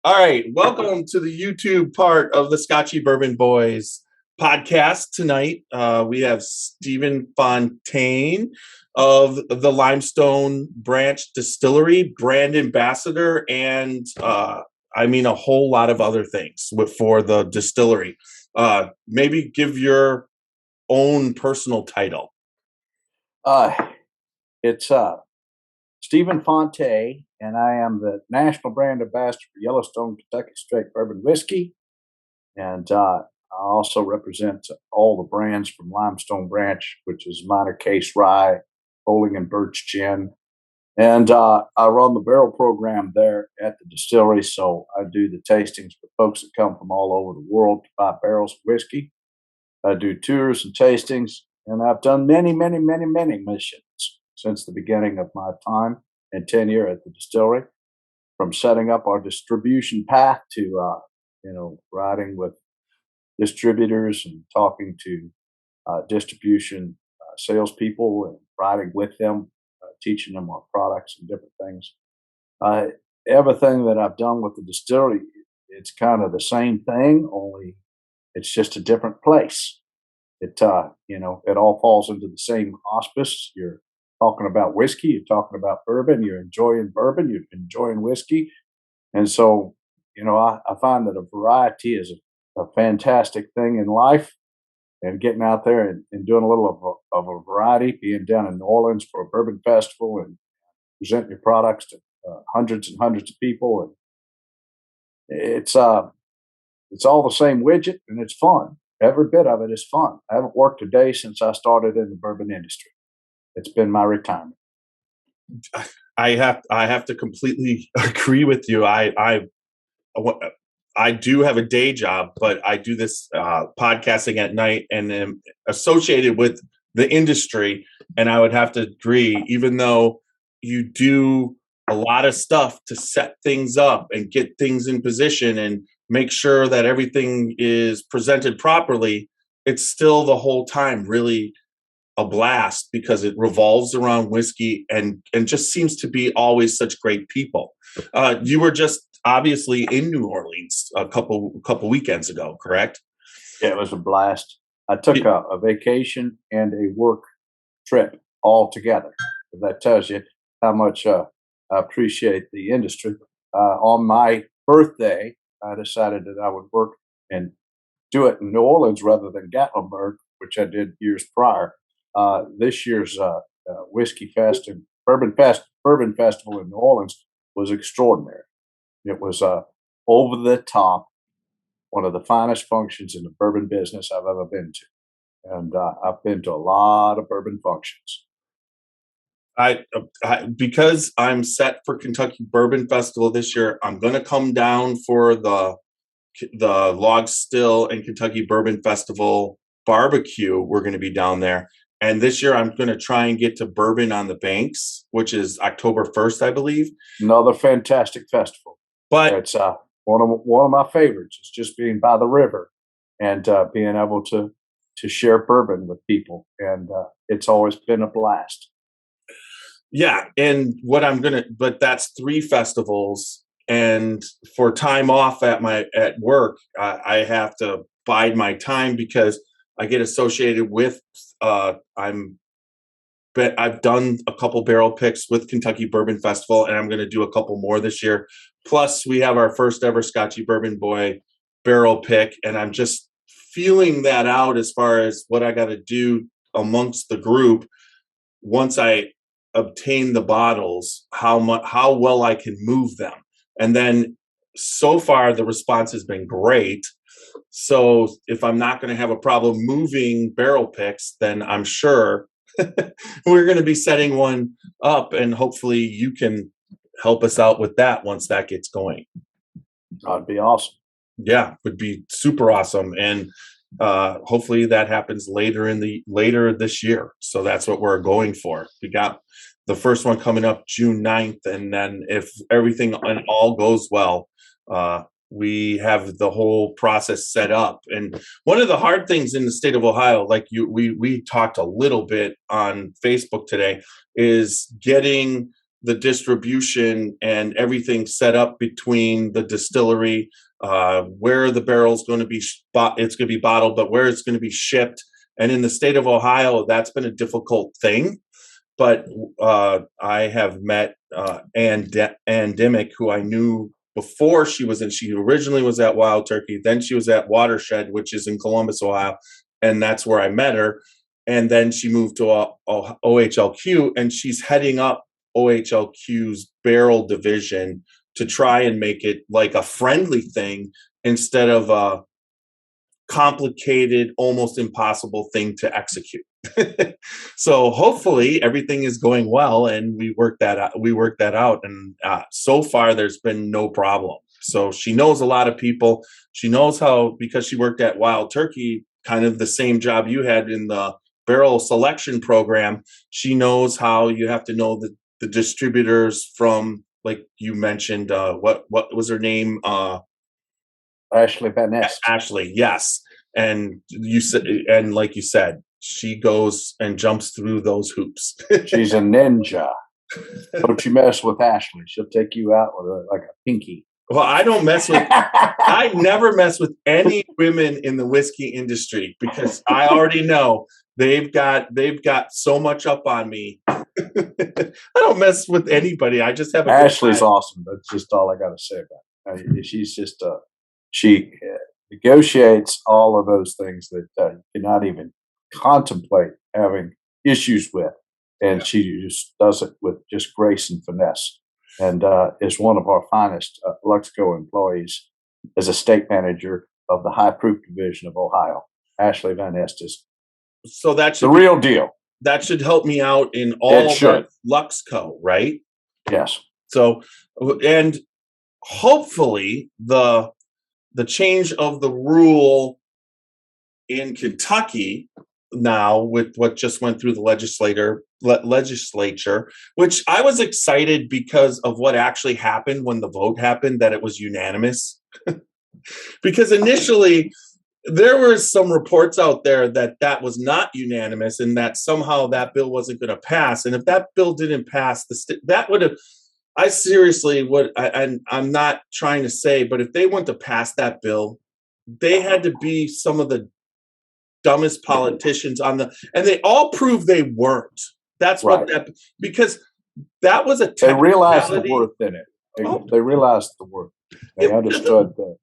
All right, welcome to the YouTube part of the Scotchy Bourbon Boys podcast. Tonight, we have Stephen Fonte of the Limestone Branch Distillery, Brand Ambassador, and a whole lot of other things for the distillery. Maybe give your own personal title. It's Stephen Fonte, and I am the National Brand Ambassador for Yellowstone Kentucky Straight Bourbon Whiskey. And I also represent all the brands from Limestone Branch, which is Minor Case Rye, Bowling and Birch Gin. And I run the barrel program there at the distillery. So I do the tastings for folks that come from all over the world to buy barrels of whiskey. I do tours and tastings, and I've done many missions since the beginning of my time and tenure at the distillery, from setting up our distribution path to, riding with distributors and talking to distribution salespeople and riding with them, teaching them our products and different things. Everything that I've done with the distillery, it's kind of the same thing, only it's just a different place. It all falls into the same auspice. You're talking about whiskey, you're talking about bourbon, you're enjoying whiskey. And so, I find that a variety is a fantastic thing in life, and getting out there and doing a little of a variety, being down in New Orleans for a bourbon festival and presenting your products to hundreds and hundreds of people. And it's all the same widget, and it's fun. Every bit of it is fun. I haven't worked a day since I started in the bourbon industry. It's been my retirement. I have to completely agree with you. I do have a day job, but I do this podcasting at night and am associated with the industry. And I would have to agree, even though you do a lot of stuff to set things up and get things in position and make sure that everything is presented properly, it's still the whole time really a blast because it revolves around whiskey and just seems to be always such great people. You were just obviously in New Orleans a couple weekends ago, correct? Yeah, it was a blast. I took a vacation and a work trip all together. That tells you how much I appreciate the industry. On my birthday, I decided that I would work and do it in New Orleans rather than Gatlinburg, which I did years prior. This year's Whiskey Fest and Bourbon Festival in New Orleans was extraordinary. It was over the top, one of the finest functions in the bourbon business I've ever been to, and I've been to a lot of bourbon functions. I because I'm set for Kentucky Bourbon Festival this year, I'm going to come down for the logstill and Kentucky Bourbon Festival barbecue. We're going to be down there. And this year, I'm going to try and get to Bourbon on the Banks, which is October 1st, I believe. Another fantastic festival. But it's one of my favorites. It's just being by the river and being able to share bourbon with people. And it's always been a blast. Yeah. And but that's 3 festivals. And for time off at work, I have to bide my time because I get associated with, I've done a couple barrel picks with Kentucky Bourbon Festival, and I'm going to do a couple more this year. Plus, we have our first ever Scotchy Bourbon Boy barrel pick, and I'm just feeling that out as far as what I got to do amongst the group once I obtain the bottles, how well I can move them. And then so far, the response has been great. So if I'm not going to have a problem moving barrel picks, then I'm sure we're going to be setting one up, and hopefully you can help us out with that once that gets going. That'd be awesome. Yeah, would be super awesome. And hopefully that happens later this year. So that's what we're going for. We got the first one coming up June 9th. And then if everything and all goes well, we have the whole process set up. And one of the hard things in the state of Ohio, like we talked a little bit on Facebook today, is getting the distribution and everything set up between the distillery, where the barrel's going to be it's going to be bottled, but where it's going to be shipped. And in the state of Ohio, that's been a difficult thing. But I have met Ann Dimmick, who I knew before she originally was at Wild Turkey. Then she was at Watershed, which is in Columbus, Ohio. And that's where I met her. And then she moved to OHLQ, and she's heading up OHLQ's barrel division to try and make it like a friendly thing instead of a complicated, almost impossible thing to execute. So hopefully everything is going well, and we work that out. And so far there's been no problem. So she knows a lot of people. She knows how, because she worked at Wild Turkey, kind of the same job you had in the barrel selection program. She knows how you have to know the distributors from, like you mentioned, what was her name? Ashley Van Nest. Ashley, yes. And you said, and like you said, she goes and jumps through those hoops. She's a ninja. Don't you mess with Ashley. She'll take you out with like a pinky. Well, I never mess with any women in the whiskey industry, because I already know they've got so much up on me. I don't mess with anybody. I just have Ashley's awesome. That's just all I got to say about her. She's just she negotiates all of those things that you cannot even contemplate having issues with, and she just does it with just grace and finesse, and is one of our finest Luxco employees as a state manager of the high proof division of Ohio. Ashley Van Nest is the real deal. That should help me out in all of Luxco, right? Yes. So, and hopefully the change of the rule in Kentucky now, with what just went through the legislature, which I was excited because of what actually happened when the vote happened, that it was unanimous. Because initially there were some reports out there that was not unanimous, and that somehow that bill wasn't going to pass. And if that bill didn't pass, that would have, I seriously would, and I'm not trying to say, but if they went to pass that bill, they had to be some of the dumbest politicians and they all proved they weren't. That's right. Because that was they realized the worth in it. They realized the worth. They understood the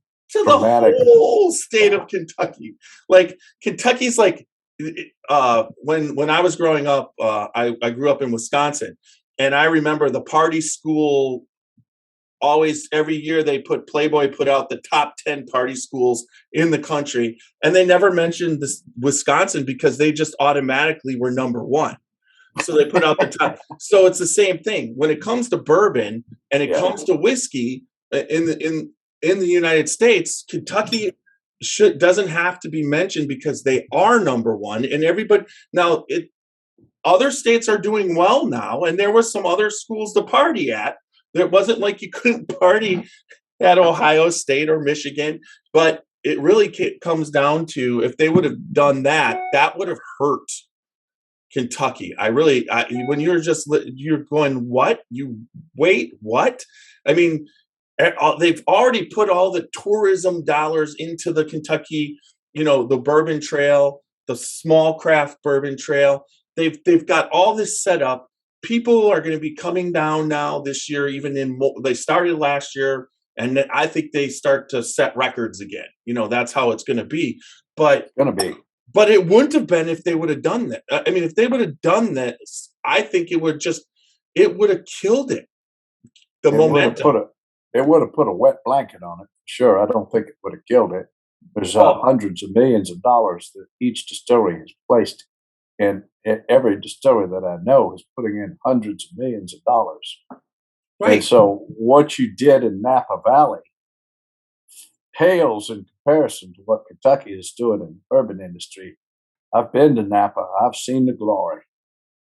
whole state of Kentucky. Like Kentucky's like, when I was growing up, I grew up in Wisconsin, and I remember the party school. Always, every year Playboy put out the top 10 party schools in the country, and they never mentioned this Wisconsin because they just automatically were number one. So they put out the top. So it's the same thing when it comes to bourbon and it comes to whiskey in the United States. Kentucky doesn't have to be mentioned because they are number one, and everybody now other states are doing well now, and there were some other schools to party at. It wasn't like you couldn't party at Ohio State or Michigan, but it really comes down to, if they would have done that, that would have hurt Kentucky. When you're going, what? What? I mean, they've already put all the tourism dollars into the Kentucky, the bourbon trail, the small craft bourbon trail. They've got all this set up. People are going to be coming down now this year, they started last year, and I think they start to set records again. That's how it's going to be. But it wouldn't have been if they would have done that. I mean, if they would have done that, I think it would have killed it. The momentum. It would have put a wet blanket on it. Sure, I don't think it would have killed it. There's hundreds of millions of dollars that each distillery has placed. And every distillery that I know is putting in hundreds of millions of dollars. Right. And so what you did in Napa Valley pales in comparison to what Kentucky is doing in the bourbon industry. I've been to Napa. I've seen the glory.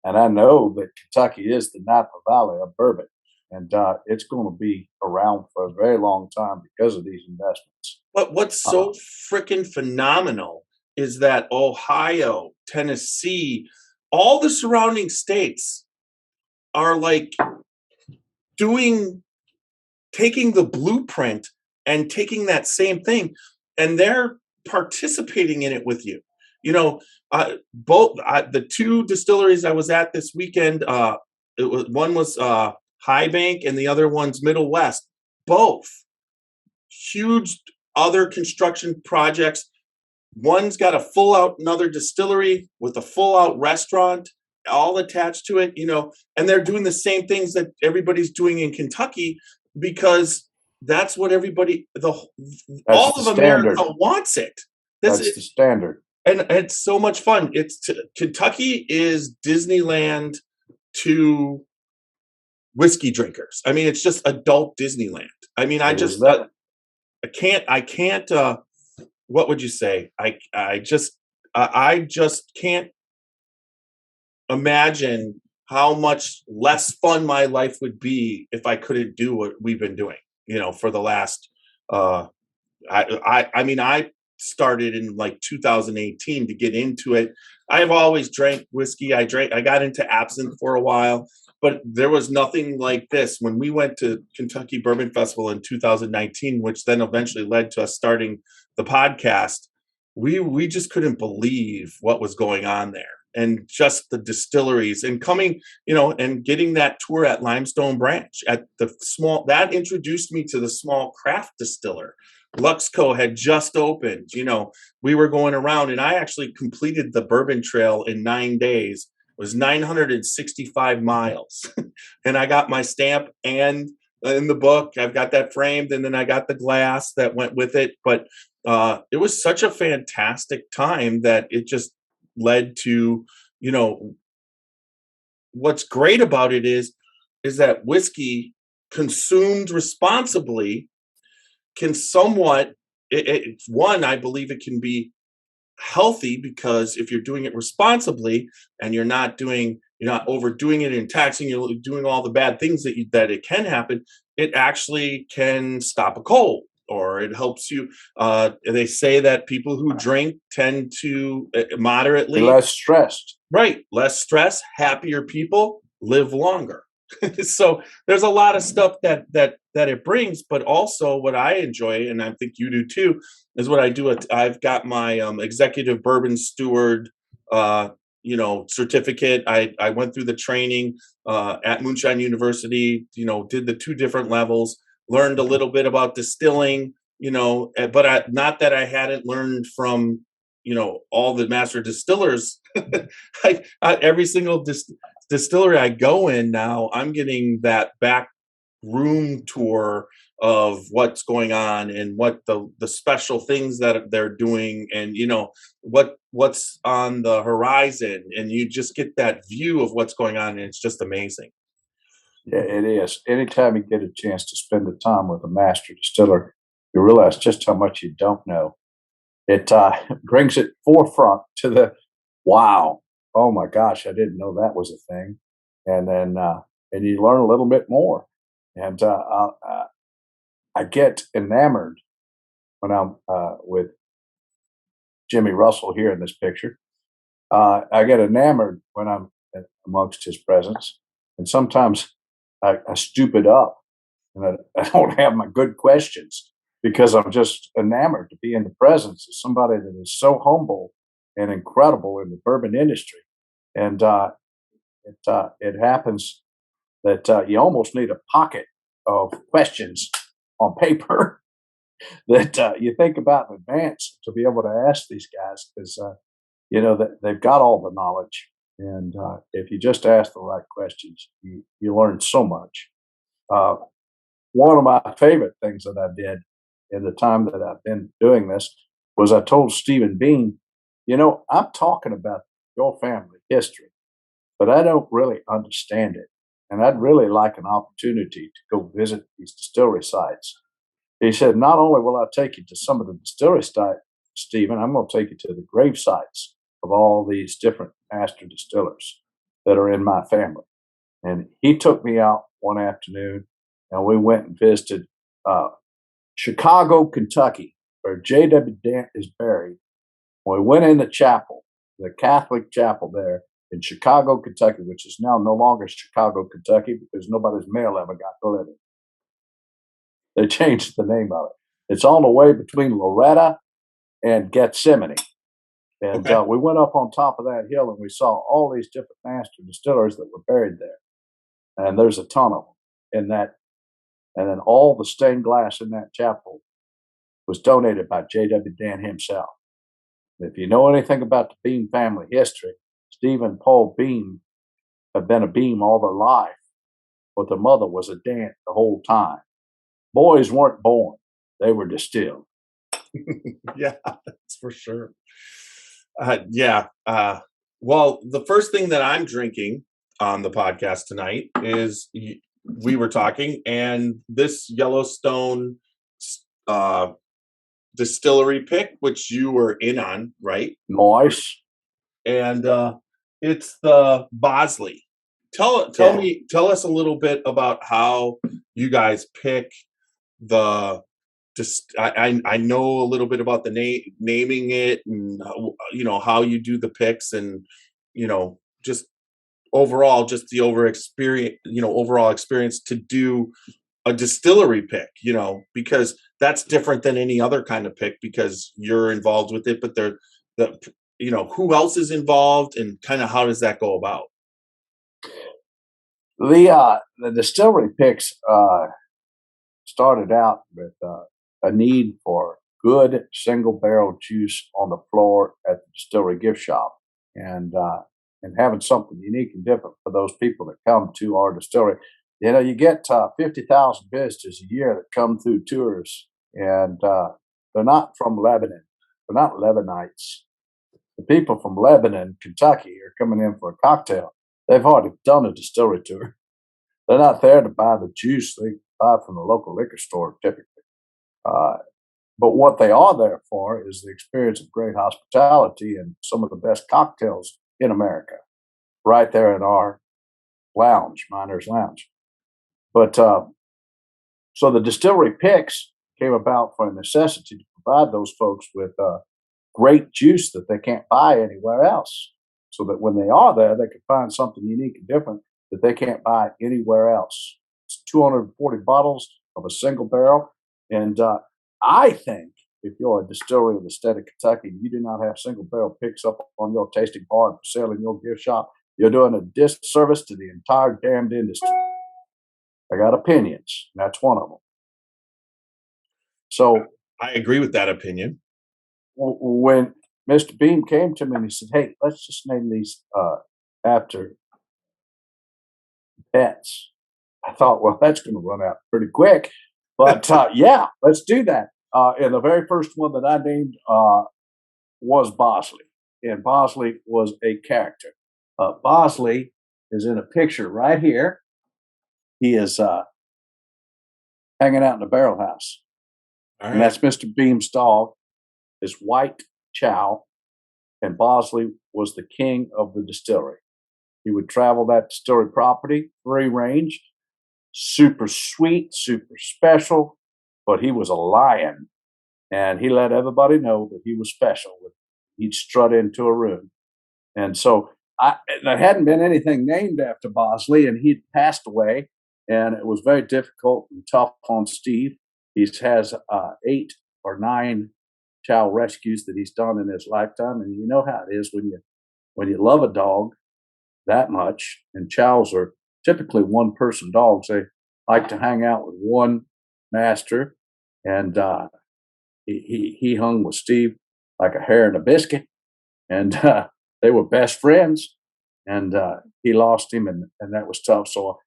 And I know that Kentucky is the Napa Valley of bourbon. And it's going to be around for a very long time because of these investments. But what's so freaking phenomenal is that Ohio, Tennessee, all the surrounding states are like doing, taking the blueprint and taking that same thing, and they're participating in it with you. You know, the two distilleries I was at this weekend, one was High Bank and the other one's Middle West. Both huge other construction projects. One's got a full out another distillery with a full out restaurant all attached to it, you know, and they're doing the same things that everybody's doing in Kentucky because that's what everybody, all of America wants it. That's the standard. And it's so much fun. Kentucky is Disneyland to whiskey drinkers. I mean, it's just adult Disneyland. I mean, I can't, what would you say? I just can't imagine how much less fun my life would be if I couldn't do what we've been doing, you know, for the last, I mean, I started in like 2018 to get into it. I've always drank whiskey. I got into absinthe for a while, but there was nothing like this. When we went to Kentucky Bourbon Festival in 2019, which then eventually led to us starting the podcast, we just couldn't believe what was going on there. And just the distilleries and coming, you know, and getting that tour at Limestone Branch at the small, that introduced me to the small craft distiller. Luxco had just opened, you know, we were going around, and I actually completed the bourbon trail in 9 days. It was 965 miles. And I got my stamp and in the book, I've got that framed, and then I got the glass that went with it. But it was such a fantastic time that it just led to, you know, what's great about it is that whiskey consumed responsibly can somewhat, it's one, I believe it can be healthy, because if you're doing it responsibly and you're not overdoing it and taxing, you're doing all the bad things that it can happen, it actually can stop a cold, or it helps you. They say that people who drink tend to moderately be less stressed. Right. Less stress, happier people live longer. So there's a lot of stuff that it brings, but also what I enjoy, and I think you do too, is what I do. I've got my executive bourbon steward, you know, certificate. I went through the training at Moonshine University. You know, did the 2 different levels, learned a little bit about distilling. You know, but not that I hadn't learned from, you know, all the master distillers. Every single distillery I go in now, I'm getting that back room tour of what's going on and what the special things that they're doing, and you know what's on the horizon, and you just get that view of what's going on, and it's just amazing. Yeah, it is. Anytime you get a chance to spend the time with a master distiller, you realize just how much you don't know. It brings it forefront to the wow. Oh my gosh, I didn't know that was a thing. And then and you learn a little bit more. And I get enamored when I'm with Jimmy Russell here in this picture. I get enamored when I'm amongst his presence, and sometimes I stoop it up, and I don't have my good questions because I'm just enamored to be in the presence of somebody that is so humble and incredible in the bourbon industry. And it happens that you almost need a pocket of questions on paper that you think about in advance to be able to ask these guys, because you know that they've got all the knowledge, and if you just ask the right questions, you learn so much. One of my favorite things that I did in the time that I've been doing this was I told Stephen Bean, you know, I'm talking about your family history, but I don't really understand it. And I'd really like an opportunity to go visit these distillery sites. He said, not only will I take you to some of the distillery sites, Stephen, I'm going to take you to the grave sites of all these different master distillers that are in my family. And he took me out one afternoon, and we went and visited Chicago, Kentucky, where J.W. Dant is buried. We went in the chapel, the Catholic chapel there, in Chicago, Kentucky, which is now no longer Chicago, Kentucky, because nobody's mail ever got delivered. They changed the name of it. It's on the way between Loretta and Gethsemane. And Okay. we went up on top of that hill and we saw all these different master distillers that were buried there. And there's a ton of them in that. And then all the stained glass in that chapel was donated by J.W. Dant himself. If you know anything about the Beam family history, Steve and Paul Beam have been a Beam all their life, but their mother was a Dant the whole time. Boys weren't born, they were distilled. Yeah, that's for sure. Yeah. Well, the first thing that I'm drinking on the podcast tonight is we were talking, and this Yellowstone distillery pick, which you were in on, right? Nice. And it's the Bosley. Tell us a little bit about how you guys pick the. I know a little bit about the naming it, and how you do the picks, and just overall, just the overall experience to do a distillery pick, because that's different than any other kind of pick because you're involved with it, but who else is involved and kind of how does that go about? The distillery picks started out with a need for good single barrel juice on the floor at the distillery gift shop, and having something unique and different for those people that come to our distillery. You get 50,000 visitors a year that come through tours, and they're not from Lebanon. They're not Lebanites. The people from Lebanon, Kentucky, are coming in for a cocktail. They've already done a distillery tour. They're not there to buy the juice. They buy from the local liquor store typically. But what they are there for is the experience of great hospitality and some of the best cocktails in America, right there in our lounge, Miner's Lounge. But so the distillery picks came about for a necessity to provide those folks with great juice that they can't buy anywhere else, so that when they are there, they can find something unique and different that they can't buy anywhere else. It's 240 bottles of a single barrel. And I think if you're a distillery in the state of Kentucky and you do not have single barrel picks up on your tasting bar and for sale in your gift shop, you're doing a disservice to the entire damned industry. I got opinions, and that's one of them. So I agree with that opinion. When Mr. Beam came to me and he said, "Hey, let's just name these after pets," I thought, well, that's going to run out pretty quick. But yeah, let's do that. And the very first one that I named was Bosley. And Bosley was a character. Bosley is in a picture right here. He is hanging out in the barrel house. All right. And that's Mr. Beam's dog, is White Chow. And Bosley was the king of the distillery. He would travel that distillery property, free range, super sweet, super special, but he was a lion. And he let everybody know that he was special. He'd strut into a room. And so there hadn't been anything named after Bosley, and he'd passed away. And it was very difficult and tough on Steve. He has 8 or 9 chow rescues that he's done in his lifetime. And you know how it is when you love a dog that much, and chows are typically one-person dogs. They like to hang out with one master, and he hung with Steve like a hare and a biscuit, and they were best friends. And he lost him, and that was tough. So,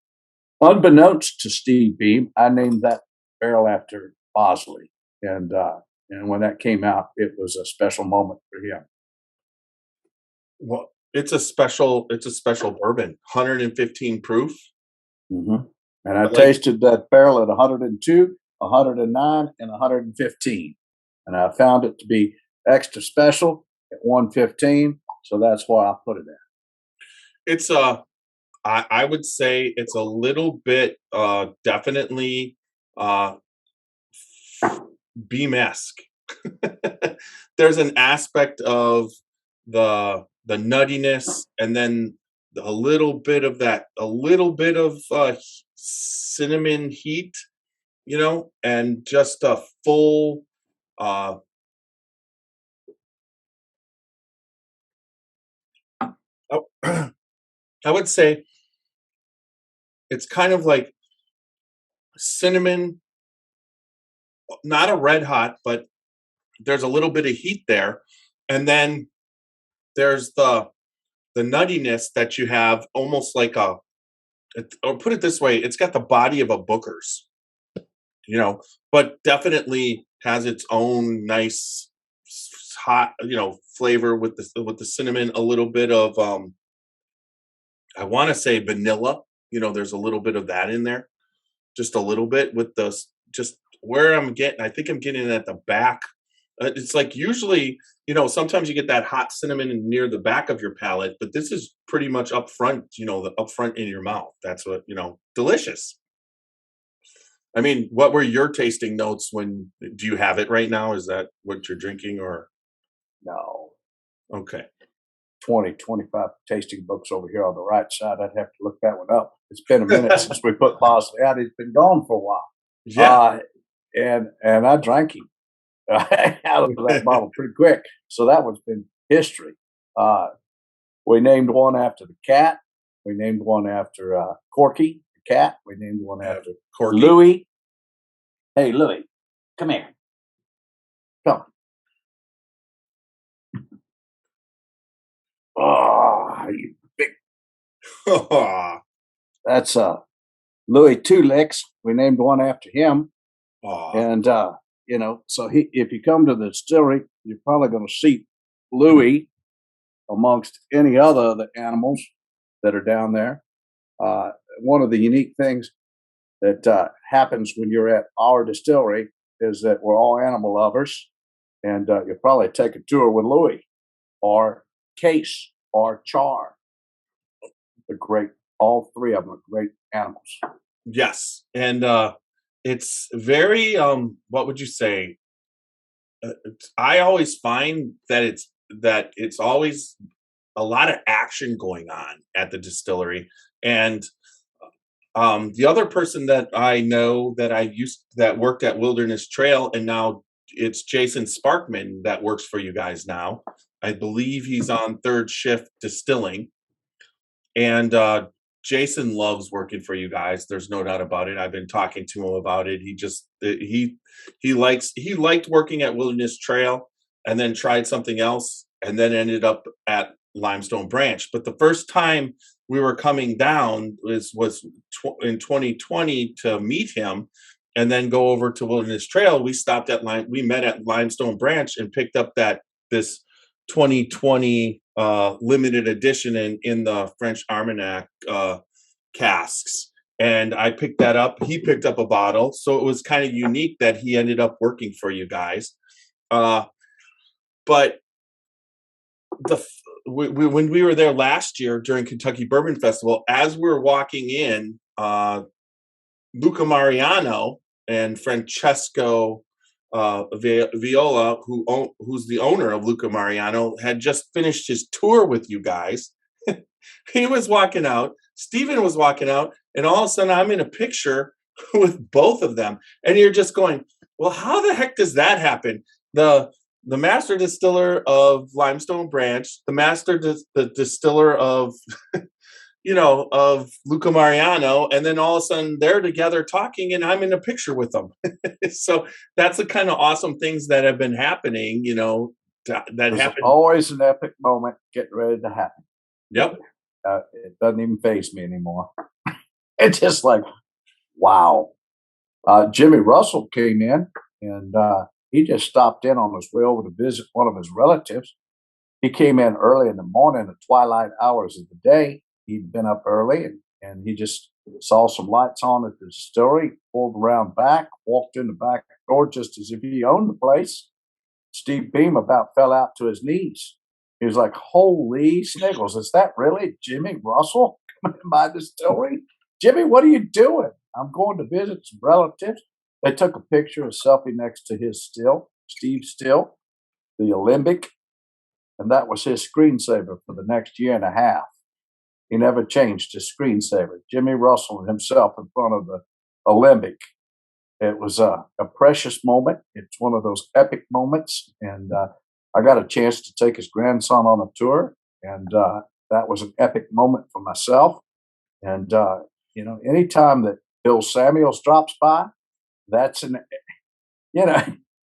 unbeknownst to Steve Beam, I named that barrel after Bosley, and when that came out, it was a special moment for him. Well, it's a special bourbon, 115 proof. Mm-hmm. And I tasted that barrel at 102, 109, and 115. And I found it to be extra special at 115. So that's why I put it in. It's I would say it's a little bit definitely Beam-esque. There's an aspect of the nuttiness, and then a little bit of cinnamon heat, and just a full uh oh, I would say it's kind of like cinnamon, not a red hot, but there's a little bit of heat there. And then there's the nuttiness that you have, almost like or put it this way, it's got the body of a Booker's, but definitely has its own nice hot, flavor with the cinnamon, a little bit of I want to say vanilla. There's a little bit of that in there, just a little bit with just where I think I'm getting it at the back. It's like usually, sometimes you get that hot cinnamon near the back of your palate, but this is pretty much up front, the up front in your mouth. That's what, delicious. I mean, what were your tasting notes do you have it right now? Is that what you're drinking, or? No, Okay. 20, 25 tasting books over here on the right side. I'd have to look that one up. It's been a minute since we put Bosley out. He's been gone for a while. Yeah. And I drank him out of that bottle pretty quick. So that one's been history. We named one after the cat. We named one after Corky, the cat. We named one after Corky. Louie. Hey, Louie, come here. Come. Oh, you big. That's Louis Two Licks. We named one after him. Aw. And, so if you come to the distillery, you're probably going to see Louis amongst any other of the animals that are down there. One of the unique things that happens when you're at our distillery is that we're all animal lovers. And you'll probably take a tour with Louis or Case or Char. They're great. All three of them are great animals. Yes. And it's very, what would you say? I always find that it's always a lot of action going on at the distillery. And the other person that I know that worked at Wilderness Trail, and now it's Jason Sparkman that works for you guys now. I believe he's on third shift distilling. And Jason loves working for you guys. There's no doubt about it. I've been talking to him about it. He liked working at Wilderness Trail, and then tried something else, and then ended up at Limestone Branch. But the first time we were coming down was in 2020 to meet him, and then go over to Wilderness Trail. We met at Limestone Branch and picked up this 2020 limited edition in the French Armagnac casks, and I picked that up. He picked up a bottle, so it was kind of unique that he ended up working for you guys. But when we were there last year during Kentucky Bourbon Festival, as we were walking in, Luca Mariano and Francesco Viola, who's the owner of Luca Mariano, had just finished his tour with you guys. He was walking out, Stephen was walking out, and all of a sudden I'm in a picture with both of them. And you're just going, well, how the heck does that happen? The master distiller of Limestone Branch, the distiller of of Luca Mariano, and then all of a sudden they're together talking, and I'm in a picture with them. So that's the kind of awesome things that have been happening, that happen. Always an epic moment getting ready to happen. Yep. It doesn't even faze me anymore. It's just like, wow. Jimmy Russell came in, and he just stopped in on his way over to visit one of his relatives. He came in early in the morning, the twilight hours of the day. He'd been up early, and he just saw some lights on at the distillery, pulled around back, walked in the back door just as if he owned the place. Steve Beam about fell out to his knees. He was like, holy sniggles, is that really Jimmy Russell coming to my distillery? Jimmy, what are you doing? I'm going to visit some relatives. They took a picture, a selfie next to his still, Steve's still, the Olympic. and that was his screensaver for the next year and a half. He never changed his screensaver. Jimmy Russell himself in front of the Olympic. It was a precious moment. It's one of those epic moments, and I got a chance to take his grandson on a tour, and that was an epic moment for myself. And anytime that Bill Samuels drops by, that's you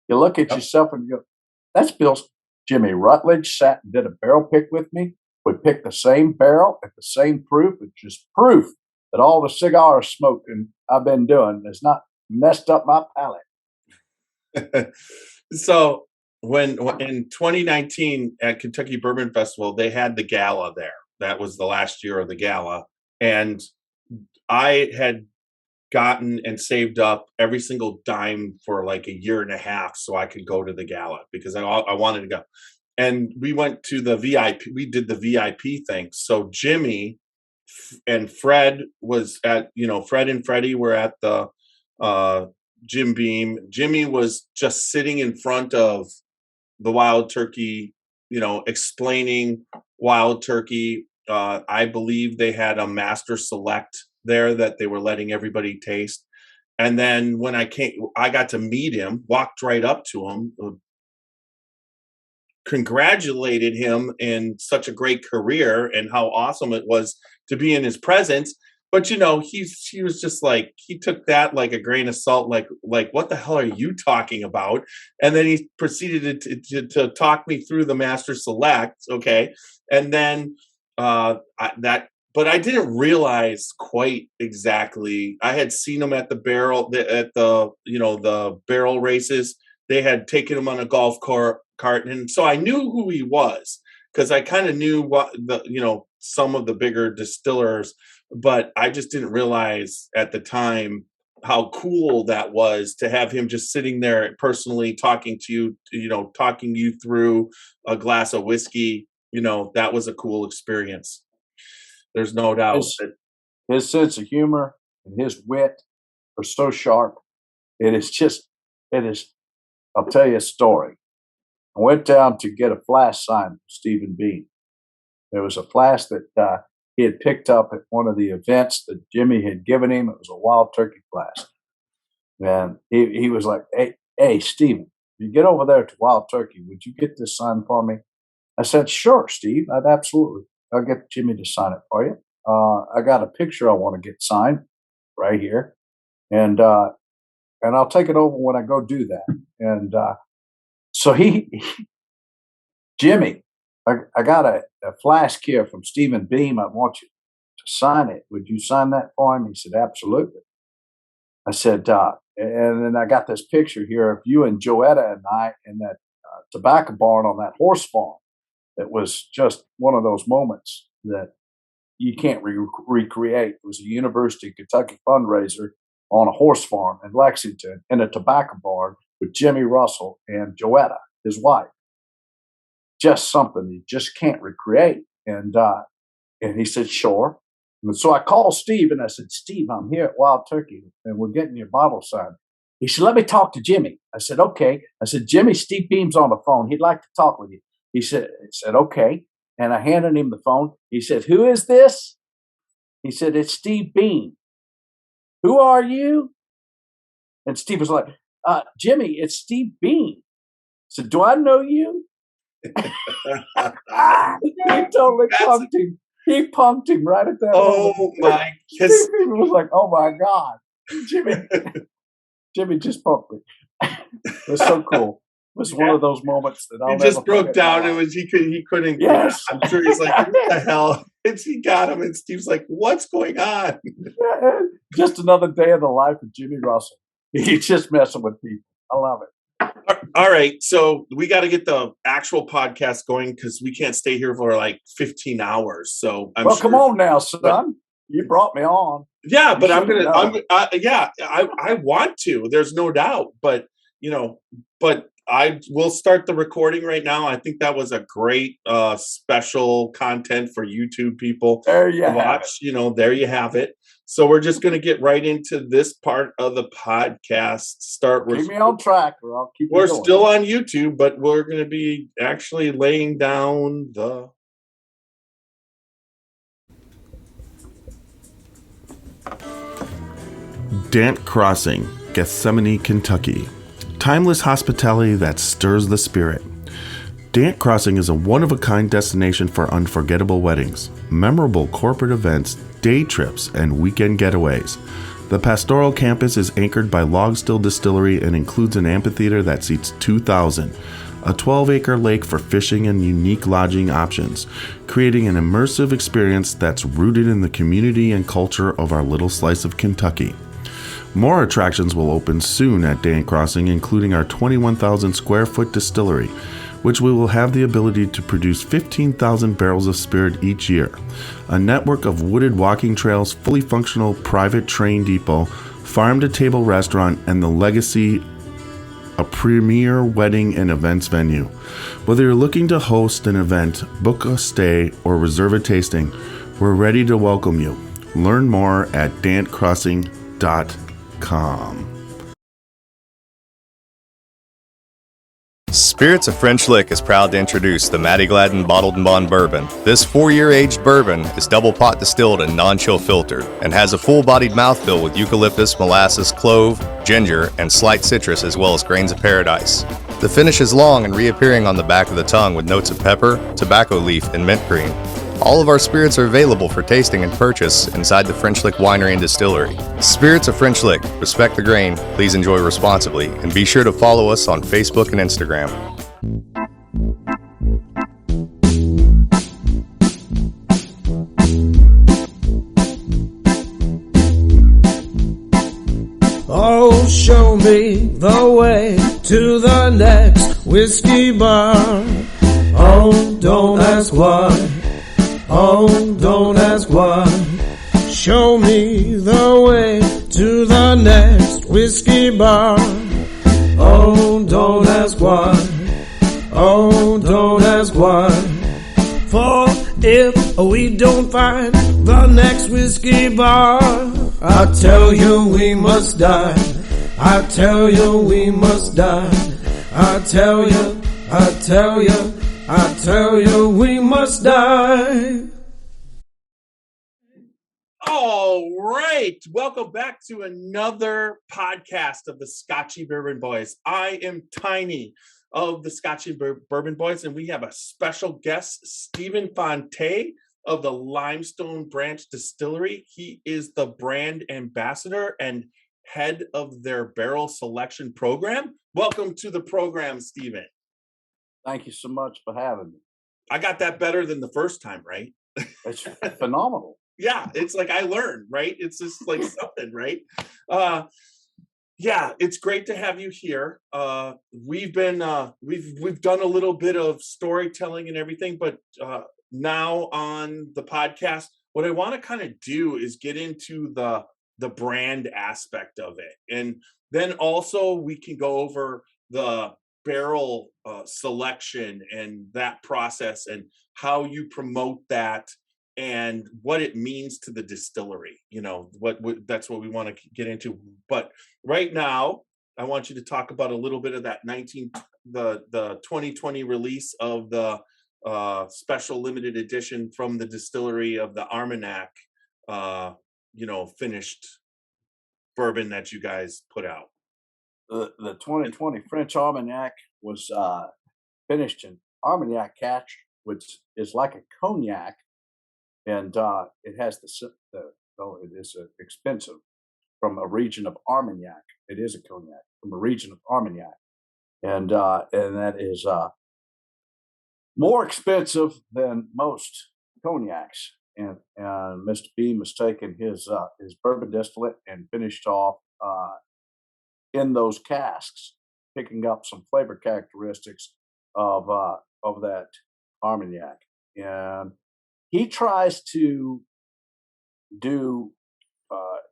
look at yourself and you go, that's Bill's. Jimmy Rutledge sat and did a barrel pick with me. We picked the same barrel at the same proof, which is proof that all the cigar smoking I've been doing has not messed up my palate. So when in 2019 at Kentucky Bourbon Festival, they had the gala there. That was the last year of the gala. And I had gotten and saved up every single dime for like a year and a half so I could go to the gala because I wanted to go. And we went to the VIP. We did the VIP thing. So Jimmy and Fred was at, Fred and Freddie were at the Jim Beam. Jimmy was just sitting in front of the Wild Turkey, explaining Wild Turkey. I believe they had a master select there that they were letting everybody taste. And then when I got to meet him, walked right up to him, congratulated him in such a great career and how awesome it was to be in his presence. But he was just like, he took that like a grain of salt, like what the hell are you talking about? And then he proceeded to talk me through the master select. Okay. And then but I didn't realize quite exactly. I had seen him at the barrel races. They had taken him on a golf cart, and so I knew who he was because I kind of knew what some of the bigger distillers, but I just didn't realize at the time how cool that was to have him just sitting there personally talking to you, talking you through a glass of whiskey. That was a cool experience. There's no doubt. His sense of humor and his wit are so sharp. It is. I'll tell you a story. I went down to get a flask signed from Stephen Bean. There was a flask that he had picked up at one of the events that Jimmy had given him. It was a Wild Turkey flask. And he was like, hey, Stephen, you get over there to Wild Turkey, would you get this signed for me? I said, sure, Steve, absolutely. I'll get Jimmy to sign it for you. I got a picture I want to get signed right here. And I'll take it over when I go do that. And so Jimmy, I got a flask here from Stephen Beam. I want you to sign it. Would you sign that for him? He said, absolutely. I said, and then I got this picture here of you and Joetta and I in that tobacco barn on that horse farm. It was just one of those moments that you can't recreate. It was a University of Kentucky fundraiser on a horse farm in Lexington in a tobacco barn with Jimmy Russell and Joetta, his wife. Just something you just can't recreate. And he said, sure. And so I called Steve and I said, Steve, I'm here at Wild Turkey and we're getting your bottle signed. He said, let me talk to Jimmy. I said, okay. I said, Jimmy, Steve Beam's on the phone. He'd like to talk with you. He said, okay. And I handed him the phone. He said, who is this? He said, it's Steve Beam. Who are you? And Steve was like, Jimmy, it's Steve Beam. I said, do I know you? He totally punked him. He punked him right at that moment. Oh my! Steve Beam was like, oh my God. Jimmy just punked me. It was so cool. It was one of those moments that I'll he just broke down. It was he couldn't. Yes, I'm sure he's like, what the hell? He got him, and Steve's like, what's going on? Just another day in the life of Jimmy Russell. He's just messing with people. I love it. All right, so we got to get the actual podcast going because we can't stay here for like 15 hours. So come on now, son. You brought me on. Yeah, but I want to. There's no doubt, but I will start the recording right now. I think that was a great special content for YouTube people there you to watch. There you have it. So we're just going to get right into this part of the podcast. Keep me on track, or I'll keep. We're still on YouTube, but we're going to be actually laying down the. Dant Crossing, Gethsemane, Kentucky. Timeless hospitality that stirs the spirit. Dant Crossing is a one-of-a-kind destination for unforgettable weddings, memorable corporate events, day trips, and weekend getaways. The pastoral campus is anchored by Logstill Distillery and includes an amphitheater that seats 2,000, a 12-acre lake for fishing and unique lodging options, creating an immersive experience that's rooted in the community and culture of our little slice of Kentucky. More attractions will open soon at Dant Crossing, including our 21,000 square foot distillery, which we will have the ability to produce 15,000 barrels of spirit each year, a network of wooded walking trails, fully functional private train depot, farm-to-table restaurant, and the Legacy, a premier wedding and events venue. Whether you're looking to host an event, book a stay, or reserve a tasting, we're ready to welcome you. Learn more at dantcrossing.com. Spirits of French Lick is proud to introduce the Maddie Gladden Bottled and Bond Bourbon. This 4-year aged bourbon is double pot distilled and non-chill filtered and has a full-bodied mouthfeel with eucalyptus, molasses, clove, ginger, and slight citrus as well as grains of paradise. The finish is long and reappearing on the back of the tongue with notes of pepper, tobacco leaf, and mint green. All of our spirits are available for tasting and purchase inside the French Lick Winery and Distillery. Spirits of French Lick. Respect the grain, please enjoy responsibly, and be sure to follow us on Facebook and Instagram. Oh, show me the way to the next whiskey bar. Oh, don't ask why. Oh, don't ask why. Show me the way to the next whiskey bar. Oh, don't ask why. Oh, don't ask why. For if we don't find the next whiskey bar, I tell you we must die. I tell you we must die. I tell you, I tell you, I tell you we must die. All right. Welcome back to another podcast of the Scotchy Bourbon Boys. I am Tiny of the Scotchy Bourbon Boys, and we have a special guest, Stephen Fonte of the Limestone Branch Distillery. He is the brand ambassador and head of their barrel selection program. Welcome to the program, Stephen. Thank you so much for having me. I got that better than the first time, right? It's phenomenal. Yeah, it's like I learned, right? It's just like something, right? Yeah, it's great to have you here. We've done a little bit of storytelling and everything, but now on the podcast, what I want to kind of do is get into the brand aspect of it, and then also we can go over the barrel selection and that process and how you promote that and what it means to the distillery. You know, what that's what we want to get into. But right now, I want you to talk about a little bit of that the 2020 release of the special limited edition from the distillery of the Armagnac, finished bourbon that you guys put out. The 2020 French Armagnac was finished in Armagnac catch, which is like a cognac, and it has it is expensive from a region of Armagnac. It is a cognac from a region of Armagnac, and that is more expensive than most cognacs. And Mr. Beam has taken his bourbon distillate and finished off in those casks, picking up some flavor characteristics of that Armagnac. And he tries to do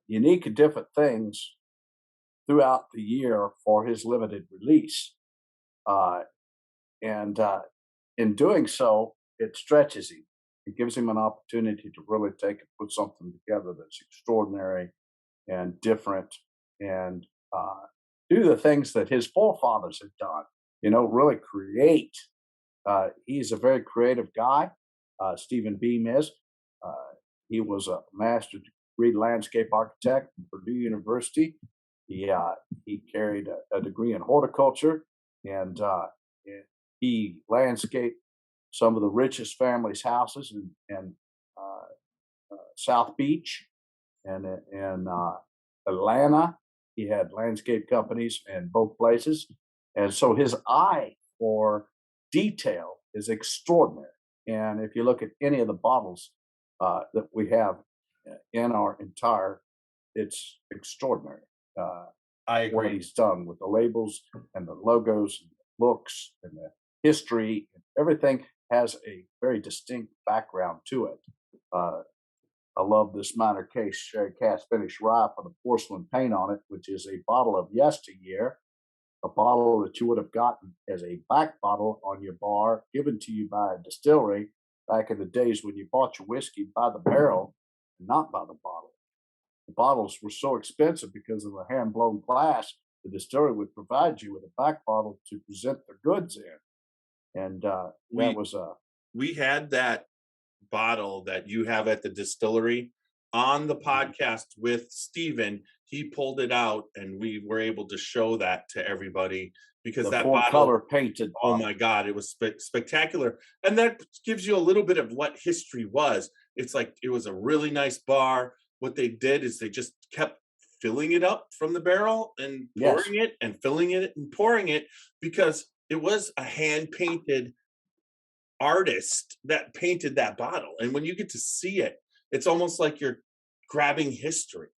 unique and different things throughout the year for his limited release. And in doing so, it stretches him. it gives him an opportunity to really take and put something together that's extraordinary and different, and do the things that his forefathers had done. Really create. He's a very creative guy. Stephen Beam is. He was a master degree landscape architect from Purdue University. He carried a degree in horticulture, and he landscaped some of the richest families' houses in South Beach and in Atlanta. He had landscape companies in both places, and so his eye for detail is extraordinary. And if you look at any of the bottles that we have in our entire, it's extraordinary. I What agree. he's done with the labels and the logos and the looks and the history, everything has a very distinct background to it. I love this minor case sherry cast finish rye for the porcelain paint on it, which is a bottle of yesteryear, a bottle that you would have gotten as a back bottle on your bar, given to you by a distillery back in the days when you bought your whiskey by the barrel and not by the bottle. The bottles were so expensive because of the hand-blown glass. The distillery would provide you with a back bottle to present their goods in, and We had that bottle that you have at the distillery on the podcast with Stephen. He pulled it out, and we were able to show that to everybody because the that four-color bottle, painted. oh bottle. my God, it was spectacular. And that gives you a little bit of what history was. It's like it was a really nice bar. What they did is they just kept filling it up from the barrel and pouring it and filling it and pouring it, because it was a hand-painted artist that painted that bottle. And when you get to see it, it's almost like you're grabbing history,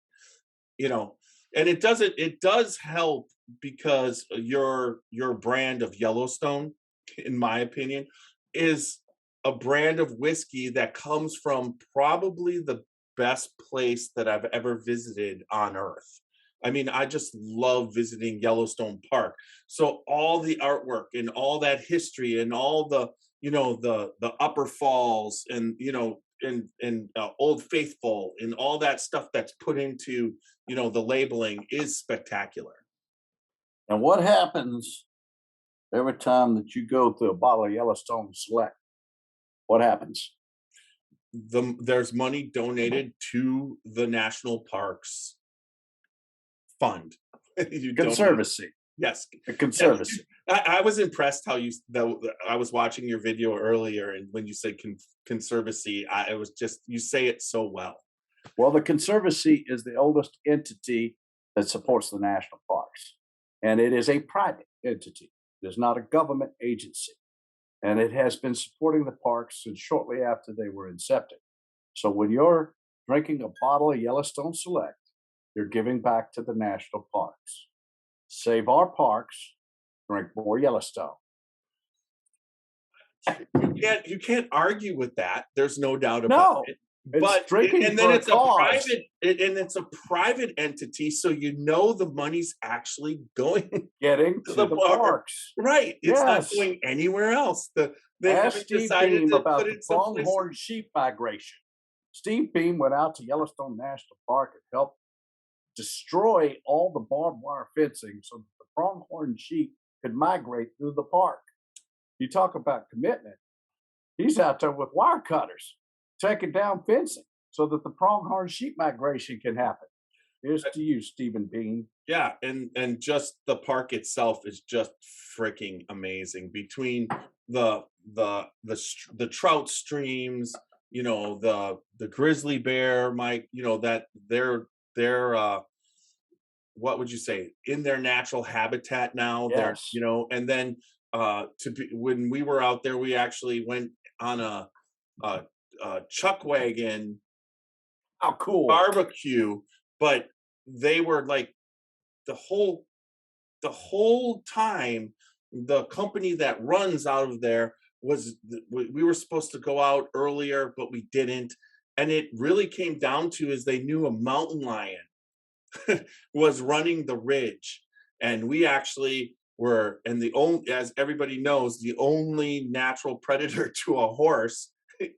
and it does help, because your brand of Yellowstone, in my opinion, is a brand of whiskey that comes from probably the best place that I've ever visited on earth. I mean, I just love visiting Yellowstone Park. So all the artwork and all that history and all the the upper falls and Old Faithful and all that stuff that's put into the labeling is spectacular. And what happens every time that you go through a bottle of Yellowstone Select? What happens? There's money donated to the national parks fund. Conservancy. Yes, a conservancy. I was impressed how I was watching your video earlier, and when you said conservancy, it was just, you say it so well. Well, the conservancy is the oldest entity that supports the national parks, and it is a private entity. It is not a government agency, and it has been supporting the parks since shortly after they were incepted. So when you're drinking a bottle of Yellowstone Select, you're giving back to the national parks. Save our parks, drink more Yellowstone. You can't argue with that. There's no doubt about it. But it's a private entity, so the money's actually getting to the parks. Right. It's not going anywhere else. They haven't decided to about put the it someplace. pronghorn sheep migration. Steve Beam went out to Yellowstone National Park and helped destroy all the barbed wire fencing so that the pronghorn sheep could migrate through the park. You talk about commitment. He's out there with wire cutters, taking down fencing so that the pronghorn sheep migration can happen. Here's to you, Stephen Beam. Yeah, and just the park itself is just freaking amazing. Between the trout streams, the grizzly bear, that they're what would you say, in their natural habitat now. Yes. And then when we were out there, we actually went on a chuck wagon barbecue, but they were like the whole time the company that runs out of there we were supposed to go out earlier, but we didn't. And it really came down to is they knew a mountain lion was running the ridge, and we actually were, and as everybody knows, the only natural predator to a horse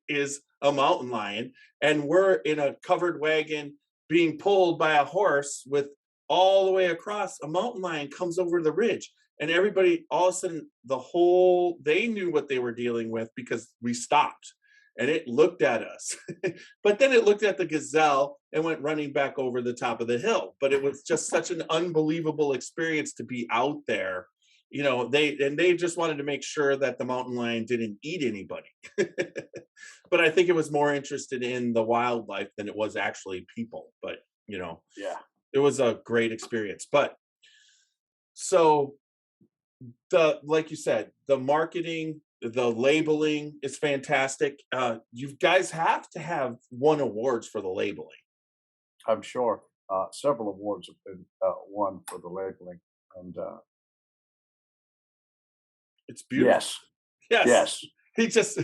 is a mountain lion, and we're in a covered wagon being pulled by a horse with all the way across. A mountain lion comes over the ridge, and everybody, all of a sudden, they knew what they were dealing with because we stopped. And it looked at us, but then it looked at the gazelle and went running back over the top of the hill. But it was just such an unbelievable experience to be out there. They just wanted to make sure that the mountain lion didn't eat anybody. But I think it was more interested in the wildlife than it was actually people. But, Yeah. it was a great experience. But so like you said, the marketing, the labeling is fantastic. You guys have to have won awards for the labeling. I'm sure several awards have been won for the labeling. And it's beautiful. yes. Yes. Yes. He just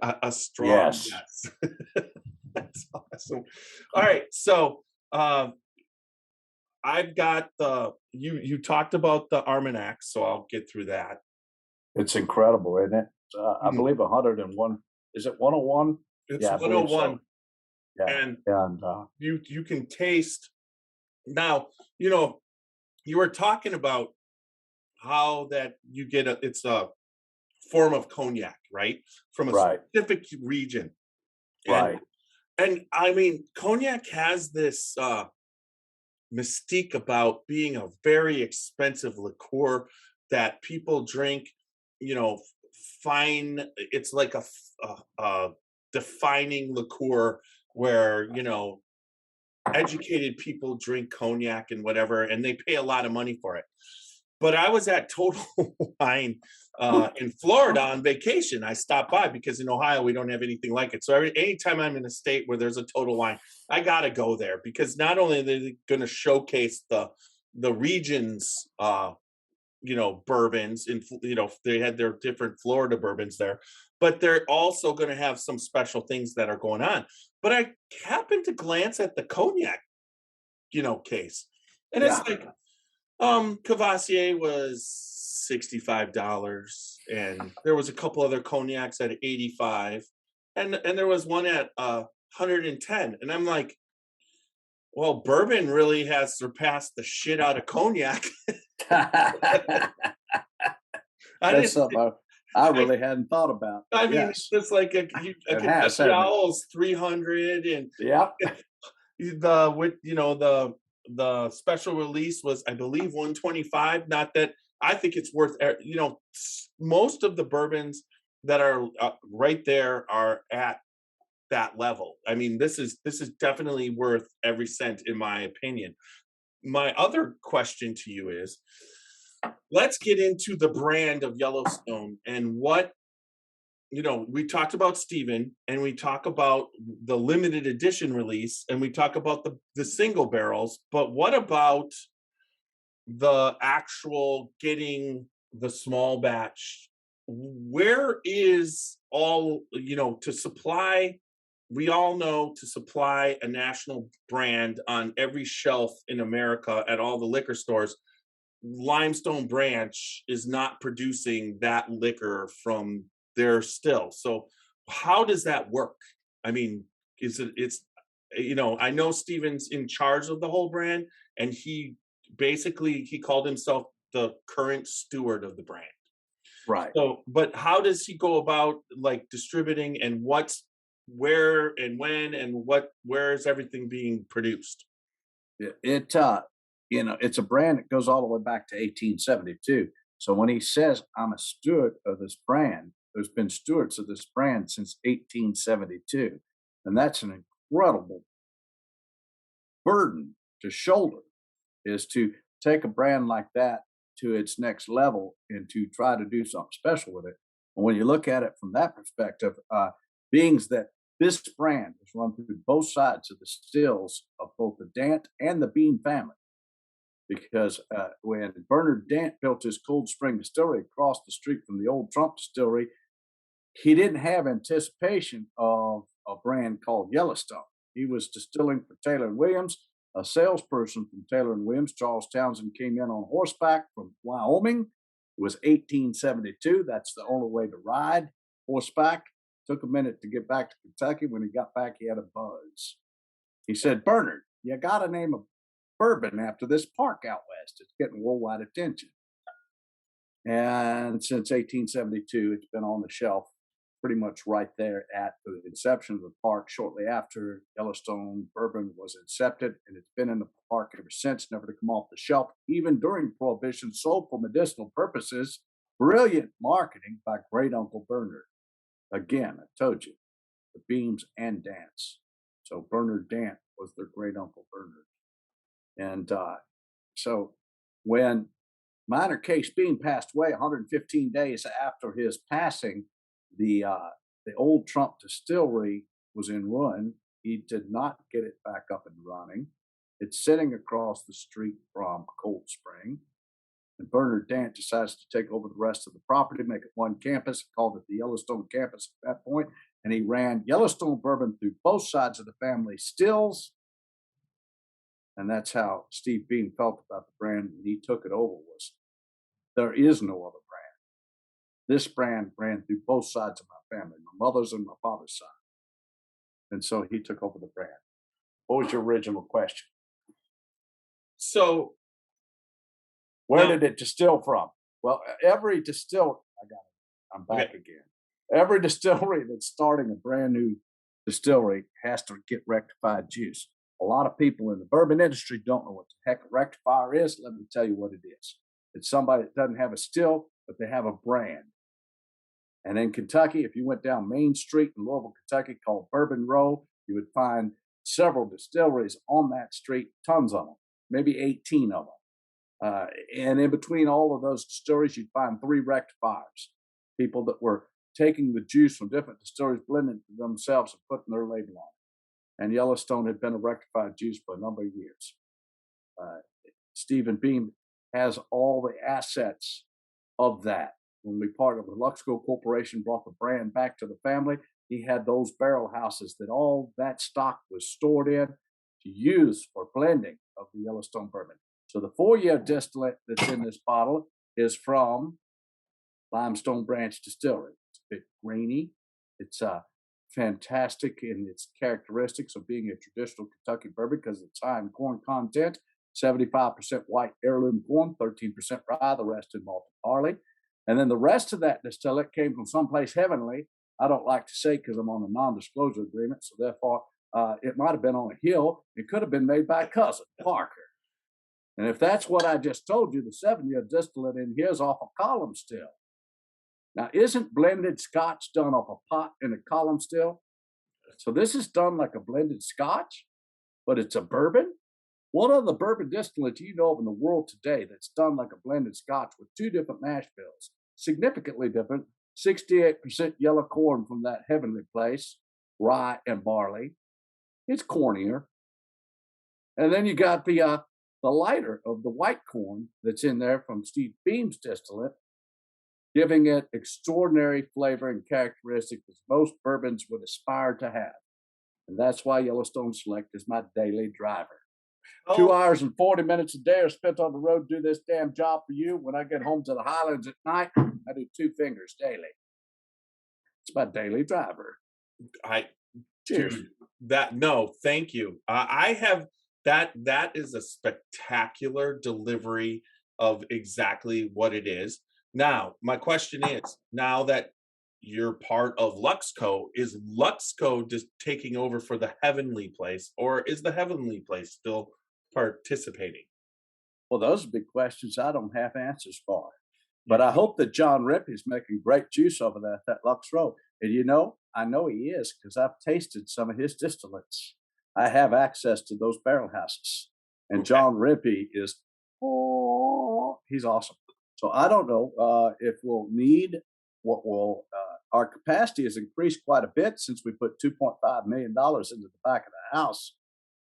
a strong Yes. yes. That's awesome. All right. So I've got you talked about the Armagnac, so I'll get through that. It's incredible, isn't it? I Mhm. believe 101. Is it 101? It's Yeah, I believe so. 101. Yeah. And And you can taste now, you were talking about how that you get it's a form of cognac, right? From a right, specific region. right. And I mean, cognac has this mystique about being a very expensive liqueur that people drink, fine. It's like a defining liqueur where, educated people drink cognac and whatever, and they pay a lot of money for it. But I was at Total Wine in Florida on vacation. I stopped by because in Ohio we don't have anything like it. So anytime I'm in a state where there's a Total Wine, I gotta go there because not only are they going to showcase the region's bourbons, and they had their different Florida bourbons there, but they're also going to have some special things that are going on. But I happened to glance at the cognac, case, and Yeah. it's like Cavassier was $65, and there was a couple other cognacs at 85, and there was one at 110, and I'm like, well, bourbon really has surpassed the shit out of cognac. I That's didn't. something I really hadn't thought about. I mean, Yes. it's like a It has, hasn't it? Cavassier 300, and Yeah. the special release was, I believe, 125. Not that I think it's worth. Most of the bourbons that are right there are at that level. I mean, this is definitely worth every cent, in my opinion. My other question to you is, let's get into the brand of Yellowstone and what, we talked about Stephen, and we talk about the limited edition release, and we talk about the single barrels, but what about the actual getting the small batch? Where is all, to supply, we all know, to supply a national brand on every shelf in America at all the liquor stores, Limestone Branch is not producing that liquor from their still. So how does that work? I mean, it's I know Stephen's in charge of the whole brand, and he called himself the current steward of the brand. Right. So, but how does he go about like distributing, and where and when and where is everything being produced? It's a brand that goes all the way back to 1872. So when he says I'm a steward of this brand, there's been stewards of this brand since 1872. And that's an incredible burden to shoulder, is to take a brand like that to its next level and to try to do something special with it. And when you look at it from that perspective, being that this brand is run through both sides of the stills of both the Dant and the Bean family. Because when Bernard Dant built his Cold Spring Distillery across the street from the old Trump Distillery, he didn't have anticipation of a brand called Yellowstone. He was distilling for Taylor and Williams. A salesperson from Taylor and Williams, Charles Townsend, came in on horseback from Wyoming. It was 1872. That's the only way to ride horseback. Took a minute to get back to Kentucky. When he got back, he had a buzz. He said, Bernard, you got to name a bourbon after this park out west. It's getting worldwide attention. And since 1872, it's been on the shelf pretty much right there at the inception of the park shortly after Yellowstone Bourbon was incepted. And it's been in the park ever since, never to come off the shelf, even during Prohibition, sold for medicinal purposes. Brilliant marketing by great Uncle Bernard. Again, I told you, the Beams and Dants. So Bernard Dant was their great Uncle Bernard. And so when Minor Case Beam passed away 115 days after his passing, the old Trump distillery was in ruin. He did not get it back up and running. It's sitting across the street from Cold Spring. And Bernard Dant decides to take over the rest of the property, make it one campus, called it the Yellowstone campus at that point. And he ran Yellowstone bourbon through both sides of the family stills. And that's how Steve Beam felt about the brand when he took it over, was there is no other brand. This brand ran through both sides of my family, my mother's and my father's side. And so he took over the brand. What was your original question? So where did it distill from? Well, every distillery, I'm back again. Every distillery that's starting a brand new distillery has to get rectified juice. A lot of people in the bourbon industry don't know what the heck a rectifier is. Let me tell you what it is. It's somebody that doesn't have a still, but they have a brand. And in Kentucky, if you went down Main Street in Louisville, Kentucky, called Bourbon Row, you would find several distilleries on that street, tons of them, maybe 18 of them. And in between all of those distilleries, you'd find 3 rectifiers, people that were taking the juice from different distilleries, blending it themselves and putting their label on it. And Yellowstone had been a rectified juice for a number of years. Stephen Beam has all the assets of that. When we partnered with Luxco Corporation, brought the brand back to the family, he had those barrel houses that all that stock was stored in to use for blending of the Yellowstone bourbon. So the 4-year distillate that's in this bottle is from Limestone Branch Distillery. It's a bit grainy. It's fantastic in its characteristics of being a traditional Kentucky bourbon because it's high in corn content, 75% white heirloom corn, 13% rye, the rest in malted barley. And then the rest of that distillate came from someplace heavenly. I don't like to say because I'm on a non-disclosure agreement, so therefore it might have been on a hill. It could have been made by a cousin, Parker. And if that's what I just told you, the 7-year distillate in here is off a column still. Now, isn't blended Scotch done off a pot in a column still? So this is done like a blended Scotch, but it's a bourbon? What other bourbon distillate do you know of in the world today that's done like a blended Scotch with 2 different mash bills? Significantly different, 68% yellow corn from that heavenly place, rye and barley. It's cornier. And then you got the lighter of the white corn that's in there from Steve Beam's distillate, giving it extraordinary flavor and characteristics that most bourbons would aspire to have. And that's why Yellowstone Select is my daily driver. 2 hours and 40 minutes a day are spent on the road to do this damn job for you. When I get home to the Highlands at night, I do 2 fingers daily. It's my daily driver. Cheers. Dude, thank you. I have that is a spectacular delivery of exactly what it is. Now, my question is, now that you're part of Luxco, is Luxco just taking over for the Heavenly Place, or is the Heavenly Place still participating? Well, those are big questions I don't have answers for. But I hope that John Rippey's making great juice over there at that Lux Row. And I know he is because I've tasted some of his distillates. I have access to those barrel houses. And okay. John Rippey is, he's awesome. So I don't know if we'll need our capacity has increased quite a bit since we put $2.5 million into the back of the house.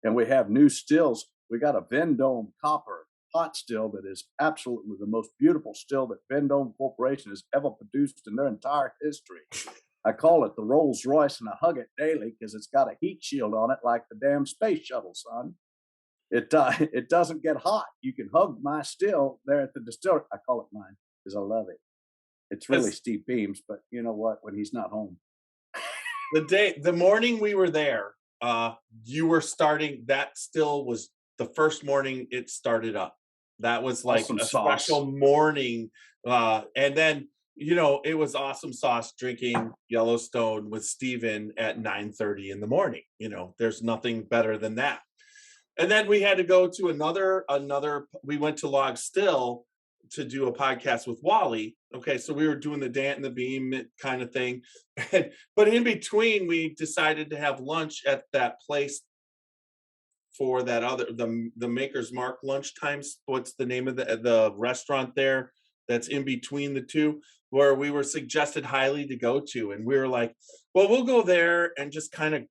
And we have new stills. We got a Vendome copper pot still that is absolutely the most beautiful still that Vendome Corporation has ever produced in their entire history. I call it the Rolls Royce, and I hug it daily because it's got a heat shield on it like the damn space shuttle, son. It doesn't get hot. You can hug my still there at the distillery. I call it mine because I love it. It's really Steve Beam's, but you know what? When he's not home. the morning we were there, you were starting. That still was the first morning it started up. That was like Awesome a sauce. special morning, and then it was awesome sauce drinking Yellowstone with Stephen at 9:30 in the morning. There's nothing better than that. And then we had to go to another. We went to Logstill to do a podcast with Wally. Okay, so we were doing the dant and the beam kind of thing, but in between, we decided to have lunch at that place for that other the Maker's Mark lunchtime. What's the name of the restaurant there? That's in between the two, where we were suggested highly to go to, and we were like, well, we'll go there and just kind of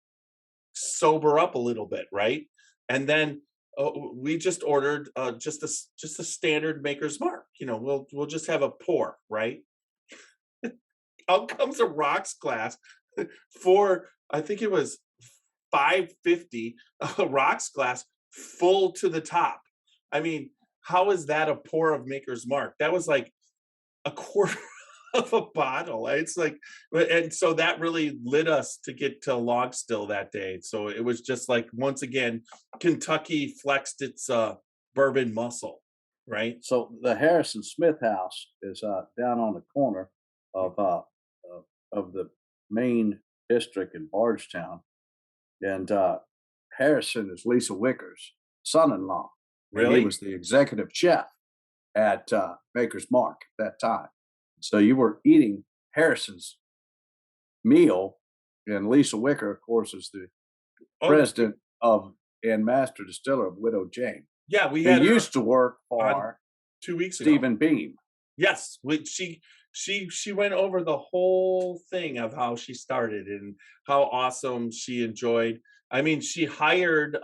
sober up a little bit, right? And then we just ordered just a standard Maker's Mark. We'll just have a pour, right? Out comes a rocks glass for, I think it was $5.50, a rocks glass full to the top. I mean, how is that a pour of Maker's Mark? That was like a quarter of a bottle. It's like, and so that really lit us to get to Logstill that day. So it was just like, once again, Kentucky flexed its bourbon muscle, right? So the Harrison Smith House is down on the corner of the main district in Bardstown, and Harrison is Lisa Wicker's son-in-law. Really? He was the executive chef at Maker's Mark at that time. So you were eating Harrison's meal, and Lisa Wicker, of course, is the president of and master distiller of Widow Jane. Yeah, we He had used to work for 2 weeks ago. Stephen Beam. Yes, she went over the whole thing of how she started and how awesome she enjoyed. I mean, she hired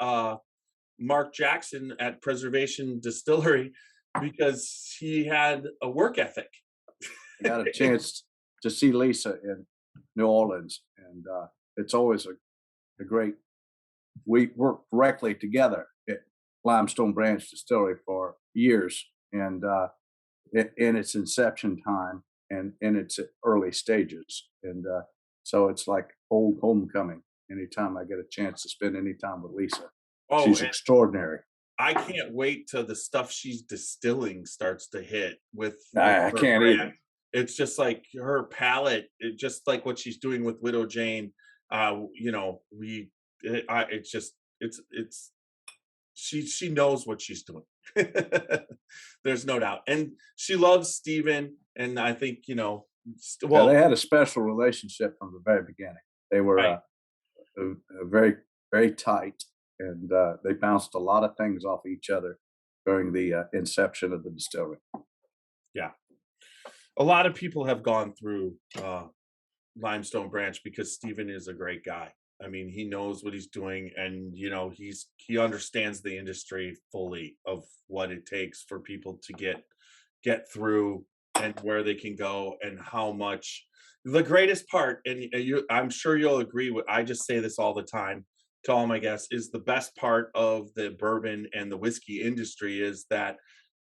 Mark Jackson at Preservation Distillery because he had a work ethic. I got a chance to see Lisa in New Orleans, and it's always a great. We worked directly together at Limestone Branch Distillery for years, and in its inception time and in its early stages, and so it's like old homecoming. Anytime I get a chance to spend any time with Lisa, she's extraordinary. I can't wait till the stuff she's distilling starts to hit with I can't brand. even. It's just like her palate, just like what she's doing with Widow Jane. She knows what she's doing. There's no doubt, and she loves Stephen. And I think they had a special relationship from the very beginning. They were very, very tight, and they bounced a lot of things off each other during the inception of the distillery. Yeah. A lot of people have gone through Limestone Branch because Stephen is a great guy. I mean, he knows what he's doing, and he understands the industry fully of what it takes for people to get through and where they can go and how much. The greatest part, and I'm sure you'll agree with, I just say this all the time to all my guests, is the best part of the bourbon and the whiskey industry is that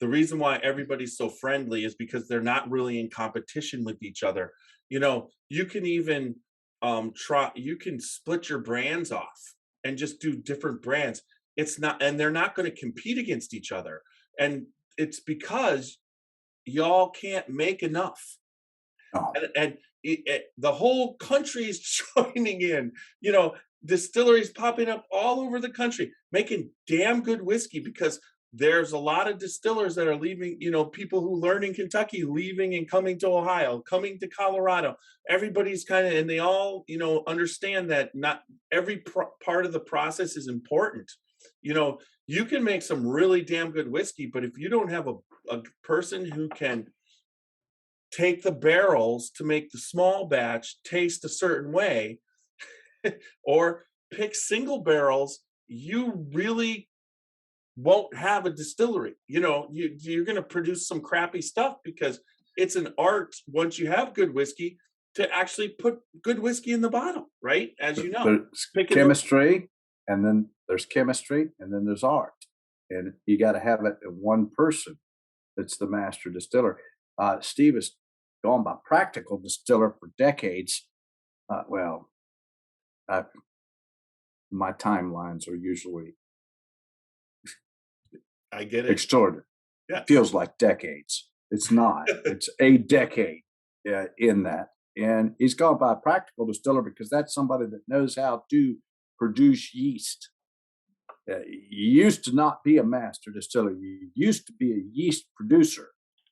the reason why everybody's so friendly is because they're not really in competition with each other. You can even you can split your brands off and just do different brands. And they're not going to compete against each other. And it's because y'all can't make enough. Oh. And the whole country is joining in. Distilleries popping up all over the country, making damn good whiskey, because there's a lot of distillers that are leaving, people who learn in Kentucky, leaving and coming to Ohio, coming to Colorado. Everybody's and they all, understand that not every part of the process is important. You can make some really damn good whiskey, but if you don't have a person who can take the barrels to make the small batch taste a certain way, or pick single barrels, you really won't have a distillery. You're going to produce some crappy stuff, because it's an art, once you have good whiskey, to actually put good whiskey in the bottle, right? As you know, there's chemistry, and then there's chemistry, and then there's art, and you got to have it in one person that's the master distiller. Steve has gone by practical distiller for decades. my timelines are usually I get it. extraordinary. Yeah. Feels like decades. It's not. It's a decade in that. And he's gone by a practical distiller because that's somebody that knows how to produce yeast. You used to not be a master distiller. You used to be a yeast producer.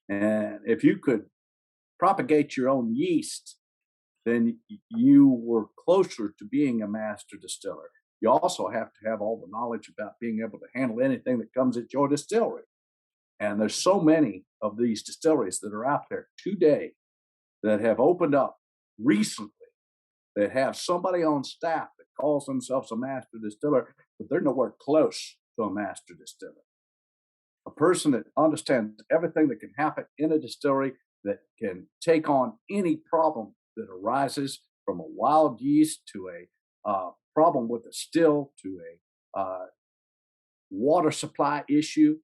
And if you could propagate your own yeast, then you were closer to being a master distiller. You also have to have all the knowledge about being able to handle anything that comes at your distillery. And there's so many of these distilleries that are out there today that have opened up recently that have somebody on staff that calls themselves a master distiller, but they're nowhere close to a master distiller. A person that understands everything that can happen in a distillery, that can take on any problem that arises from a wild yeast to a problem with a still to a water supply issue.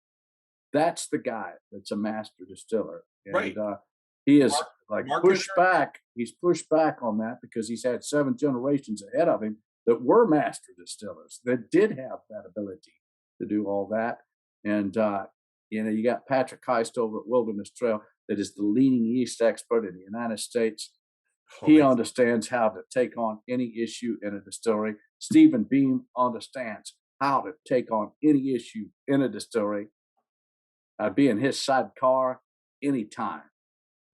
That's the guy that's a master distiller. And, Right. He is pushed back. He's pushed back on that because he's had 7 generations ahead of him that were master distillers that did have that ability to do all that. And, you got Patrick Heist over at Wilderness Trail that is the leading yeast expert in the United States. He understands how to take on any issue in a distillery. Stephen Beam understands how to take on any issue in a distillery. I'd be in his sidecar anytime.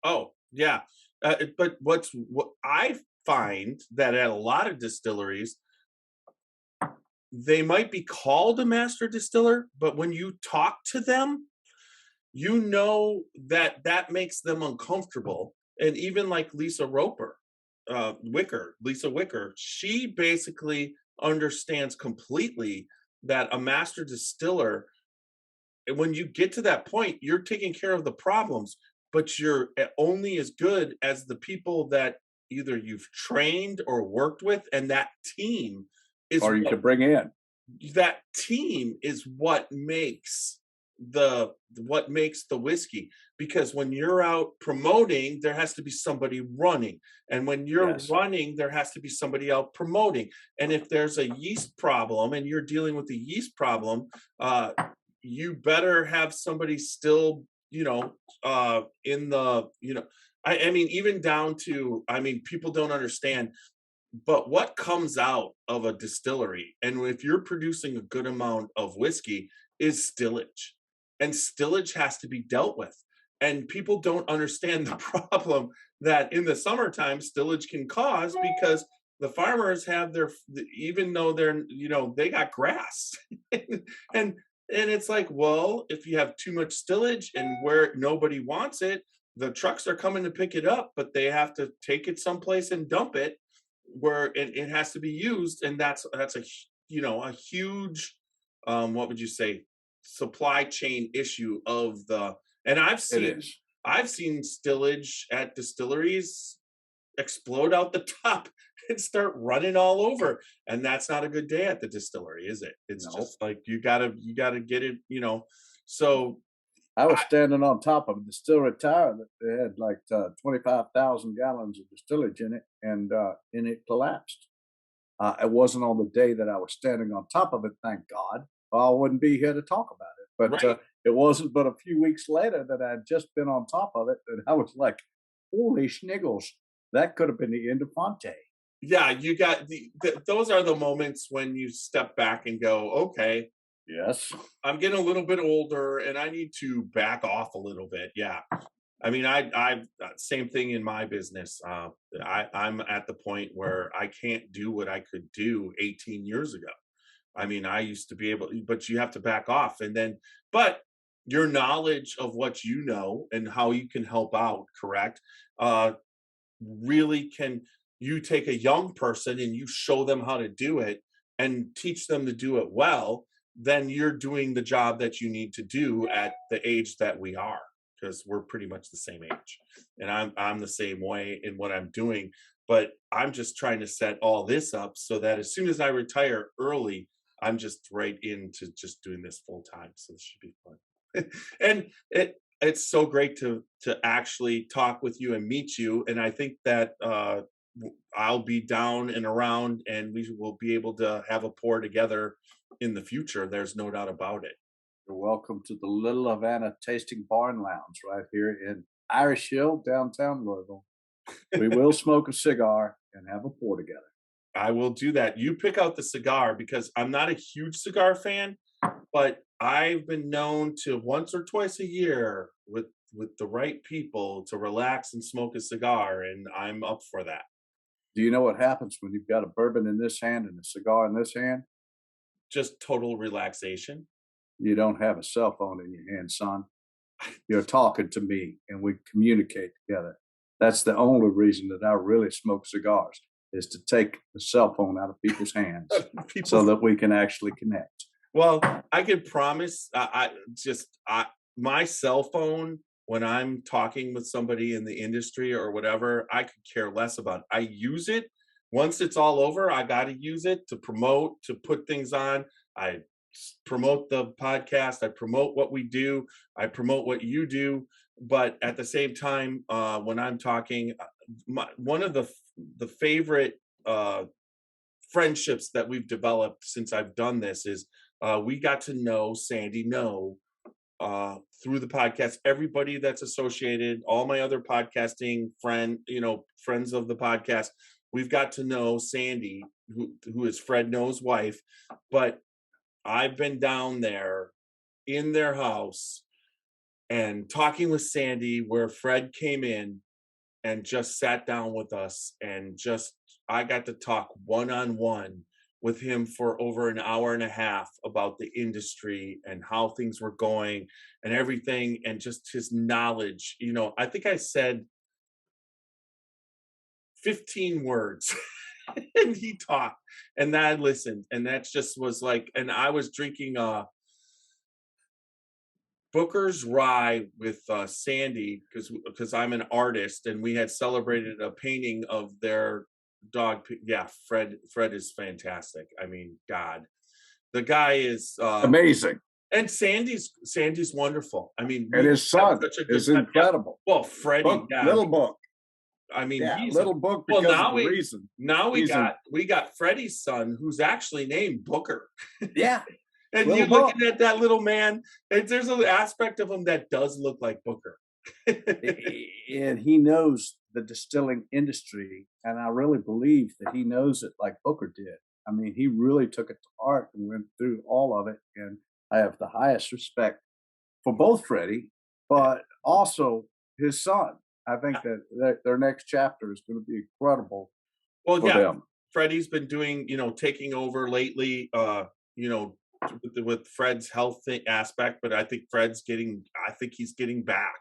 Oh, yeah. But what I find that at a lot of distilleries, they might be called a master distiller, but when you talk to them, you know that makes them uncomfortable. And even like Lisa Wicker, she basically understands completely that a master distiller, when you get to that point, you're taking care of the problems, but you're only as good as the people that either you've trained or worked with, and that team is or you could bring in. That team is what makes the whiskey, because when you're out promoting, there has to be somebody running, and when you're running, there has to be somebody out promoting. And if there's a yeast problem and you're dealing with the yeast problem, you better have somebody still, in the, I mean, even down to, people don't understand, but what comes out of a distillery, and if you're producing a good amount of whiskey, is stillage. And stillage has to be dealt with. And people don't understand the problem that in the summertime stillage can cause, because the farmers have even though they're, they got grass. and it's like, well, if you have too much stillage and where nobody wants it, the trucks are coming to pick it up, but they have to take it someplace and dump it where it has to be used. And that's a huge, what would you say, supply chain issue of the, and I've seen stillage at distilleries explode out the top and start running all over, and that's not a good day at the distillery, is it? It's just like you gotta get it, so I was standing on top of a distillery tower that had like 25,000 gallons of distillage in it, and it collapsed. It wasn't on the day that I was standing on top of it, thank God. I wouldn't be here to talk about it. But it wasn't but a few weeks later that I'd just been on top of it, and I was like, holy schniggles, that could have been the end of Fante. Yeah, you got those are the moments when you step back and go, okay, yes, I'm getting a little bit older and I need to back off a little bit. Yeah. I mean, I same thing in my business. I'm at the point where I can't do what I could do 18 years ago. I mean, I used to be able, but you have to back off, but your knowledge of what you know and how you can help out, correct? Really can, you take a young person and you show them how to do it and teach them to do it well, then you're doing the job that you need to do at the age that we are, because we're pretty much the same age. And I'm the same way in what I'm doing, but I'm just trying to set all this up so that as soon as I retire early, I'm just right into just doing this full time. So this should be fun. And it's so great to actually talk with you and meet you. And I think that I'll be down and around, and we will be able to have a pour together in the future. There's no doubt about it. You're welcome to the Little Havana Tasting Bar and Lounge right here in Irish Hill, downtown Louisville. We will smoke a cigar and have a pour together. I will do that. You pick out the cigar, because I'm not a huge cigar fan, but I've been known to once or twice a year with the right people to relax and smoke a cigar, and I'm up for that. Do you know what happens when you've got a bourbon in this hand and a cigar in this hand? Just total relaxation. You don't have a cell phone in your hand, son. You're talking to me and we communicate together. That's the only reason that I really smoke cigars, is to take the cell phone out of people's hands so that we can actually connect. Well, I can promise, my cell phone, when I'm talking with somebody in the industry or whatever, I could care less about. I use it. Once it's all over, I got to use it to promote, to put things on. I promote the podcast. I promote what we do. I promote what you do. But at the same time, when I'm talking, one of the favorite friendships that we've developed since I've done this is we got to know Sandy through the podcast. Everybody that's associated, all my other podcasting friends of the podcast, we've got to know Sandy, who is Fred No's wife. But I've been down there in their house and talking with Sandy, where Fred came in and just sat down with us, and I got to talk one-on-one with him for over an hour and a half about the industry and how things were going and everything, and just his knowledge. I think I said 15 words and he talked, and I listened, and that just was like, and I was drinking Booker's Rye with Sandy, because I'm an artist, and we had celebrated a painting of their dog. Yeah, Fred is fantastic. I mean, God, the guy is amazing. And Sandy's wonderful. I mean, and his son is incredible. Well, Freddie, Little Book. I mean, he's Little Book because of the reason. Now we got Freddie's son, who's actually named Booker. Yeah. And you're looking at that little man, and there's an aspect of him that does look like Booker. And he knows the distilling industry, and I really believe that he knows it like Booker did. I mean, he really took it to heart and went through all of it, and I have the highest respect for both Freddie, but also his son. I think that their next chapter is going to be incredible for them. Freddie's been doing, taking over lately, with Fred's health aspect, but I think he's getting back.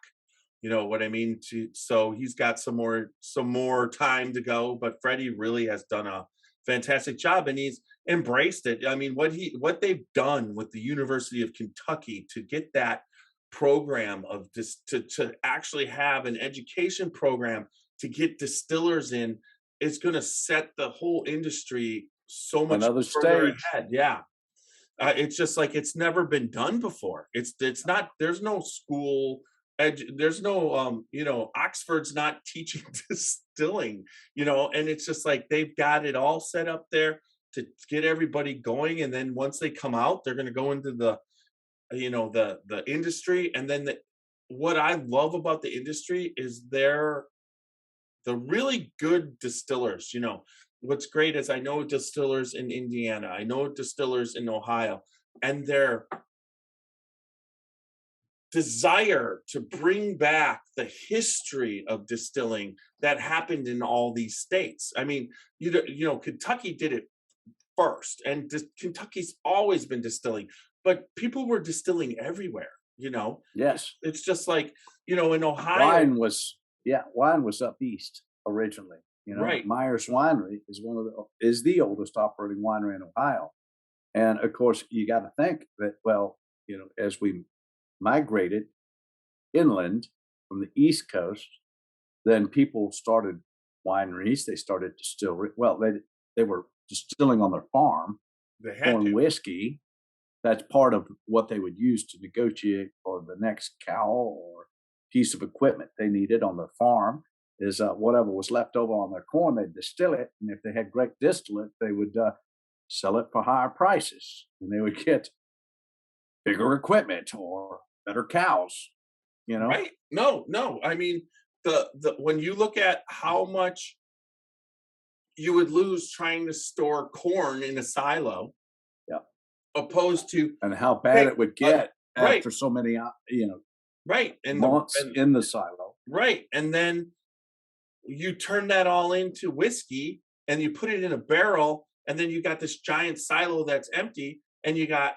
You know what I mean? So he's got some more time to go, but Freddie really has done a fantastic job, and he's embraced it. I mean, what they've done with the University of Kentucky to get that program of this to actually have an education program to get distillers in is going to set the whole industry so much further ahead. Yeah. It's just like it's never been done before. It's not. There's no school. There's no. Oxford's not teaching distilling. And it's just like they've got it all set up there to get everybody going. And then once they come out, they're going to go into the industry. And then what I love about the industry is they're the really good distillers. What's great is I know distillers in Indiana, I know distillers in Ohio, and their desire to bring back the history of distilling that happened in all these states. I mean, Kentucky did it first, and Kentucky's always been distilling, but people were distilling everywhere. Yes, it's just like in Ohio, wine was up east originally. Right. Myers Winery is the oldest operating winery in Ohio. And of course, you got to think that, as we migrated inland from the East Coast, then people started wineries, they started distillery. Well, they were distilling on their farm, pouring whiskey. That's part of what they would use to negotiate for the next cow or piece of equipment they needed on their farm. is whatever was left over on their corn, they'd distill it, and if they had great distillate, they would sell it for higher prices, and they would get bigger equipment or better cows. You know, Right? No. I mean, the when you look at how much you would lose trying to store corn in a silo, Yeah. opposed to and how bad it would get right, after so many, right, and months in the silo. right, and then you turn that all into whiskey, and you put it in a barrel, and then you got this giant silo that's empty, and you got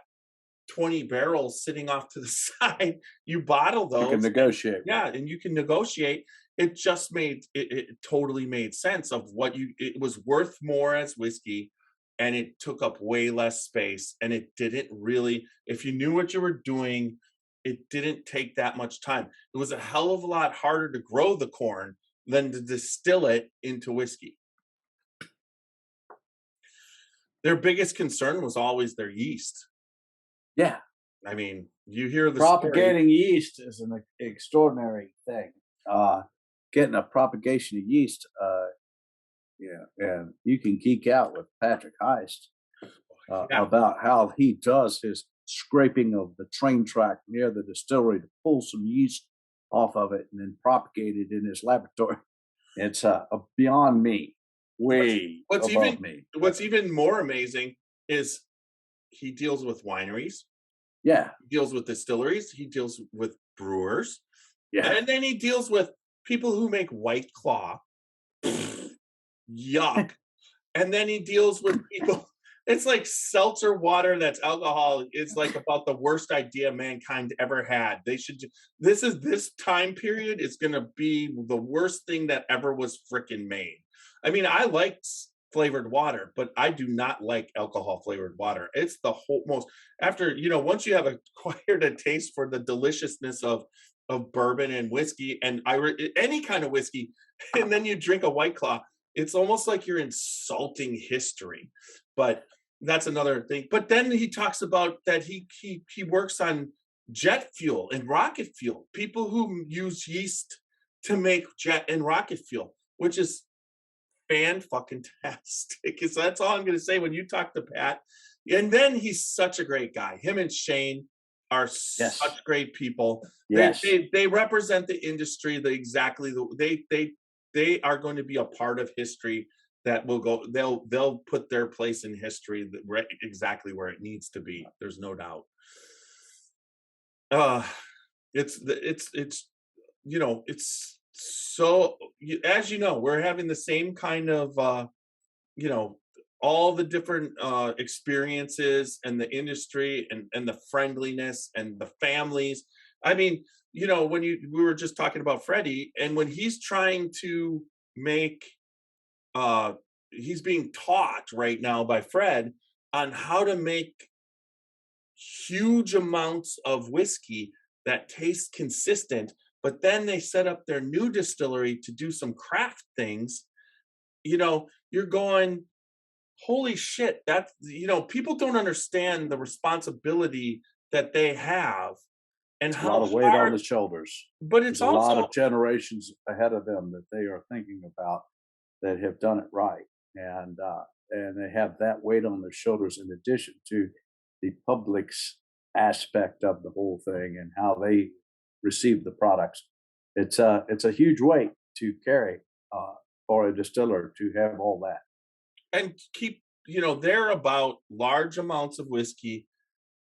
20 barrels sitting off to the side. You bottle those. You can negotiate. Yeah, and you can negotiate. It just it totally made sense of it was worth more as whiskey, and it took up way less space, and it didn't really, if you knew what you were doing, it didn't take that much time. It was a hell of a lot harder to grow the corn than to distill it into whiskey. Their biggest concern was always their yeast. Yeah. I mean, you hear the propagating yeast is an extraordinary thing. Getting a propagation of yeast, and you can geek out with Patrick Heist about how he does his scraping of the train track near the distillery to pull some yeast off of it and then propagate it in his laboratory. It's beyond me, way above me. What's even more amazing is he deals with wineries. Yeah. He deals with distilleries. He deals with brewers. Yeah. And then he deals with people who make White Claw. Yuck. And then he deals with people. It's like seltzer water that's alcohol. It's like about the worst idea mankind ever had. They should. This time period is going to be the worst thing that ever was frickin' made. I mean, I like flavored water, but I do not like alcohol flavored water. It's the whole most after, once you have acquired a taste for the deliciousness of bourbon and whiskey and any kind of whiskey, and then you drink a White Claw, it's almost like you're insulting history. But that's another thing. But then he talks about that he works on jet fuel and rocket fuel, people who use yeast to make jet and rocket fuel, which is fan-fucking-tastic. So that's all I'm going to say when you talk to Pat. And then he's such a great guy. Him and Shane are such great people. Yes. They represent the industry. They are going to be a part of history that will go. They'll put their place in history exactly where it needs to be. There's no doubt. It's so, as you know, we're having the same kind of all the different experiences and the industry and the friendliness and the families. I mean, when we were just talking about Freddie, and when he's trying to make he's being taught right now by Fred on how to make huge amounts of whiskey that taste consistent, but then they set up their new distillery to do some craft things. You're going, holy shit, that's, people don't understand the responsibility that they have and how a lot of weight on the shoulders. But it's There's also a lot of generations ahead of them that they are thinking about that have done it right. And they have that weight on their shoulders in addition to the public's aspect of the whole thing and how they receive the products. It's a huge weight to carry for a distiller to have all that. And keep, they're about large amounts of whiskey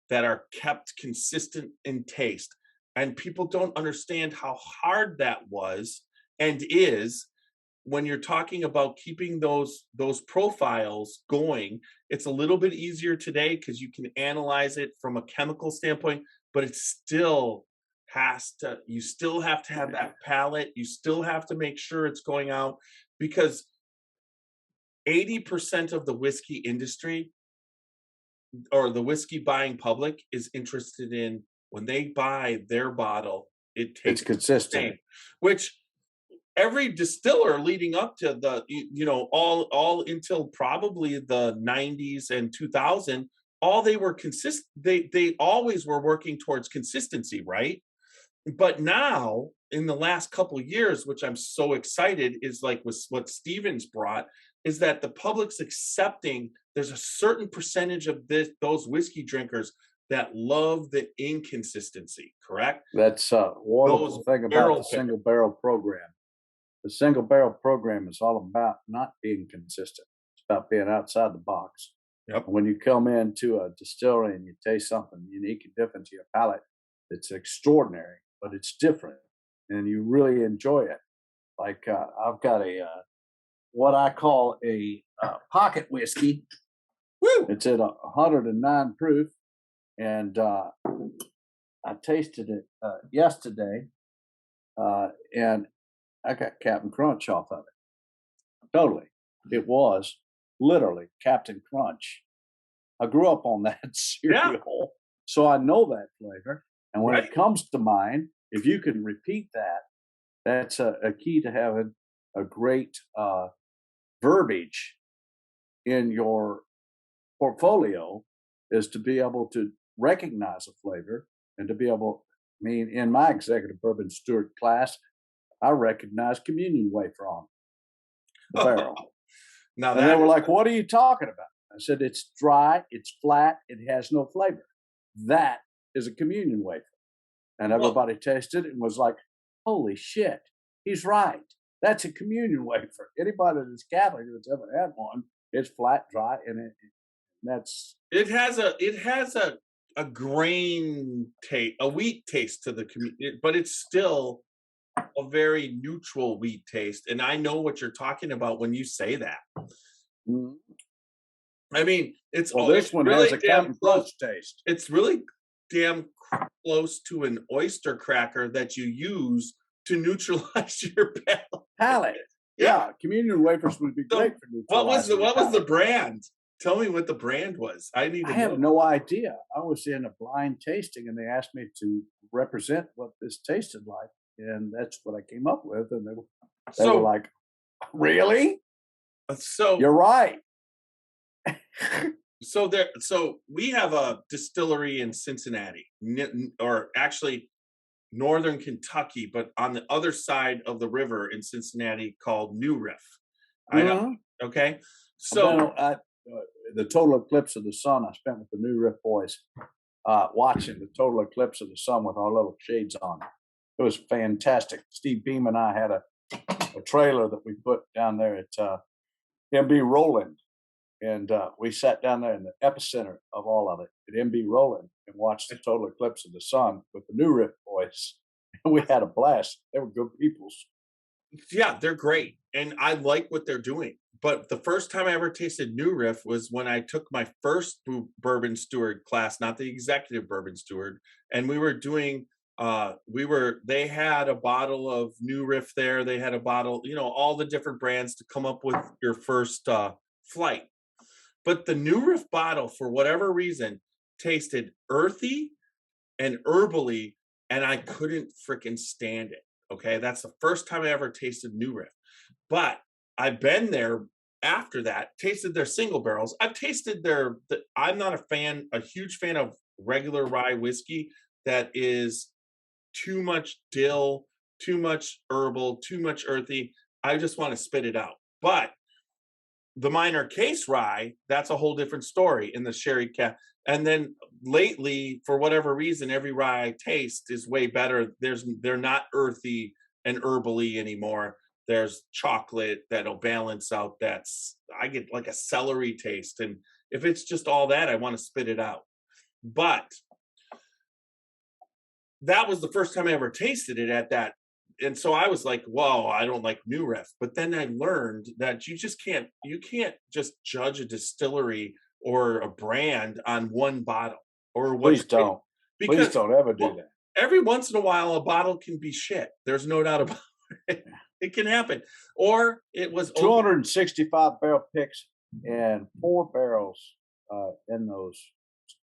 that are kept consistent in taste. And people don't understand how hard that was and is when you're talking about keeping those profiles going. It's a little bit easier today because you can analyze it from a chemical standpoint, but it still you still have to have that palate. You still have to make sure it's going out, because 80% of the whiskey industry or the whiskey buying public is interested in, when they buy their bottle, it's consistent, which every distiller leading up to the, all until probably the 90s and 2000, all they were they always were working towards consistency, right? But now in the last couple of years, which I'm so excited, is like with what Stephen's brought, is that the public's accepting there's a certain percentage of those whiskey drinkers that love the inconsistency, correct? That's a wonderful thing about the single barrel program. The single barrel program is all about not being consistent. It's about being outside the box. Yep. When you come into a distillery and you taste something unique and different to your palate, it's extraordinary, but it's different, and you really enjoy it. Like I've got a what I call a pocket whiskey. Woo! It's at 109 proof, and I tasted it yesterday, and I got Captain Crunch off of it. Totally, it was literally Captain Crunch. I grew up on that cereal, so I know that flavor. And when it comes to mind, if you can repeat that, that's a key to having a great verbiage in your portfolio, is to be able to recognize a flavor and to be able, I mean, in my executive bourbon steward class, I recognized communion wafer on the barrel. Now and they were like, what are you talking about? I said, it's dry, it's flat, it has no flavor. That is a communion wafer. And everybody tasted it and was like, holy shit, he's right. That's a communion wafer. Anybody that's Catholic that's ever had one, it's flat, dry, and it has a grain taste, a wheat taste to the communion, but it's still a very neutral wheat taste. And I know what you're talking about when you say that. Mm-hmm. I mean, this one really has a Captain Crunch taste. It's really damn close to an oyster cracker that you use to neutralize your palate. Yeah, communion wafers would be great for neutralizing. What was the brand? Tell me what the brand was. I have no idea. I was in a blind tasting, and they asked me to represent what this tasted like, and that's what I came up with. And they were like, "Really? So you're right." So we have a distillery in Cincinnati, or actually northern Kentucky, but on the other side of the river in Cincinnati, called New Riff. I know. Okay. So the total eclipse of the sun, I spent with the New Riff Boys, watching the total eclipse of the sun with our little shades on. It was fantastic. Steve Beam and I had a trailer that we put down there at MB Roland. And we sat down there in the epicenter of all of it at MB Roland and watched the total eclipse of the sun with the New Riff Boys. And we had a blast. They were good peoples. Yeah, they're great. And I like what they're doing. But the first time I ever tasted New Riff was when I took my first bourbon steward class, not the executive bourbon steward. And we were doing, they had a bottle of New Riff there. They had a bottle, all the different brands to come up with your first flight. But the New Riff bottle, for whatever reason, tasted earthy and herbally, and I couldn't freaking stand it. Okay, that's the first time I ever tasted New Riff. But I've been there after that, tasted their single barrels. I've tasted I'm not a huge fan of regular rye whiskey that is too much dill, too much herbal, too much earthy. I just want to spit it out. But the minor case rye, that's a whole different story in the sherry cap. And then lately, for whatever reason, every rye I taste is way better. They're not earthy and herbally anymore. There's chocolate that'll balance out I get like a celery taste. And if it's just all that, I want to spit it out. But that was the first time I ever tasted it at that. And so I was like, whoa, I don't like New Riff. But then I learned that you can't just judge a distillery or a brand on one bottle or what. Please don't ever do that. Every once in a while, a bottle can be shit. There's no doubt about it. It can happen. Or it was 265 barrel picks and 4 barrels in those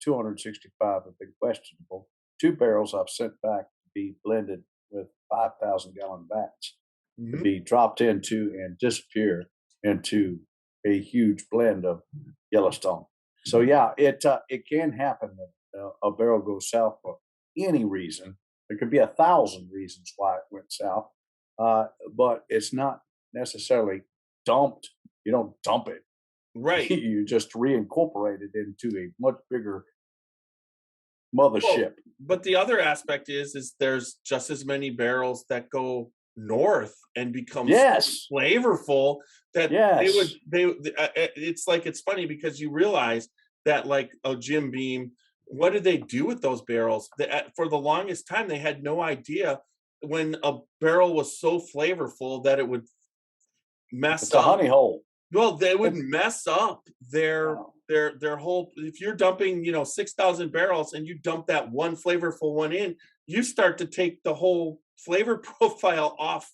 265 have been questionable. 2 barrels I've sent back to be blended with 5,000 gallon vats to be dropped into and disappear into a huge blend of Yellowstone. So yeah, it can happen that a barrel goes south for any reason, There could be 1,000 reasons why it went south, but it's not necessarily dumped. You don't dump it. Right. You just reincorporate it into a much bigger mothership. Well, but the other aspect is there's just as many barrels that go north and become Yes. flavorful that Yes. it's funny because you realize that like Jim Beam, what did they do with those barrels? For the longest time, they had no idea when a barrel was so flavorful that it would mess It's a up. honey hole. Well, they would mess up their whole. If you're dumping, 6,000 barrels and you dump that one flavorful one in, you start to take the whole flavor profile off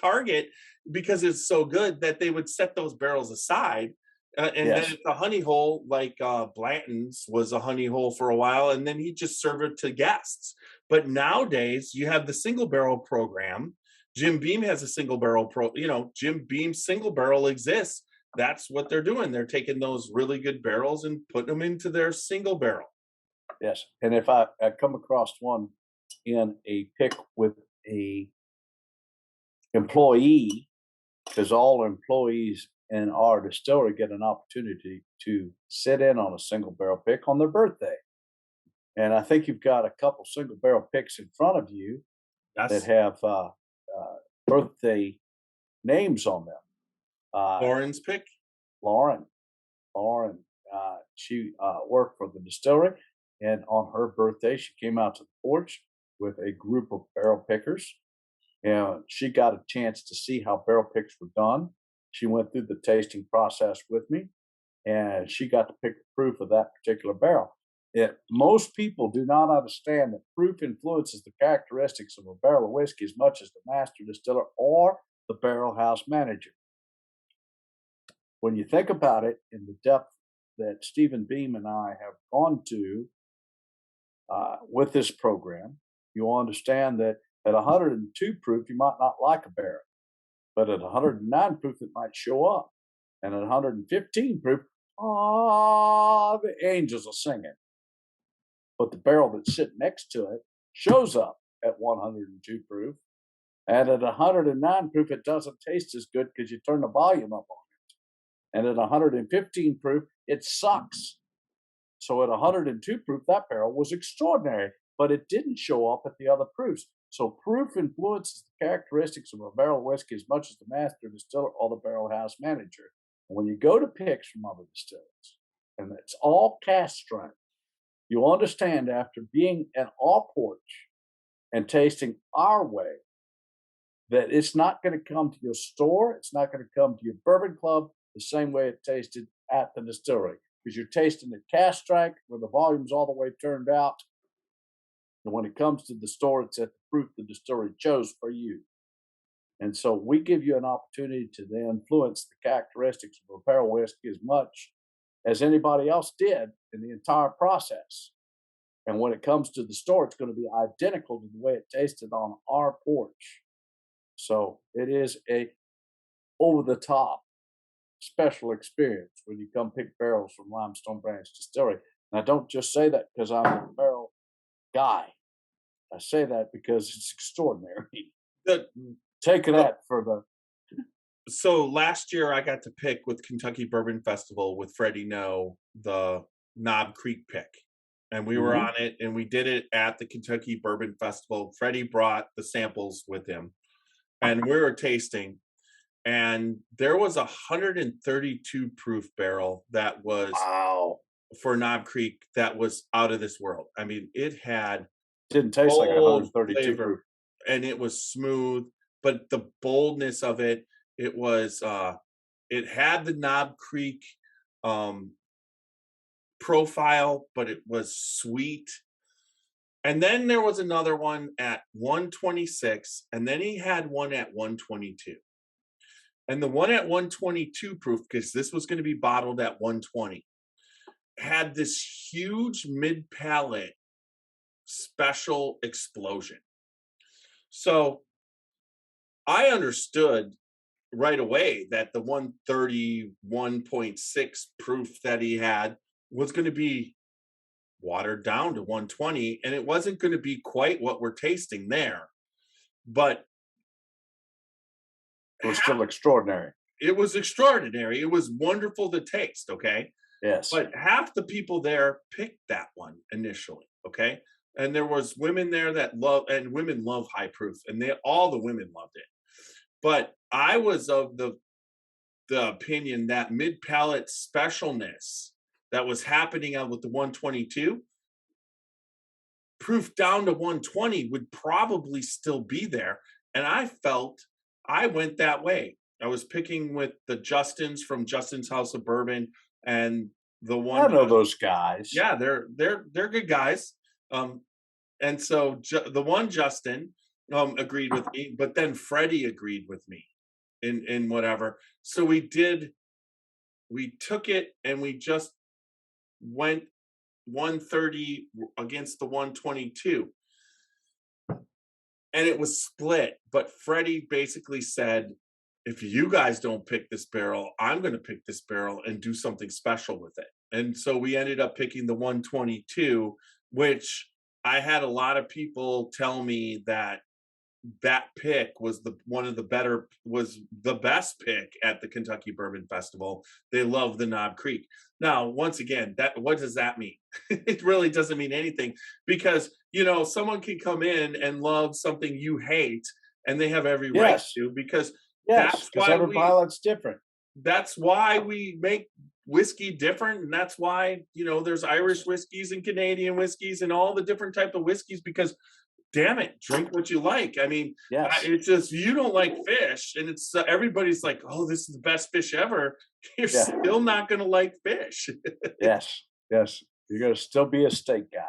target because it's so good that they would set those barrels aside. And then it's a honey hole, like Blanton's was a honey hole for a while, and then he just served it to guests. But nowadays, you have the single barrel program. Jim Beam has a single barrel Jim Beam's single barrel exists. That's what they're doing. They're taking those really good barrels and putting them into their single barrel. Yes. And if I come across one in a pick with a employee, because all employees in our distillery get an opportunity to sit in on a single barrel pick on their birthday. And I think you've got a couple single barrel picks in front of you that have birthday names on them. Lauren's pick? Lauren. She worked for the distillery, and on her birthday, she came out to the porch with a group of barrel pickers. And she got a chance to see how barrel picks were done. She went through the tasting process with me, and she got to pick the proof of that particular barrel. Most people do not understand that proof influences the characteristics of a barrel of whiskey as much as the master distiller or the barrel house manager. When you think about it in the depth that Stephen Beam and I have gone to with this program, you'll understand that at 102 proof, you might not like a barrel, but at 109 proof, it might show up. And at 115 proof, the angels are singing. But the barrel that's sitting next to it shows up at 102 proof. And at 109 proof, it doesn't taste as good because you turn the volume up on it. And at 115 proof, it sucks. So at 102 proof, that barrel was extraordinary, but it didn't show up at the other proofs. So proof influences the characteristics of a barrel of whiskey as much as the master distiller or the barrel house manager. And when you go to picks from other distillers, and it's all cask strength, you understand after being at our porch and tasting our way that it's not going to come to your store, it's not going to come to your bourbon club the same way it tasted at the distillery, because you're tasting the cask strength where the volume's all the way turned out. And when it comes to the store, it's at the proof the distillery chose for you. And so we give you an opportunity to then influence the characteristics of a barrel whiskey as much as anybody else did in the entire process. And when it comes to the store, it's going to be identical to the way it tasted on our porch. So it is a over-the-top special experience when you come pick barrels from Limestone Branch Distillery. And I don't just say that because I'm a barrel guy. I say that because it's extraordinary. Take that for the... So last year I got to pick with Kentucky Bourbon Festival with Freddie No, the Knob Creek pick. And we were on it, and we did it at the Kentucky Bourbon Festival. Freddie brought the samples with him, and we were tasting. And there was 132 proof barrel that was for Knob Creek that was out of this world. I mean, it didn't taste like 132 proof, and it was smooth, but the boldness of it, it was it had the Knob Creek profile, but it was sweet. And then there was another one at 126, and then he had one at 122. And the one at 122 proof, because this was going to be bottled at 120, had this huge mid-palate special explosion. So I understood right away that the 131.6 proof that he had was going to be watered down to 120, and it wasn't going to be quite what we're tasting there, but it was still extraordinary. It was extraordinary. It was wonderful to taste. Okay. Yes. But half the people there picked that one initially. Okay. And there was women there that love, and women love high proof, and all the women loved it. But I was of the opinion that mid palate specialness that was happening out with the 122 proof down to 120 would probably still be there. And I felt I went that way. I was picking with the Justins from Justin's House of Bourbon, and the one I know those guys. Yeah, they're good guys. And so the one Justin agreed with me, but then Freddie agreed with me in whatever. So we took it and we just went 130 against the 122. And it was split, but Freddie basically said, if you guys don't pick this barrel, I'm going to pick this barrel and do something special with it. And so we ended up picking the 122, which I had a lot of people tell me that pick was was the best pick at the Kentucky Bourbon Festival. They love the Knob Creek. Now, once again, what does that mean? It really doesn't mean anything, because, someone can come in and love something you hate, and they have every right to, because yes, because every pilot's different. That's why we make whiskey different, and that's why there's Irish whiskeys and Canadian whiskeys and all the different type of whiskeys, because damn it, drink what you like. I mean, it's just, you don't like fish, and it's everybody's like, oh, this is the best fish ever. You're still not going to like fish. Yes, you're going to still be a steak guy.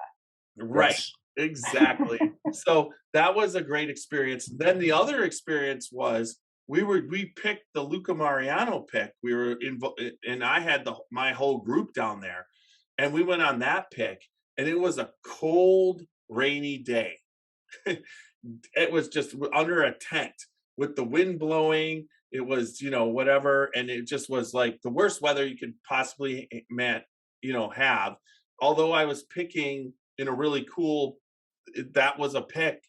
Right. Yes. Exactly. So that was a great experience. Then the other experience was we picked the Luca Mariano pick. We were and I had my whole group down there, and we went on that pick, and it was a cold, rainy day. It was just under a tent with the wind blowing. It was, whatever. And it just was like the worst weather you could possibly, have. Although I was picking in a really cool, that was a pick.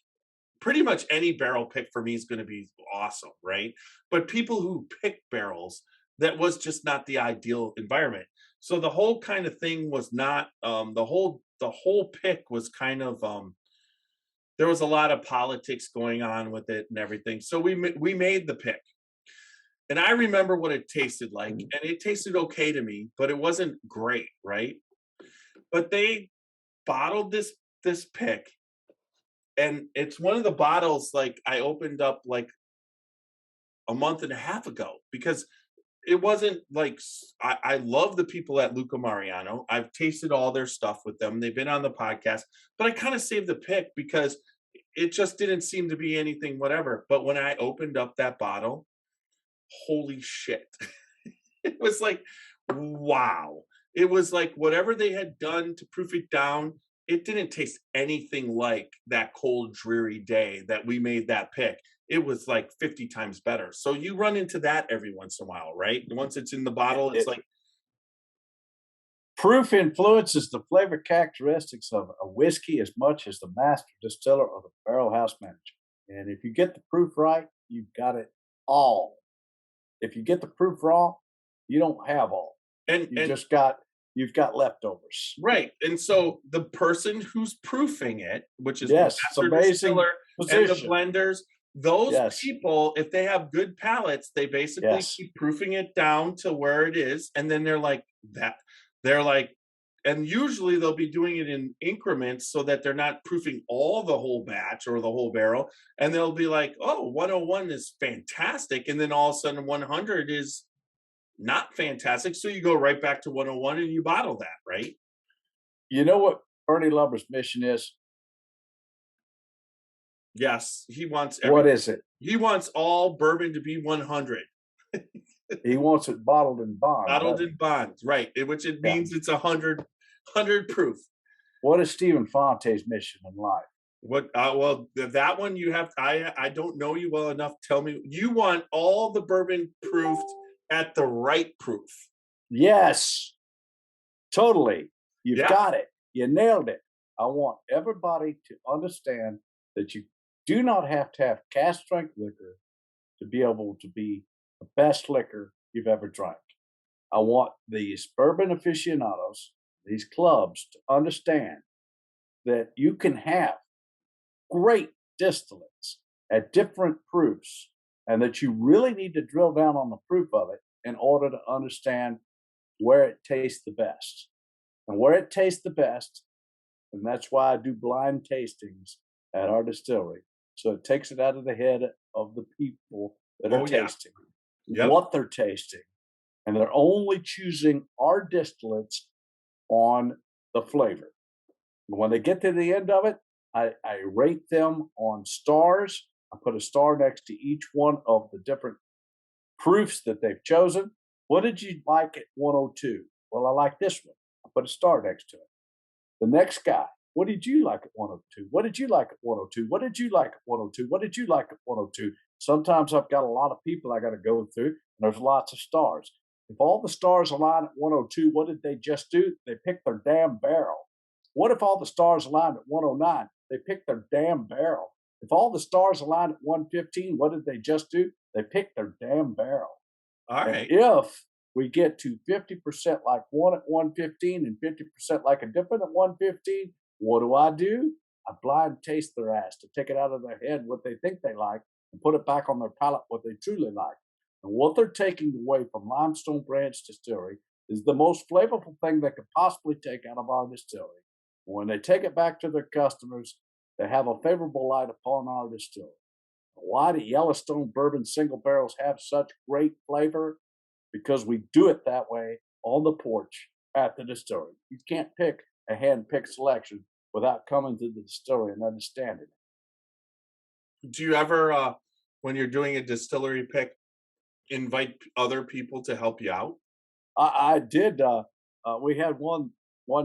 Pretty much any barrel pick for me is going to be awesome, right? But people who pick barrels, that was just not the ideal environment. So the whole kind of thing was not, the whole pick was kind of, there was a lot of politics going on with it and everything. So we made the pick. And I remember what it tasted like, and it tasted okay to me, but it wasn't great, right? But they bottled this pick, and it's one of the bottles like I opened up like a month and a half ago, because it wasn't like, I love the people at Luca Mariano. I've tasted all their stuff with them. They've been on the podcast, but I kind of saved the pick because it just didn't seem to be anything, whatever. But when I opened up that bottle, holy shit. It was like, wow. It was like whatever they had done to proof it down, it didn't taste anything like that cold, dreary day that we made that pick. It was like 50 times better. So you run into that every once in a while, right? Once it's in the bottle, it's like. Proof influences the flavor characteristics of a whiskey as much as the master distiller or the barrel house manager. And if you get the proof right, you've got it all. If you get the proof wrong, you don't have all. And you've got leftovers. Right. And so the person who's proofing it, which is the master distiller and the blenders, those people, if they have good palates, they basically keep proofing it down to where it is. And then they're like that. They're like, and usually they'll be doing it in increments so that they're not proofing all the whole batch or the whole barrel. And they'll be like, oh, 101 is fantastic. And then all of a sudden 100 is not fantastic. So you go right back to 101 and you bottle that, right? You know what Bernie Lumber's mission is? Yes. He wants what is it? He wants all bourbon to be 100. He wants it bottled in bond. Bottled in bonds, right? Which it means it's 100 proof. What is Stephen Fonte's mission in life? What? Well, that one you have. I don't know you well enough. Tell me. You want all the bourbon proofed at the right proof. Yes, totally. You've got it. you nailed it. I want everybody to understand that you do not have to have cask strength liquor to be able to be the best liquor you've ever drank. I want these bourbon aficionados, these clubs, to understand that you can have great distillates at different proofs, and that you really need to drill down on the proof of it in order to understand where it tastes the best. And where it tastes the best, and that's why I do blind tastings at our distillery. So it takes it out of the head of the people that are tasting what they're tasting. And they're only choosing our distillates on the flavor. And when they get to the end of it, I rate them on stars. I put a star next to each one of the different proofs that they've chosen. What did you like at 102? Well, I like this one. I put a star next to it. The next guy, what did you like at 102? What did you like at 102? What did you like at 102? What did you like at 102? Sometimes I've got a lot of people I got to go through, and there's lots of stars. If all the stars align at 102, what did they just do? They picked their damn barrel. What if all the stars aligned at 109? They picked their damn barrel. If all the stars aligned at 115, what did they just do? They picked their damn barrel. All right. And if we get to 50% like one at 115 and 50% like a different at 115, what do? I blind taste their ass to take it out of their head what they think they like and put it back on their palate what they truly like. And what they're taking away from Limestone Branch Distillery is the most flavorful thing they could possibly take out of our distillery. When they take it back to their customers, they have a favorable light upon our distillery. Why do Yellowstone bourbon single barrels have such great flavor? Because we do it that way on the porch at the distillery. You can't pick a hand-picked selection without coming to the distillery and understanding it. Do you ever, when you're doing a distillery pick, invite other people to help you out? I did. We had one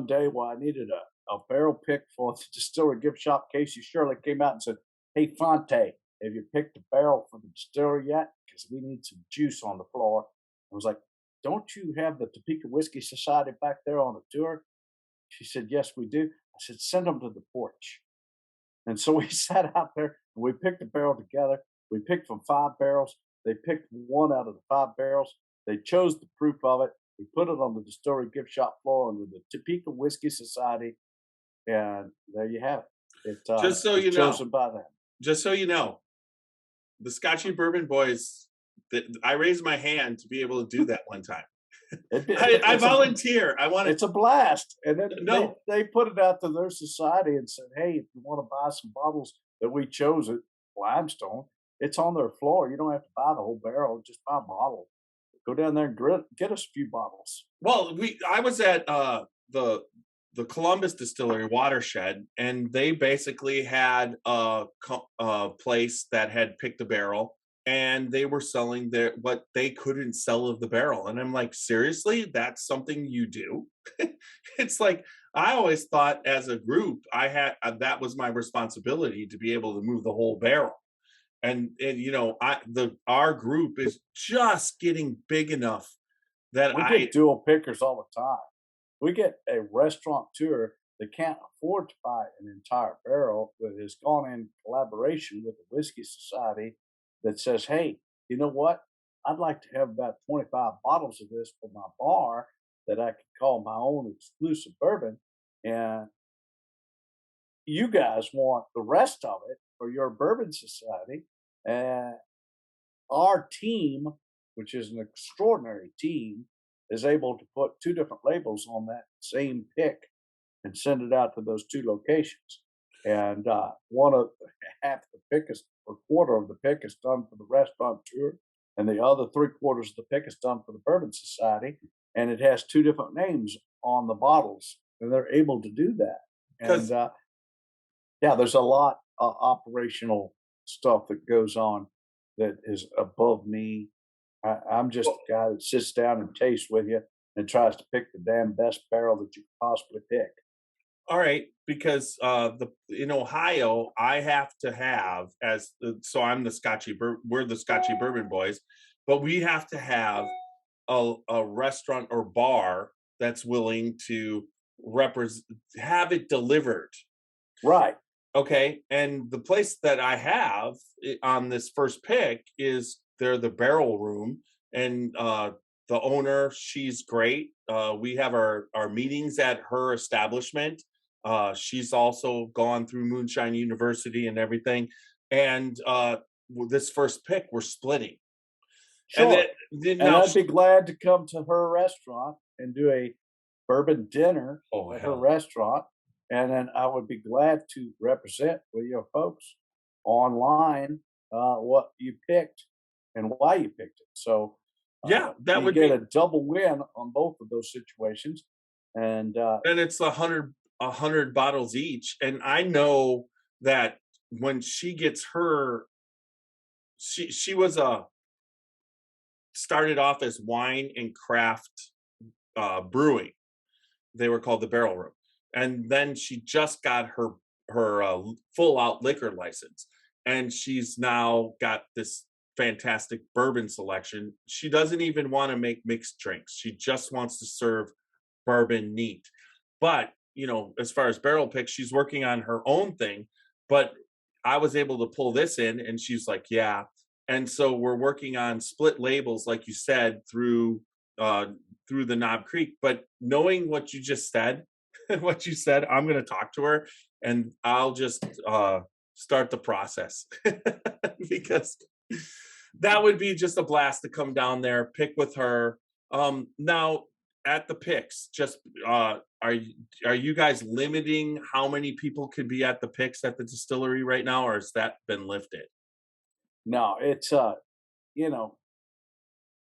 day where I needed a barrel pick for the distillery gift shop. Casey Shirley came out and said, "Hey, Fante, have you picked a barrel for the distillery yet? Because we need some juice on the floor." I was like, "Don't you have the Topeka Whiskey Society back there on a tour?" She said, "Yes, we do." I said, "Send them to the porch." And so we sat out there and we picked a barrel together. We picked from 5 barrels. They picked one out of the 5 barrels. They chose the proof of it. We put it on the distillery gift shop floor under the Topeka Whiskey Society. And there you have it. Just so you know, chosen by them. Just so you know, the Scotchy Bourbon Boys, I raised my hand to be able to do that one time. I volunteer. It's a blast. And then they put it out to their society and said, "Hey, if you want to buy some bottles that we chose at Limestone, it's on their floor. You don't have to buy the whole barrel. Just buy a bottle. Go down there and get us a few bottles." Well, I was at the Columbus Distillery, Watershed, and they basically had a place that had picked a barrel, and they were selling what they couldn't sell of the barrel. And I'm like, seriously, that's something you do? It's like, I always thought as a group, that was my responsibility to be able to move the whole barrel. And our group is just getting big enough that we get dual pickers all the time. We get a restaurateur that can't afford to buy an entire barrel that has gone in collaboration with the Whiskey Society that says, "Hey, you know what? I'd like to have about 25 bottles of this for my bar that I could call my own exclusive bourbon. And you guys want the rest of it for your bourbon society." And our team, which is an extraordinary team, is able to put 2 different labels on that same pick and send it out to those 2 locations. And half the pick or quarter of the pick is done for the restaurateur, and the other 3/4 of the pick is done for the Bourbon Society. And it has 2 different names on the bottles, and they're able to do that. And there's a lot of operational stuff that goes on that is above me. I'm just a guy that sits down and tastes with you and tries to pick the damn best barrel that you could possibly pick. All right, because in Ohio, I have to have I'm the Scotchy. We're the Scotchy Bourbon Boys, but we have to have a restaurant or bar that's willing to have it delivered. Right. Okay. And the place that I have on this first pick is they're the barrel room, and the owner, she's great. We have our meetings at her establishment. She's also gone through Moonshine University and everything. And this first pick, we're splitting. Sure. And And I'd be glad to come to her restaurant and do a bourbon dinner at her restaurant. And then I would be glad to represent with your folks online what you picked and why you picked it. So yeah, that you would get be a double win on both of those situations. And it's 100 bottles each. And I know that when she gets her, she was started off as wine and craft brewing. They were called the Barrel Room. And then she just got her full out liquor license, and she's now got this fantastic bourbon selection. She doesn't even want to make mixed drinks. She just wants to serve bourbon neat. But, you know, as far as barrel picks, she's working on her own thing. But I was able to pull this in, and she's like, yeah. And so we're working on split labels, like you said, through the Knob Creek. But knowing what you just said, I'm going to talk to her, and I'll just start the process because that would be just a blast to come down there, pick with her. Now at the picks, just are you guys limiting how many people could be at the picks at the distillery right now, or has that been lifted? no, it's you know,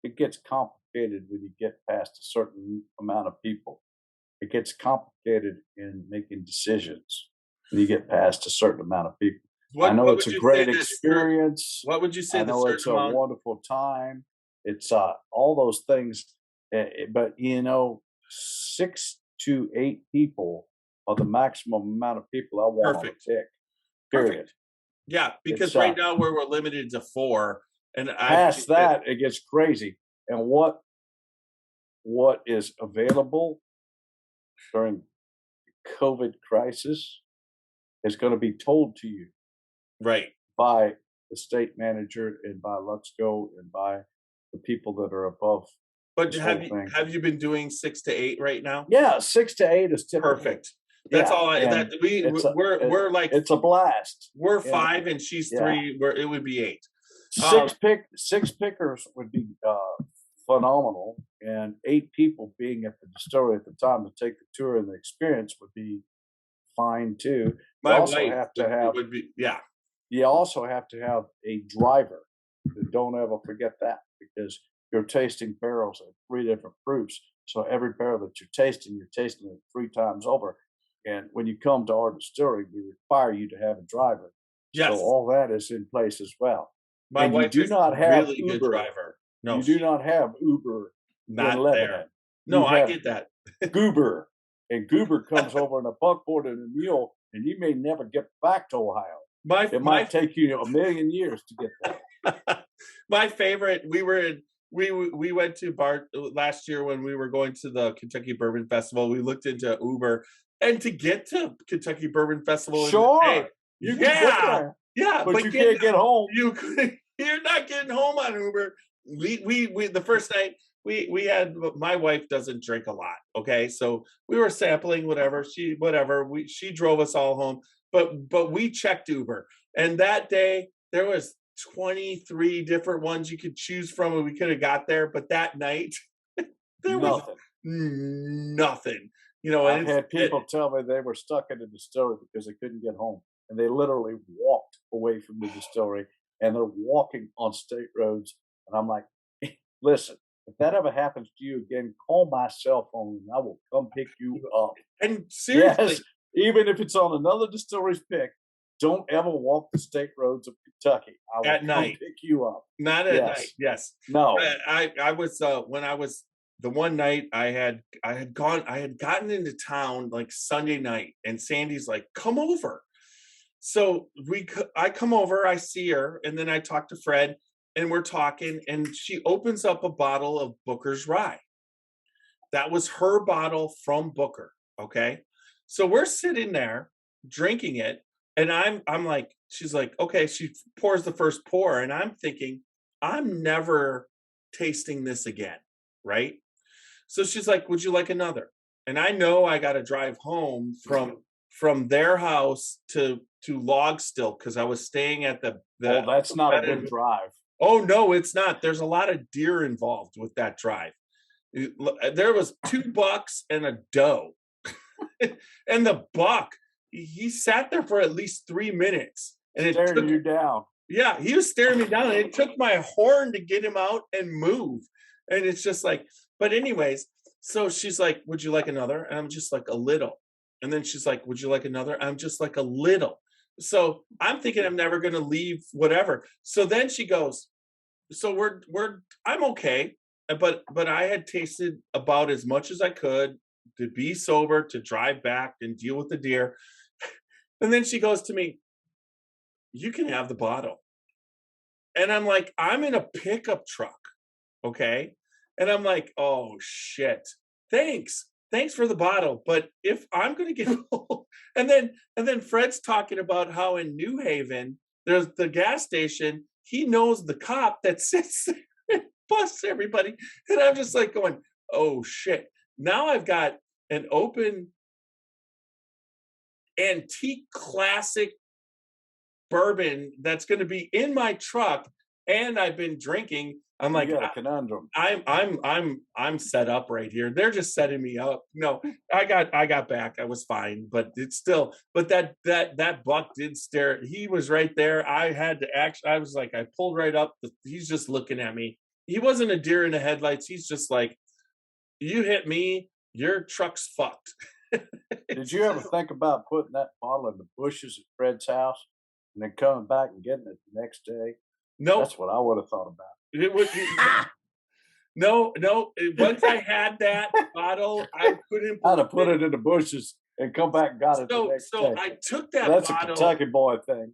it gets complicated when you get past a certain amount of people. It gets complicated in making decisions when you get past a certain amount of people. I know it's a great experience. What would you say? I know it's a wonderful time. It's all those things, but you know, 6 to 8 people are the maximum amount of people I want on a pick. Period. Perfect. Yeah, because right now we're limited to 4, and past that it gets crazy. And what is available during the COVID crisis is going to be told to you, right, by the state manager and by Luxco and by the people that are above. But have you been doing 6 to 8 right now? Yeah, 6 to 8 is typical. Perfect. That's all. We're like, it's a blast. We're 5 and she's 3. Where it would be 8. 6 pickers would be phenomenal, and 8 people being at the distillery at the time to take the tour and the experience would be fine too. You also have to have a driver. Don't ever forget that, because you're tasting barrels of 3 different proofs. So every barrel that you're tasting it 3 times over. And when you come to our distillery, we require you to have a driver. Yes. So all that is in place as well. My wife is a really good driver. No, you do not have Uber not in Lebanon. There. No, I get that. Goober. And Goober comes over in a buckboard and a mule, and you may never get back to Ohio. It might take you a million years to get there. My favorite, we went to Bart last year when we were going to the Kentucky Bourbon Festival. We looked into Uber, and to get to Kentucky Bourbon Festival, sure, you can get there. Yeah, but you can't get home. You're not getting home on Uber. We the first night we had, my wife doesn't drink a lot. Okay, so we were sampling whatever she drove us all home, but we checked Uber, and that day there was 23 different ones you could choose from, and we could have got there. But that night there was nothing. You know, I've had people tell me they were stuck in the distillery because they couldn't get home, and they literally walked away from the distillery, and they're walking on state roads. And I'm like, listen, if that ever happens to you again, call my cell phone and I will come pick you up. And seriously, yes, even if it's on another distillery's pick, don't ever walk the state roads of Kentucky. I will at night pick you up. Not at night. Yes. No. I was when I was the one night I had gotten into town like Sunday night, and Sandy's like, come over. So I come over, I see her, and then I talk to Fred, and we're talking, and she opens up a bottle of Booker's Rye. That was her bottle from Booker. Okay. So we're sitting there drinking it. And I'm like, she's like, okay, she pours the first pour. And I'm thinking, I'm never tasting this again. Right. So she's like, would you like another? And I know I got to drive home from their house to Logstill because I was staying at the Oh, that's not a good drive. Oh no, it's not. There's a lot of deer involved with that drive. There was $2 and a doe. And the buck, he sat there for at least 3 minutes. And staring you down. Yeah, he was staring me down. And it took my horn to get him out and move. And it's just like, but anyways, so she's like, would you like another? And I'm just like, a little. And then she's like, would you like another? I'm just like, a little. So I'm thinking I'm never going to leave, whatever. So then she goes, so I'm okay. But I had tasted about as much as I could to be sober, to drive back and deal with the deer. And then she goes to me, you can have the bottle. And I'm like, I'm in a pickup truck. Okay. And I'm like, oh shit, thanks for the bottle. But if I'm going to get old, and then Fred's talking about how in New Haven, there's the gas station. He knows the cop that sits there and busts everybody. And I'm just like going, oh shit. Now I've got an open antique classic bourbon that's going to be in my truck. And I've been drinking. I'm like, a conundrum. I'm set up right here. They're just setting me up. No, I got back. I was fine, but it's still, but that buck did stare. He was right there. I had to I was like, I pulled right up. He's just looking at me. He wasn't a deer in the headlights. He's just like, you hit me, your truck's fucked. Did you ever think about putting that bottle in the bushes at Fred's house and then coming back and getting it the next day? No, that's what I would have thought about. It was no. Once I had that bottle, I couldn't. I'd have put it in the bushes and come back and got it the next day. I took that. That's bottle, a Kentucky boy thing.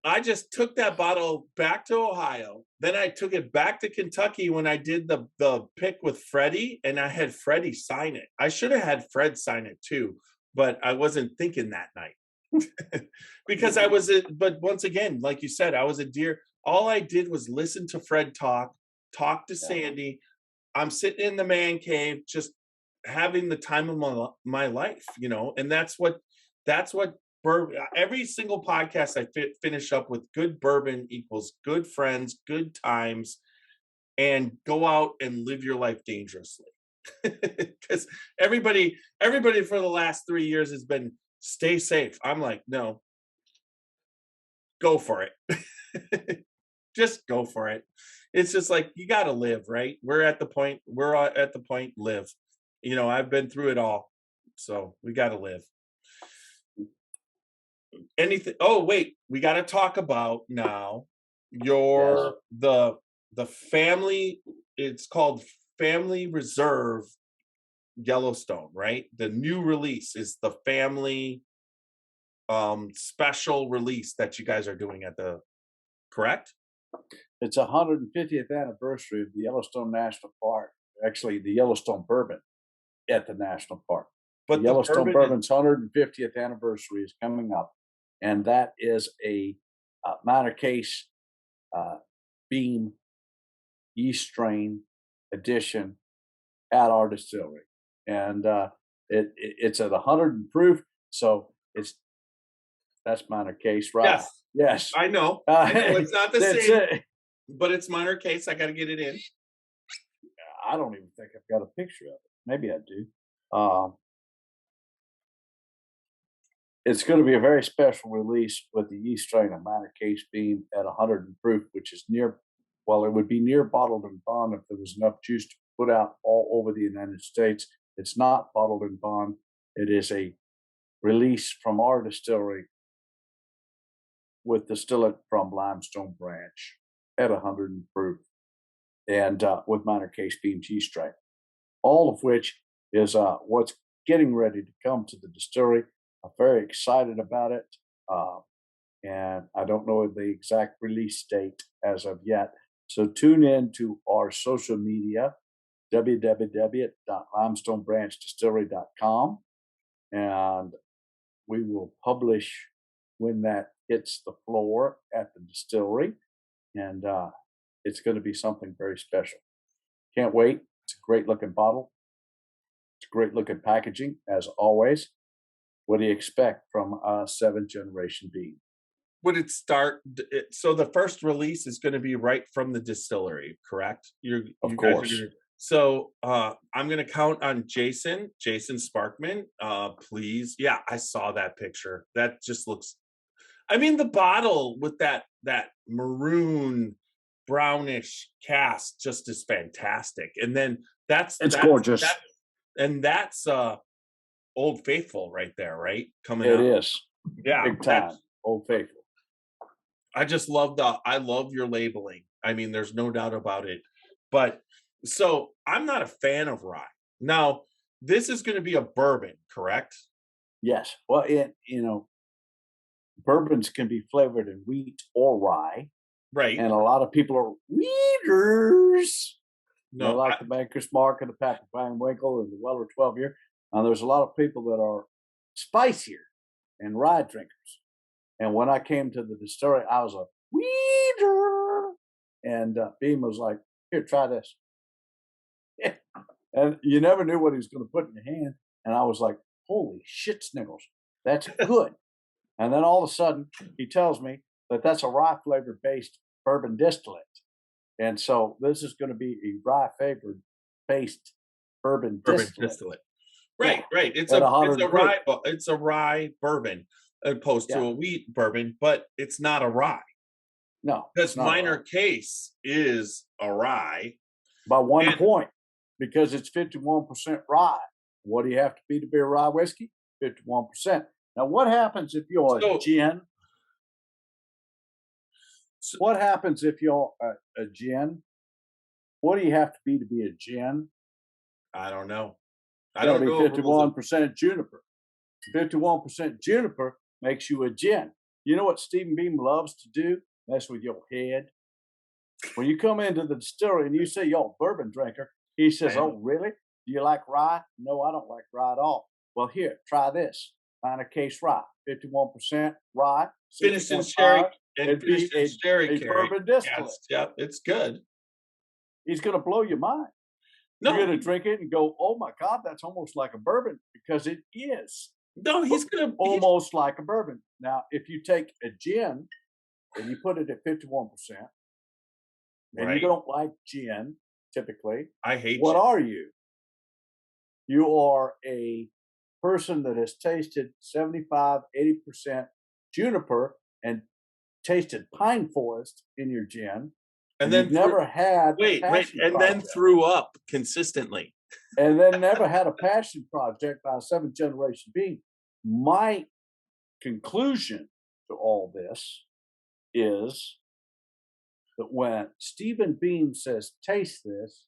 I just took that bottle back to Ohio. Then I took it back to Kentucky when I did the pick with Freddie, and I had Freddie sign it. I should have had Fred sign it too, but I wasn't thinking that night because I was. But once again, like you said, I was a deer. All I did was listen to Fred talk to Sandy. I'm sitting in the man cave, just having the time of my life, and that's what bourbon. Every single podcast I finish up with good bourbon equals good friends, good times, and go out and live your life dangerously. Because everybody for the last 3 years has been stay safe. I'm like, no, go for it. Just go for it. It's just like, you got to live, right? We're at the point, live. I've been through it all. So we got to live. Anything. Oh, wait, we got to talk about now the family. It's called Family Reserve Yellowstone, right? The new release is the family special release that you guys are doing correct? It's 150th anniversary of the Yellowstone National Park. Actually, the Yellowstone Bourbon at the National Park. But the Yellowstone Bourbon's 150th anniversary is coming up, and that is a minor case beam yeast strain edition at our distillery, and it's at 100 proof. So that's minor case, right? Yes, I know. It's not the same, but it's minor case. I got to get it in. I don't even think I've got a picture of it. Maybe I do. It's going to be a very special release with the yeast strain of minor case beam at 100 proof, which is it would be near bottled and bond if there was enough juice to put out all over the United States. It's not bottled and bond. It is a release from our distillery with distillate from Limestone Branch at 100 proof and with minor case beam yeast strain, all of which is what's getting ready to come to the distillery. I'm very excited about it, and I don't know the exact release date as of yet. So tune in to our social media, www.limestonebranch.distillery.com, and we will publish when that hits the floor at the distillery, and it's going to be something very special. Can't wait. It's a great looking bottle. It's great looking packaging, as always. What do you expect from a 7th generation bean? Would it start? So the first release is going to be right from the distillery, correct? Of course. So I'm going to count on Jason Sparkman. Please. Yeah, I saw that picture. That just looks, I mean, the bottle with that maroon brownish cast just is fantastic. And then that's gorgeous. That's Old Faithful right there, right? Coming It up. is. Yeah. Big time. Old Faithful. I just I love your labeling. I mean, there's no doubt about it. But so I'm not a fan of rye. Now, this is going to be a bourbon, correct? Yes. Well, bourbons can be flavored in wheat or rye. Right. And a lot of people are weeders. No, they like the Maker's Mark and the Pappy Van Winkle and the Weller 12-year. And there's a lot of people that are spicier and rye drinkers. And when I came to the distillery, I was a weeder. And Beam was like, here, try this. And you never knew what he was going to put in your hand. And I was like, holy shit sniggles. That's good. And then all of a sudden, he tells me that that's a rye flavor based bourbon distillate. And so this is going to be a rye flavored based bourbon distillate. Right, yeah. Right. It's a rye bourbon opposed to a wheat bourbon, but it's not a rye. No. Because minor case is a rye. By 1 point, because it's 51% rye. What do you have to be a rye whiskey? 51%. Now, what happens if you're a gin? What happens if you're a gin? What do you have to be a gin? I don't know. I don't know. 51% juniper. 51% juniper makes you a gin. You know what Stephen Beam loves to do? Mess with your head. When you come into the distillery and you say you're a bourbon drinker, he says, oh, really? Do you like rye? No, I don't like rye at all. Well, here, try this. Find a case rye. 51% rye. Finished in sherry. It'd be a bourbon distillate. Yes, yep, it's good. He's going to blow your mind. No. You're going to drink it and go, oh, my God, that's almost like a bourbon, because it is. No, he's going to. Almost like a bourbon. Now, if you take a gin and you put it at 51%, and you don't like gin, typically. I hate What gin. are you? You are a person that has tasted 75, 80% juniper and tasted pine forest in your gin. And then never had then threw up consistently. And then never had a passion project by a 7th generation bean. My conclusion to all this is that when Stephen Beam says, taste this,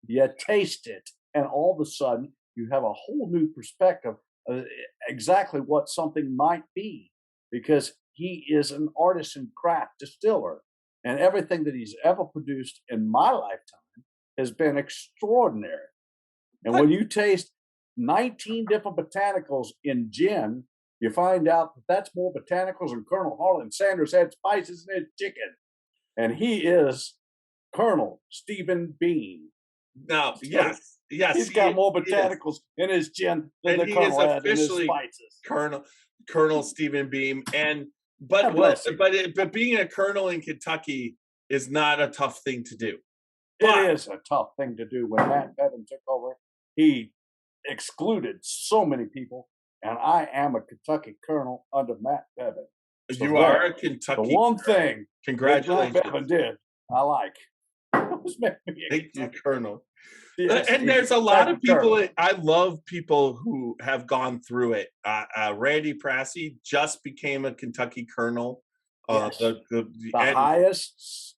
you taste it. And all of a sudden, you have a whole new perspective of exactly what something might be, because he is an artisan craft distiller. And everything that he's ever produced in my lifetime has been extraordinary. And when you taste 19 different botanicals in gin, you find out that that's more botanicals than Colonel Harlan Sanders had spices in his chicken. And he is Colonel Stephen Beam. No, yes. He's got more botanicals in his gin than the Colonel had in his spices. Colonel Stephen Beam. But being a colonel in Kentucky is not a tough thing to do. It is a tough thing to do. When Matt Bevin took over, he excluded so many people, and I am a Kentucky colonel under Matt Bevin. So you are a Kentucky. The one thing congratulations, Matt Bevin did, I like. Thank you, Colonel. Yes, and there's a lot of people. I love people who have gone through it. Randy Prassey just became a Kentucky colonel. Yes. The highest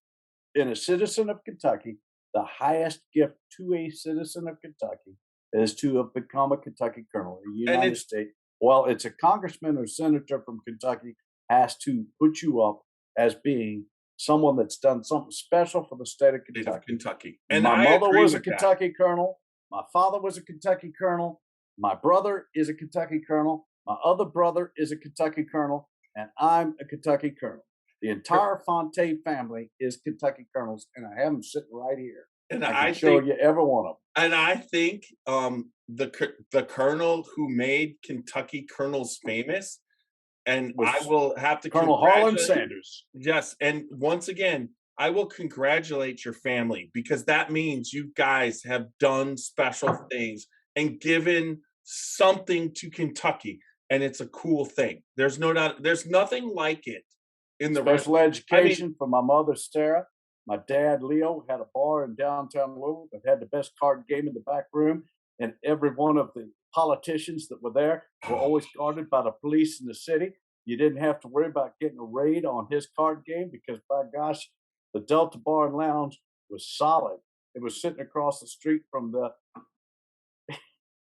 in a citizen of Kentucky, the highest gift to a citizen of Kentucky is to have become a Kentucky colonel in the United States. Well, it's a congressman or senator from Kentucky has to put you up as being someone that's done something special for the state of Kentucky. And my mother was a Kentucky colonel. My father was a Kentucky colonel. My brother is a Kentucky colonel. My other brother is a Kentucky colonel, and I'm a Kentucky colonel. The entire Fante family is Kentucky colonels, and I have them sitting right here. And I can show you every one of them. And I think the colonel who made Kentucky colonels famous, and I will have to Colonel Harlan Sanders. Yes, and once again, I will congratulate your family, because that means you guys have done special things and given something to Kentucky, and it's a cool thing. There's no doubt. There's nothing like it in the special education for my mother Sarah. My dad Leo had a bar in downtown Louisville that had the best card game in the back room, and every one of the politicians that were there were always guarded by the police in the city. You didn't have to worry about getting a raid on his card game, because by gosh, the Delta Bar and Lounge was solid. It was sitting across the street from the.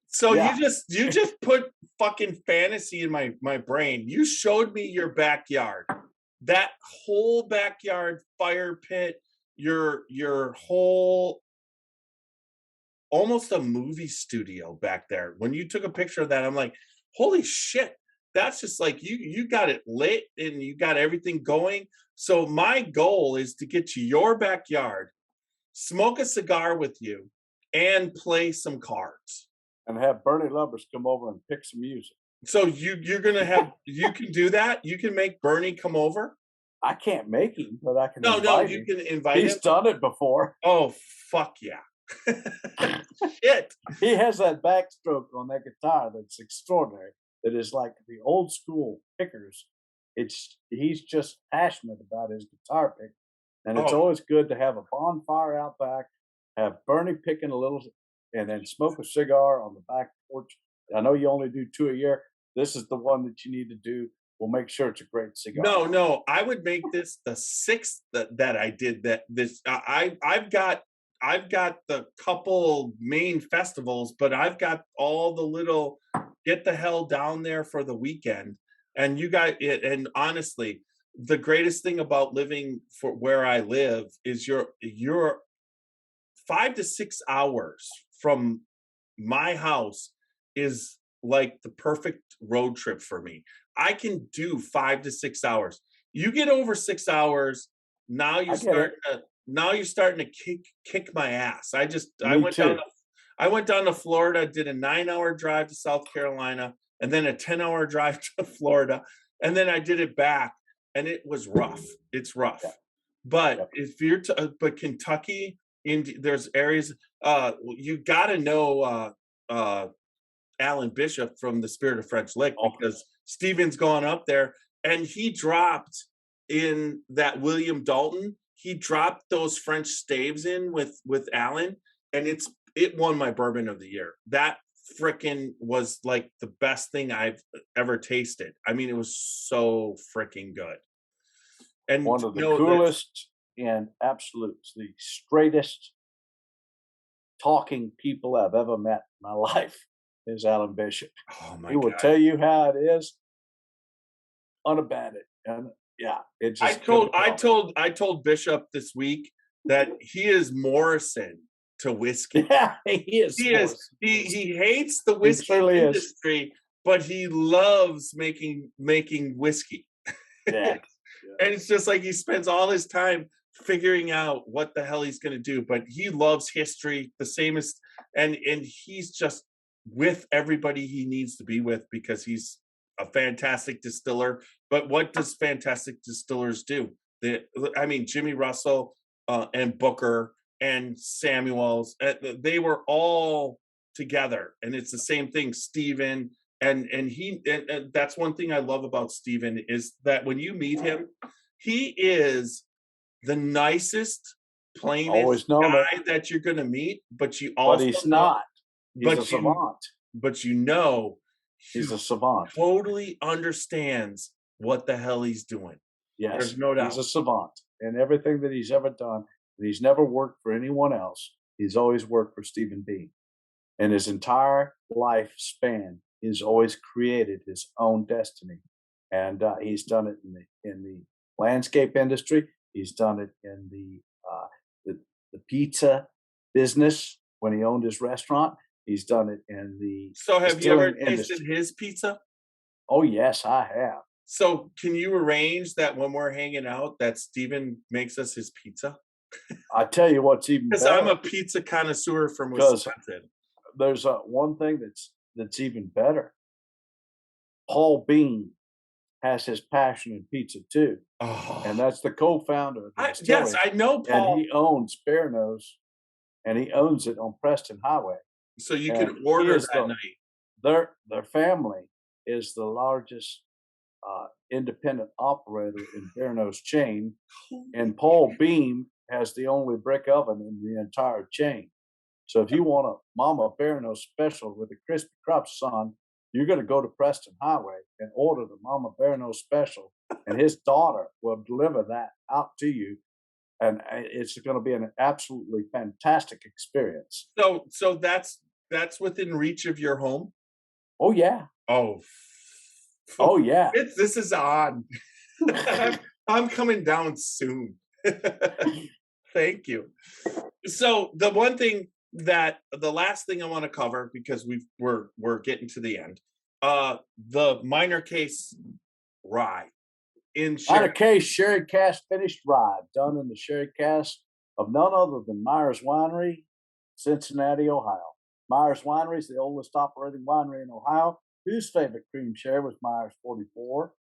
So yeah. you just put fucking fantasy in my brain. You showed me your backyard, that whole backyard fire pit, your whole, almost a movie studio back there. When you took a picture of that, I'm like, holy shit. That's just like you got it lit and you got everything going. So my goal is to get to your backyard, smoke a cigar with you, and play some cards. And have Bernie Lubbers come over and pick some music. So you're gonna have you can do that? You can make Bernie come over? I can't make him, but I can invite him. You can invite him. He's done it before. Oh fuck yeah. Shit. He has that backstroke on that guitar that's extraordinary. That is like the old school pickers. He's just passionate about his guitar pick. And it's always good to have a bonfire out back, have Bernie picking a little, and then smoke a cigar on the back porch. I know you only do 2 a year. This is the one that you need to do. We'll make sure it's a great cigar. No, I would make this the 6th that I did that. I've got the couple main festivals, but I've got all the little get the hell down there for the weekend. And you got it. And honestly, the greatest thing about living for where I live is you're 5 to 6 hours from my house is like the perfect road trip for me. I can do 5 to 6 hours. You get over 6 hours, now you're starting to kick my ass. I went down to Florida, did a 9-hour drive to South Carolina, and then a 10-hour drive to Florida, and then I did it back, and it was rough. It's rough. Yeah. But if you're but Kentucky, there's areas you got to know Alan Bishop from the Spirit of French Lick, because Stephen's gone up there, and he dropped in that William Dalton. He dropped those French staves in with Alan, and it won my bourbon of the year. That frickin' was like the best thing I've ever tasted. I mean, it was so frickin' good. And one of the coolest and absolutes, the straightest talking people I've ever met in my life is Alan Bishop. Oh my God. He will tell you how it is, unabated. And yeah, it just I told Bishop this week that he is Morrison to whiskey. Yeah, he is. He hates the whiskey industry, but he loves making whiskey. Yeah. And it's just like he spends all his time figuring out what the hell he's going to do, but he loves history the same as, and he's just with everybody he needs to be with, because he's a fantastic distiller. But what does fantastic distillers do? Jimmy Russell and Booker and Samuels, they were all together, and it's the same thing. Stephen and that's one thing I love about Stephen, is that when you meet him, he is the nicest, plainest guy that you're going to meet. But you also, but he's not. He's a savant. But he's a savant. Totally understands what the hell he's doing. Yes, there's no doubt. He's a savant, and everything that he's ever done. He's never worked for anyone else. He's always worked for Stephen B. And his entire life span, he's always created his own destiny. And he's done it in the landscape industry. He's done it in the pizza business when he owned his restaurant. He's done it in the So have you ever distilling tasted industry. his pizza? Oh yes, I have. So can you arrange that when we're hanging out that Stephen makes us his pizza? I tell you what's even Because I'm a better. pizza connoisseur from Because Wisconsin. there's one thing that's even better. Paul Bean has his passion in pizza too, and Oh, that's the co-founder of the distillery. yes, I know And Paul. he owns Bear Nose, and he owns it on Preston Highway. So you And can he order is that night. Their family is the largest independent operator in Bear Nose chain, and Paul Beam has the only brick oven in the entire chain. So if you want a Mama Bear Nose special with a crispy crust, son, you're going to go to Preston Highway and order the Mama Bear Nose special, and his daughter will deliver that out to you, and it's going to be an absolutely fantastic experience. So that's within reach of your home. Oh yeah, Oh, oh yeah. this is odd. I'm coming down soon. Thank you. So the last thing I want to cover, because we're getting to the end, the minor case rye in Minor case sherry cask finished rye, done in the sherry cask of none other than Myers Winery, Cincinnati, Ohio. Myers Winery is the oldest operating winery in Ohio, whose favorite cream sherry was Myers 44.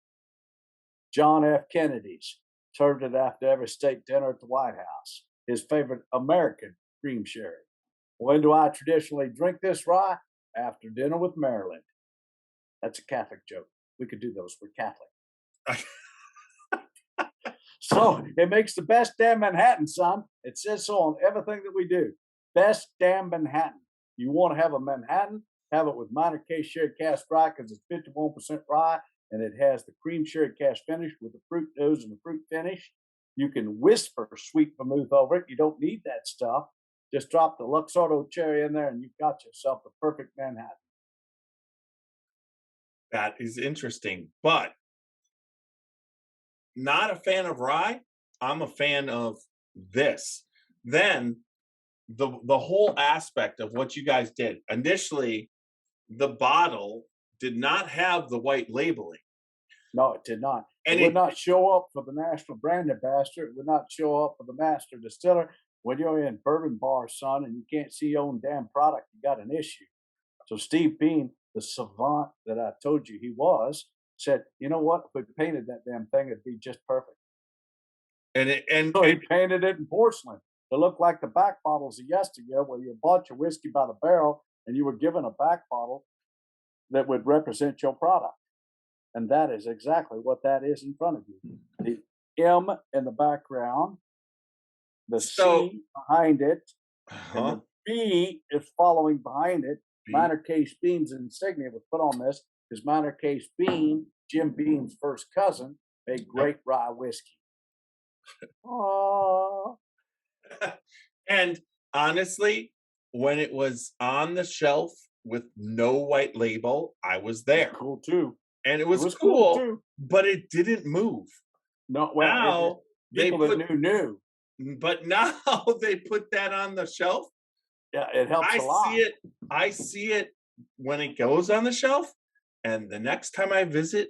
John F. Kennedy's served it after every state dinner at the White House. His favorite American cream sherry. When do I traditionally drink this rye? After dinner with Maryland. That's a Catholic joke. We could do those. We're Catholic. So it makes the best damn Manhattan, son. It says so on everything that we do. Best damn Manhattan. You want to have a Manhattan? Have it with minor case sherry cask rye because it's 51% rye, and it has the cream sherry cask finish with the fruit nose and the fruit finish. You can whisper sweet vermouth over it. You don't need that stuff. Just drop the Luxardo cherry in there, and you've got yourself the perfect Manhattan. That is interesting, but not a fan of rye. I'm a fan of this. Then the whole aspect of what you guys did initially, the bottle did not have the white labeling. No, it did not. And it would not show up for the National Brand Ambassador. It would not show up for the Master Distiller. When you're in bourbon bar, son, and you can't see your own damn product, you got an issue. So Steve Bean, the savant that I told you he was, said, you know what? If we painted that damn thing, it'd be just perfect. So he painted it in porcelain to look like the back bottles of yesteryear, where you bought your whiskey by the barrel and you were given a back bottle that would represent your product. And that is exactly what that is in front of you. The M in the background, the C behind it, and the B is following behind it. Minor Case Bean's insignia was put on this because Minor Case Bean, Jim Bean's first cousin, made great rye whiskey. Oh. And honestly, when it was on the shelf with no white label, I was there. Cool too. And it was cool too, but it didn't move. No, well, now people that knew. But now they put that on the shelf. Yeah, it helps a lot. I see it when it goes on the shelf, and the next time I visit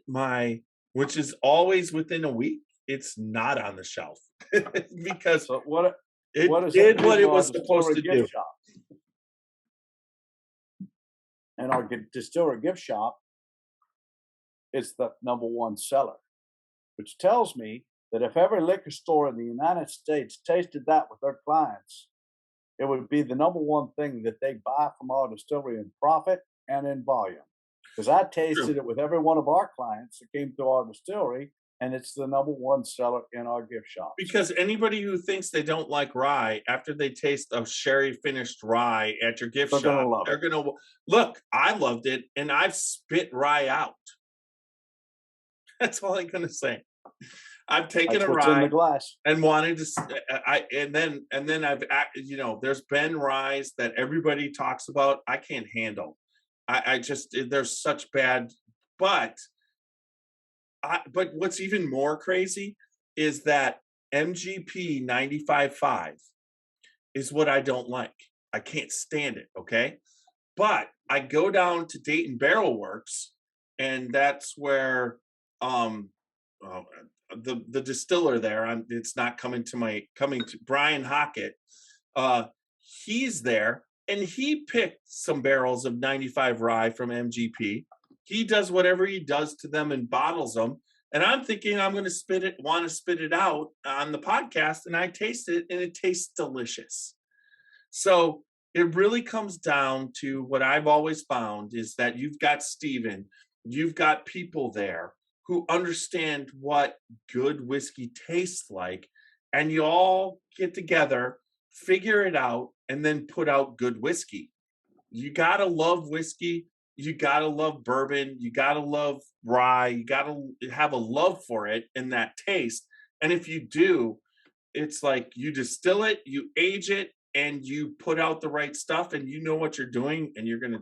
which is always within a week, it's not on the shelf because it did what it was supposed to do. Shop. And our distillery gift shop is the #1 seller, which tells me that if every liquor store in the United States tasted that with their clients, it would be the #1 thing that they buy from our distillery in profit and in volume. Because I tasted it with every one of our clients that came to our distillery, and it's the #1 seller in our gift shop. Because anybody who thinks they don't like rye, after they taste a sherry finished rye at your gift shop, they're gonna look. I loved it, and I've spit rye out. That's all I'm gonna say. I've taken a rye in the glass and wanted to. And then I've there's been ryes that everybody talks about. I can't handle. I just there's such bad, but what's even more crazy is that MGP 95.5 is what I don't like. I can't stand it. Okay, But I go down to Dayton Barrel Works, and that's where the distiller there. It's not coming to Brian Hockett. He's there, and he picked some barrels of 95 rye from MGP. He does whatever he does to them and bottles them. And I'm thinking I'm going to want to spit it out on the podcast, and I taste it, and it tastes delicious. So it really comes down to what I've always found is that you've got Stephen, you've got people there who understand what good whiskey tastes like, and you all get together, figure it out, and then put out good whiskey. You got to love whiskey. You got to love bourbon. You got to love rye. You got to have a love for it and that taste. And if you do, it's like you distill it, you age it, and you put out the right stuff, and you know what you're doing, and you're going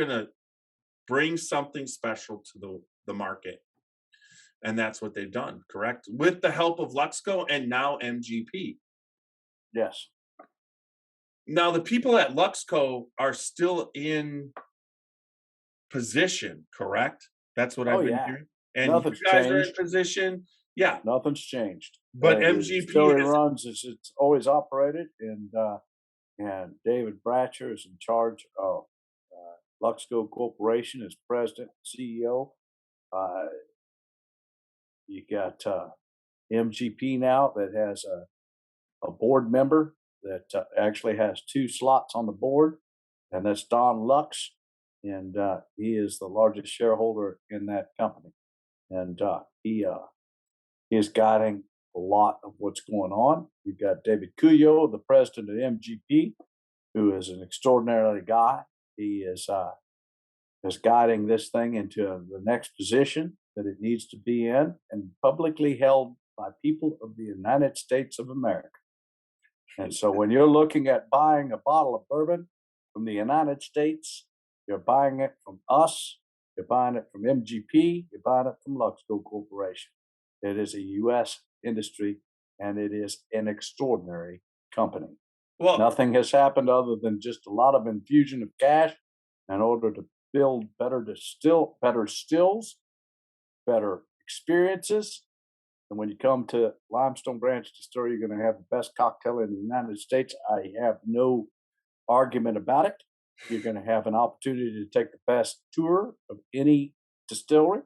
to bring something special to the market. And that's what they've done, correct? With the help of Luxco and now MGP. Yes. Now, the people at Luxco are still in position, correct? That's what I've been hearing. And Nothing's you guys changed. are in position. Yeah. Nothing's changed. But the MGP distillery runs as it's always operated, and David Bratcher is in charge of Luxco Corporation as president and CEO. You got MGP now that has a board member that actually has 2 slots on the board, and that's Don Lux, and he is the largest shareholder in that company, and he is guiding a lot of what's going on. You've got David Cuyo, the president of MGP, who is an extraordinary guy. He is guiding this thing into the next position that it needs to be in, and publicly held by people of the United States of America. And so when you're looking at buying a bottle of bourbon from the United States, you're buying it from us, you're buying it from MGP, you're buying it from Luxco Corporation. It is a U.S. industry, and it is an extraordinary company. Well, nothing has happened other than just a lot of infusion of cash in order to build better stills, better experiences. And when you come to Limestone Branch Distillery, you're going to have the best cocktail in the United States. I have no argument about it. You're going to have an opportunity to take the best tour of any distillery,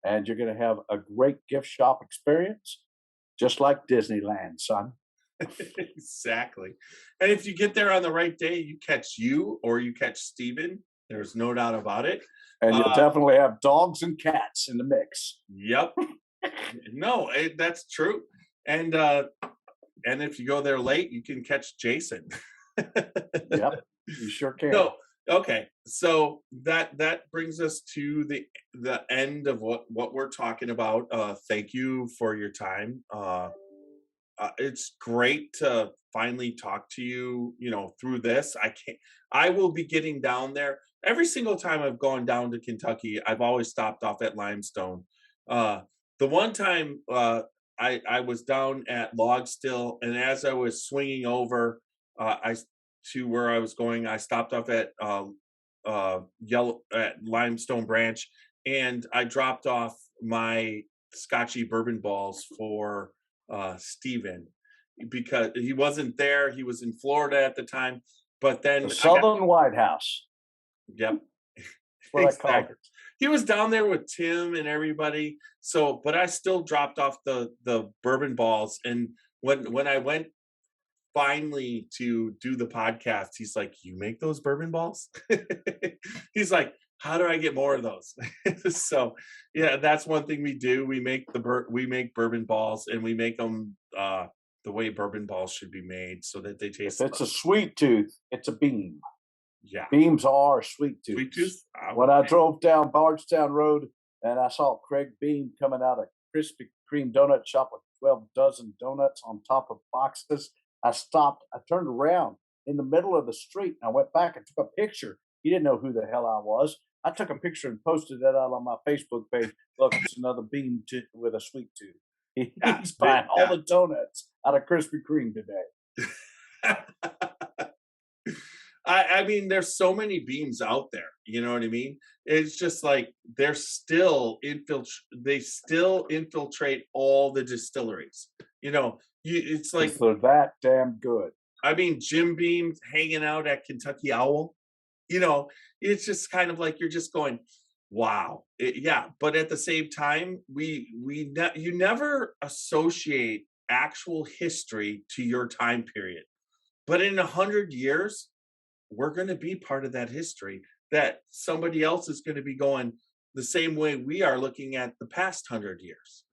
and you're going to have a great gift shop experience, just like Disneyland, son. Exactly. And if you get there on the right day, you catch you or you catch Stephen. There's no doubt about it. And you'll definitely have dogs and cats in the mix. Yep. No, that's true. And if you go there late, you can catch Jason. Yep, you sure can. No, okay. So that brings us to the end of what we're talking about. Thank you for your time. It's great to finally talk to you, through this. I will be getting down there. Every single time I've gone down to Kentucky, I've always stopped off at Limestone. The one time I was down at Logstill, and as I was swinging over to where I was going, I stopped off at Limestone Branch, and I dropped off my Scotchy Bourbon balls for Stephen, because he wasn't there. He was in Florida at the time. But then the Southern White House. Yep. What exactly. I called it. He was down there with Tim and everybody. So, but I still dropped off the bourbon balls. And when I went finally to do the podcast, he's like, "You make those bourbon balls?" He's like, "How do I get more of those?" So, yeah, that's one thing we do. We make bourbon balls, and we make them the way bourbon balls should be made, so that they taste. If it's a sweet tooth, it's a beam. Yeah, beams are sweet tooth. Sweet tooth. When I drove down Bardstown Road and I saw Craig Beam coming out of Krispy Kreme donut shop with 12 dozen donuts on top of boxes, I stopped. I turned around in the middle of the street, and I went back and took a picture. He didn't know who the hell I was. I took a picture and posted that out on my Facebook page. Look, it's another Beam with a sweet tooth. He's buying all the donuts out of Krispy Kreme today. I mean, there's so many beams out there. You know what I mean? It's just like they still infiltrate all the distilleries. You know, it's like 'Cause they're that damn good. I mean, Jim Beam hanging out at Kentucky Owl. You know, it's just kind of like you're just going, wow, yeah. But at the same time, you never associate actual history to your time period. But in 100 years, we're going to be part of that history. That somebody else is going to be going the same way we are looking at the past 100 years,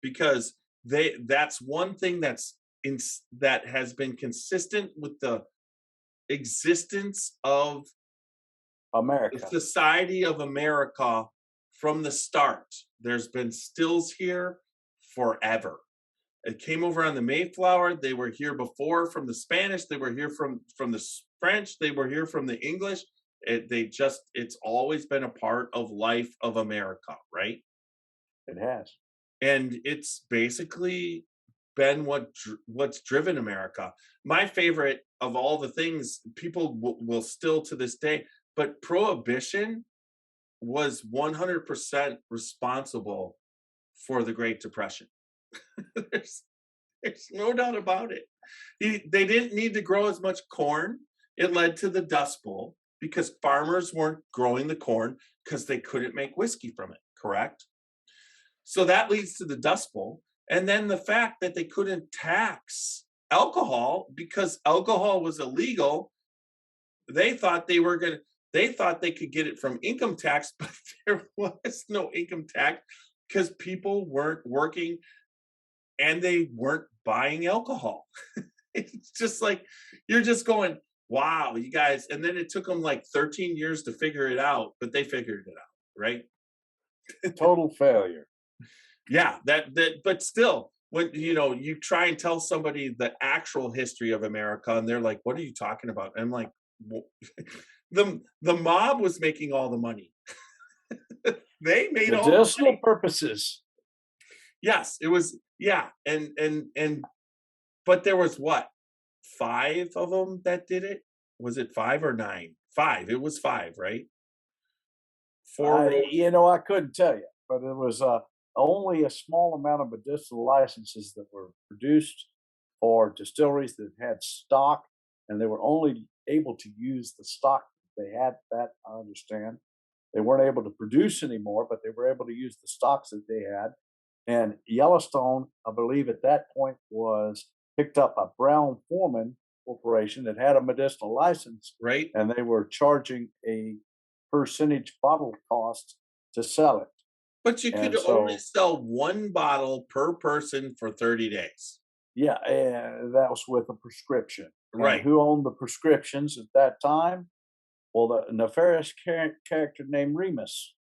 because that's one thing that has been consistent with the existence of the America. society of America from the start. There's been stills here forever. It came over on the Mayflower. They were here before from the Spanish. They were here from the French. They were here from the English. It's always been a part of life of America, right? It has. And it's basically been what's driven America. My favorite of all the things, people will still to this day, but Prohibition was 100% responsible for the Great Depression. there's, there's no doubt about it. They didn't need to grow as much corn. It led to the Dust Bowl because farmers weren't growing the corn because they couldn't make whiskey from it, correct? So that leads to the Dust Bowl. And then the fact that they couldn't tax alcohol because alcohol was illegal. They thought they could get it from income tax, but there was no income tax because people weren't working and they weren't buying alcohol. It's just like, you're just going, wow, you guys. And then it took them like 13 years to figure it out, but they figured it out, right? Total failure. Yeah, but still, when you try and tell somebody the actual history of America, and they're like, "What are you talking about?" And I'm like, the mob was making all the money. They made all the medicinal money. purposes. Yes, it was. Yeah, and but there was what, 5 of them that did it? Was it 5 or 9? 5. It was 5, right? 4. I couldn't tell you, but it was only a small amount of medicinal licenses that were produced for distilleries that had stock, and they were only able to use the stock they had. That I understand. They weren't able to produce anymore, but they were able to use the stocks that they had. And Yellowstone, I believe at that point, was picked up by Brown-Forman Corporation that had a medicinal license, Right. and they were charging a percentage bottle cost to sell it. But you could only sell 1 bottle per person for 30 days. Yeah, and that was with a prescription. Right. And who owned the prescriptions at that time? Well, the nefarious character named Remus.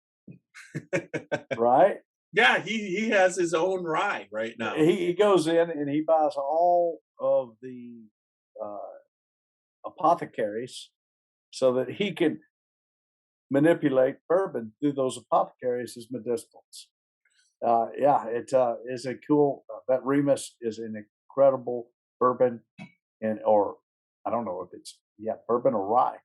Right? Yeah, he has his own rye right now. He goes in and he buys all of the apothecaries so that he can manipulate bourbon through those apothecaries as medicinals. It is a cool. That Remus is an incredible bourbon, or I don't know if it's bourbon or rye.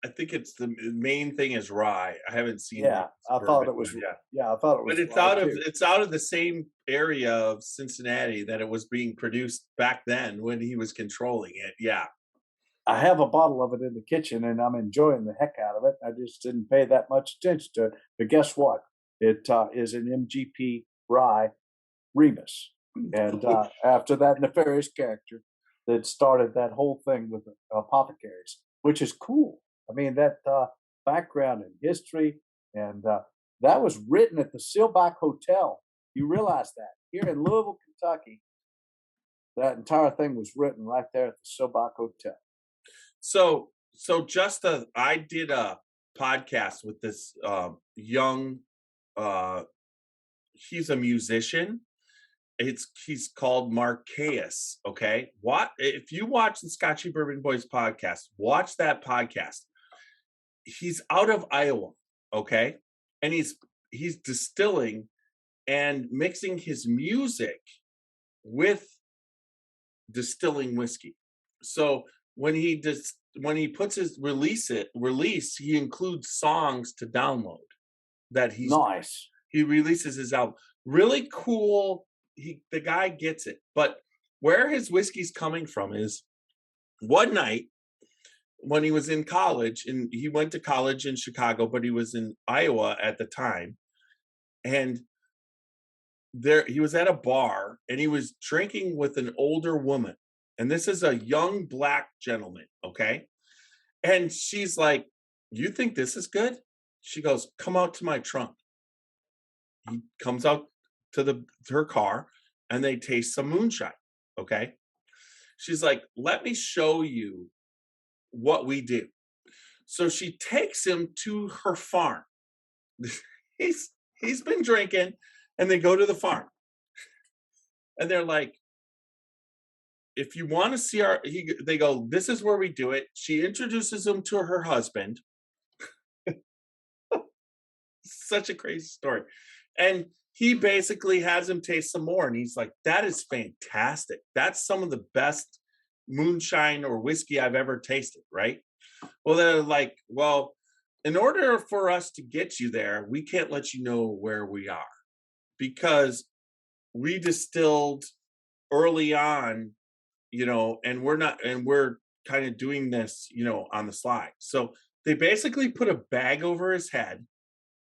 I think it's the main thing is rye. I haven't seen. Yeah, I thought it was. Yeah, I thought it was. But it's out of the same area of Cincinnati that it was being produced back then when he was controlling it. Yeah. I have a bottle of it in the kitchen, and I'm enjoying the heck out of it. I just didn't pay that much attention to it. But guess what? It is an MGP rye Remus. And after that nefarious character that started that whole thing with the apothecaries, which is cool. I mean, that background and history, and that was written at the Silback Hotel. You realize that here in Louisville, Kentucky, that entire thing was written right there at the Silback Hotel. So I did a podcast with this young. He's a musician. He's called Marquez. Okay, if you watch the Scotchy Bourbon Boys podcast, watch that podcast. He's out of Iowa, okay, and he's distilling and mixing his music with distilling whiskey. So when he when he puts his release, he includes songs to download that Nice. he releases his album. Really cool. The guy gets it. But where his whiskey's coming from is one night when he was in college, and he went to college in Chicago, but he was in Iowa at the time. And he was at a bar and he was drinking with an older woman. And this is a young black gentleman, okay? And she's like, "You think this is good?" She goes, "Come out to my trunk." He comes out to her car and they taste some moonshine, okay? She's like, "Let me show you what we do." So she takes him to her farm. He's been drinking, and they go to the farm. And they're like, "If you want to see they go, "This is where we do it." She introduces him to her husband. Such a crazy story. And he basically has him taste some more. And he's like, "That is fantastic. That's some of the best moonshine or whiskey I've ever tasted," right? Well, they're like, "Well, in order for us to get you there, we can't let you know where we are because we distilled early on, and we're kind of doing this, on the slide." So they basically put a bag over his head,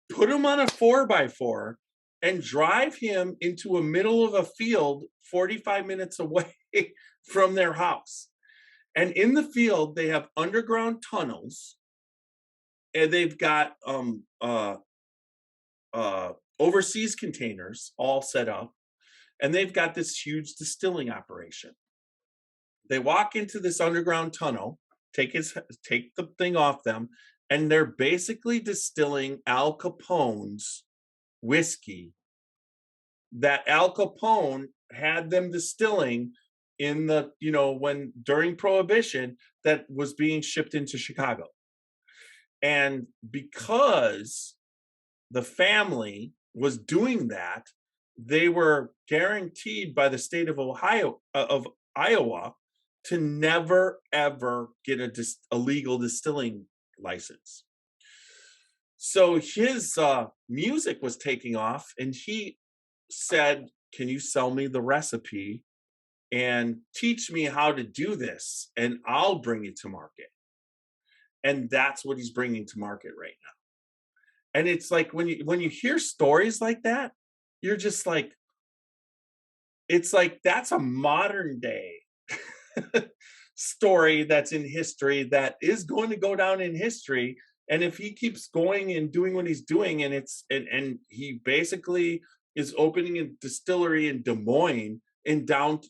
put him on a 4x4, and drive him into a middle of a field 45 minutes away from their house. And in the field, they have underground tunnels, and they've got overseas containers all set up, and they've got this huge distilling operation. They walk into this underground tunnel, take the thing off them, and they're basically distilling Al Capone's whiskey that Al Capone had them distilling in the, when during Prohibition, that was being shipped into Chicago. And because the family was doing that, they were guaranteed by the state of Iowa to never ever get a legal distilling license. So his music was taking off, and he said, "Can you sell me the recipe and teach me how to do this, and I'll bring it to market?" And that's what he's bringing to market right now. And it's like when you hear stories like that, you're just like, it's like that's a modern day story that's in history that is going to go down in history. And if he keeps going and doing what he's doing, and he basically is opening a distillery in Des Moines,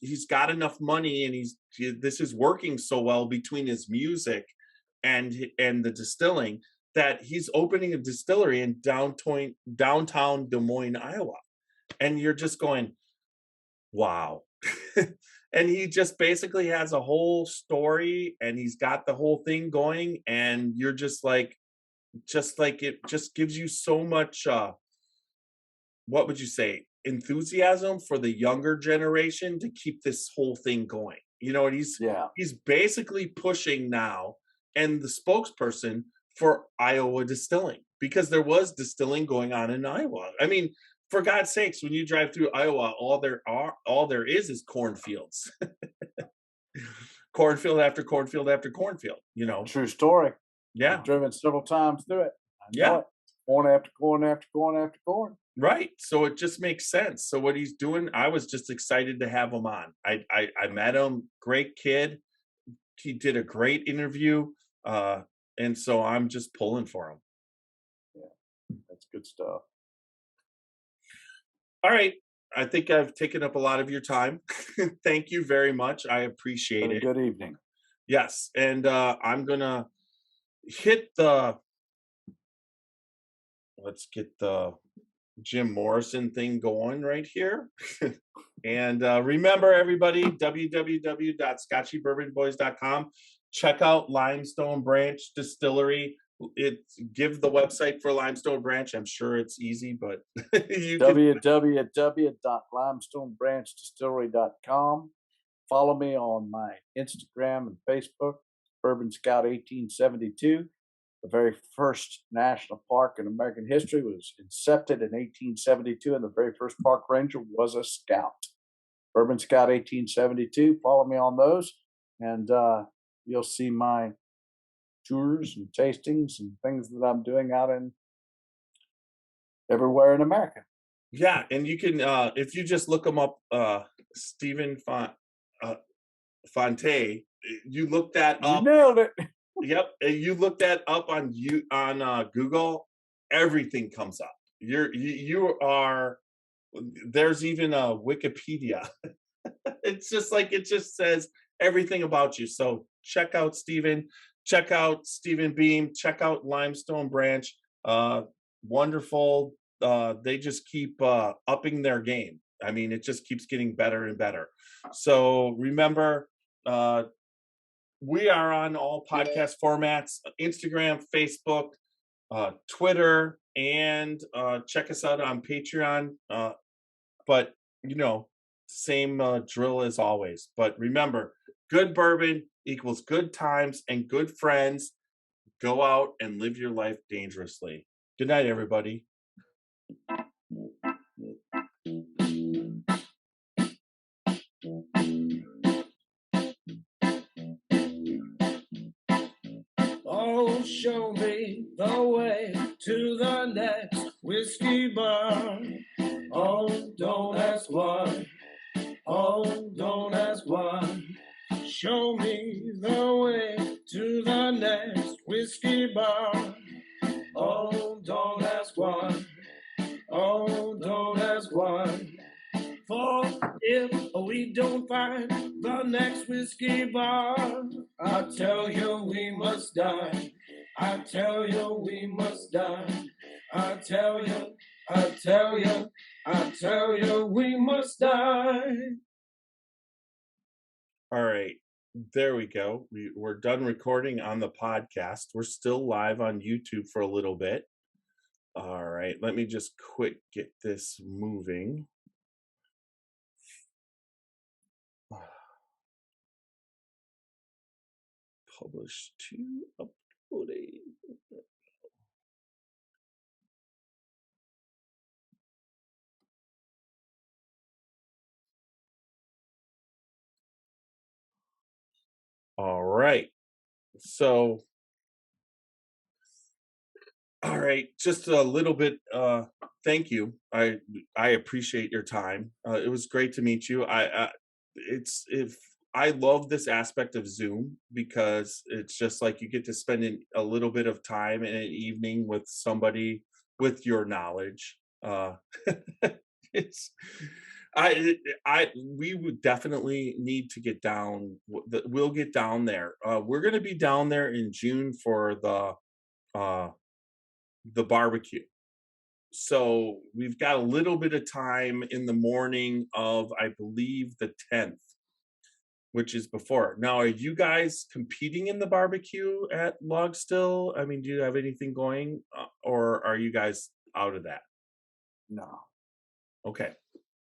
he's got enough money, and this is working so well between his music and the distilling that he's opening a distillery in downtown Des Moines, Iowa. And you're just going, wow. And he just basically has a whole story, and he's got the whole thing going, and you're just like it just gives you so much what would you say, enthusiasm for the younger generation to keep this whole thing going. And he's basically pushing now, and the spokesperson for Iowa distilling, because there was distilling going on in Iowa. I mean, for God's sakes, when you drive through Iowa, all there is cornfields. Cornfield after cornfield after cornfield, True story. Yeah. I've driven several times through it. Yeah. Corn after corn after corn after corn. Right. So it just makes sense. So what he's doing, I was just excited to have him on. I met him, great kid. He did a great interview. And so I'm just pulling for him. Yeah, that's good stuff. All right. I think I've taken up a lot of your time. Thank you very much. I appreciate it. Good evening. Yes. And I'm going to let's get the Jim Morrison thing going right here. And remember, everybody, www.scotchybourbonboys.com. Check out Limestone Branch Distillery. Give the website for Limestone Branch. I'm sure it's easy, but www.limestonebраnchdistillery.com. Follow me on my Instagram and Facebook. Bourbon Scout 1872. The very first national park in American history was incepted in 1872, and the very first park ranger was a scout. Bourbon Scout 1872. Follow me on those, and you'll see my tours and tastings and things that I'm doing out in everywhere in America. Yeah, and you can if you just look them up, Stephen Fonte. You look that up. You nailed it. Yep, you look that up on Google. Everything comes up. You are. There's even a Wikipedia. It's just like it just says everything about you. So check out Stephen. Check out Stephen Beam. Check out Limestone Branch. Wonderful. They just keep upping their game. I mean, it just keeps getting better and better. So remember, we are on all podcast formats: Instagram, Facebook, Twitter, and check us out on Patreon. But same drill as always. But remember, good bourbon equals good times and good friends. Go out and live your life dangerously. Good night, everybody. Oh, show me the way to the next whiskey bar. Oh, don't ask why. Oh, don't ask why. Show me the way to the next whiskey bar. Oh, don't ask why. Oh, don't ask why. For if we don't find the next whiskey bar, I tell you we must die. I tell you we must die. I tell you we must die. All right. There we go. We're done recording on the podcast. We're still live on YouTube for a little bit. All right. Let me just quick get this moving. Publish to uploading. All right. So, all right, just a little bit. Thank you. I appreciate your time. It was great to meet you. I love this aspect of Zoom because it's just like you get to spend a little bit of time in an evening with somebody with your knowledge. We would definitely need to get down. We'll get down there. We're going to be down there in June for the barbecue. So we've got a little bit of time in the morning of, I believe, the 10th, which is before. Now, are you guys competing in the barbecue at Logstill? I mean, do you have anything going, or are you guys out of that? No. Okay.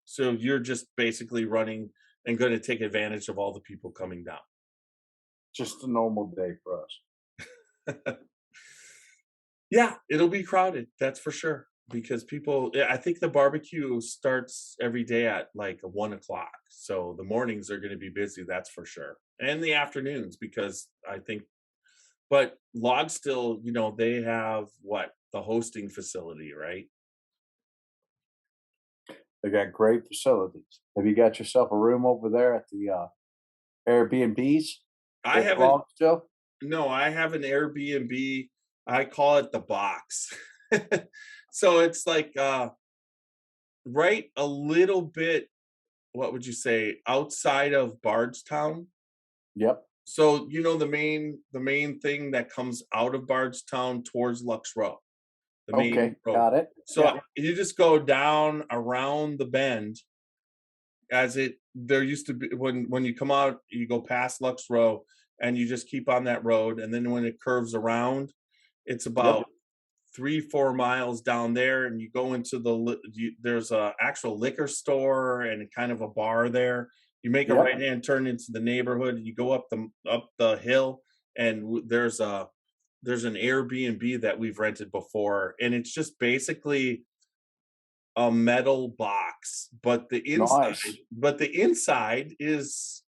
So you're just basically running and going to take advantage of all the people coming down. Just a normal day for us. Yeah, it'll be crowded. That's for sure. Because people, I think the barbecue starts every day at like 1:00. So the mornings are going to be busy. That's for sure. And the afternoons, because I think, but Logstill, they have the hosting facility, right? They got great facilities. Have you got yourself a room over there at the Airbnbs? I haven't. Still? No, I have an Airbnb. I call it the box. So it's like right a little bit, what would you say, outside of Bardstown? Yep. So the main thing that comes out of Bardstown towards Lux Row. The main road. Got it. So you just go down around the bend. There used to be when you come out, you go past Lux Row and you just keep on that road, and then when it curves around, it's about 3-4 miles down there, and you go into there's a actual liquor store and kind of a bar there. You make a right hand turn into the neighborhood, and you go up the hill, and there's an Airbnb that we've rented before, and it's just basically a metal box, but the inside is,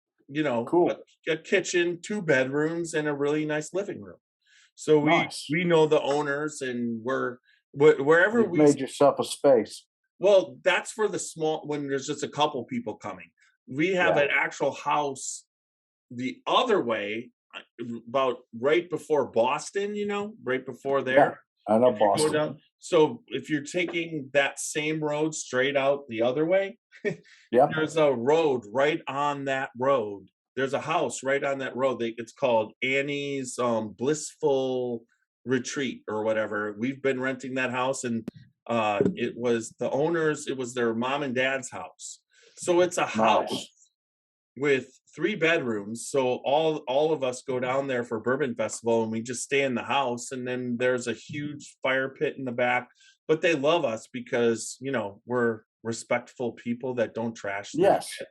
Cool. a kitchen, 2 bedrooms, and a really nice living room. So Nice. we know the owners, and wherever You've made yourself a space. well, that's for the small, when there's just a couple people coming. We have an actual house the other way, about right before Boston, right before there. I know If you go Boston. down, so if you're taking that same road straight out the other way, Yep. there's a road right on that road. There's a house right on that road. It's called Annie's Blissful Retreat or whatever. We've been renting that house, and it was the owners. It was their mom and dad's house. So it's a house Nice. with 3 bedrooms. So all of us go down there for Bourbon Festival, and we just stay in the house. And then there's a huge fire pit in the back. But they love us because we're respectful people that don't trash their Yes. shit,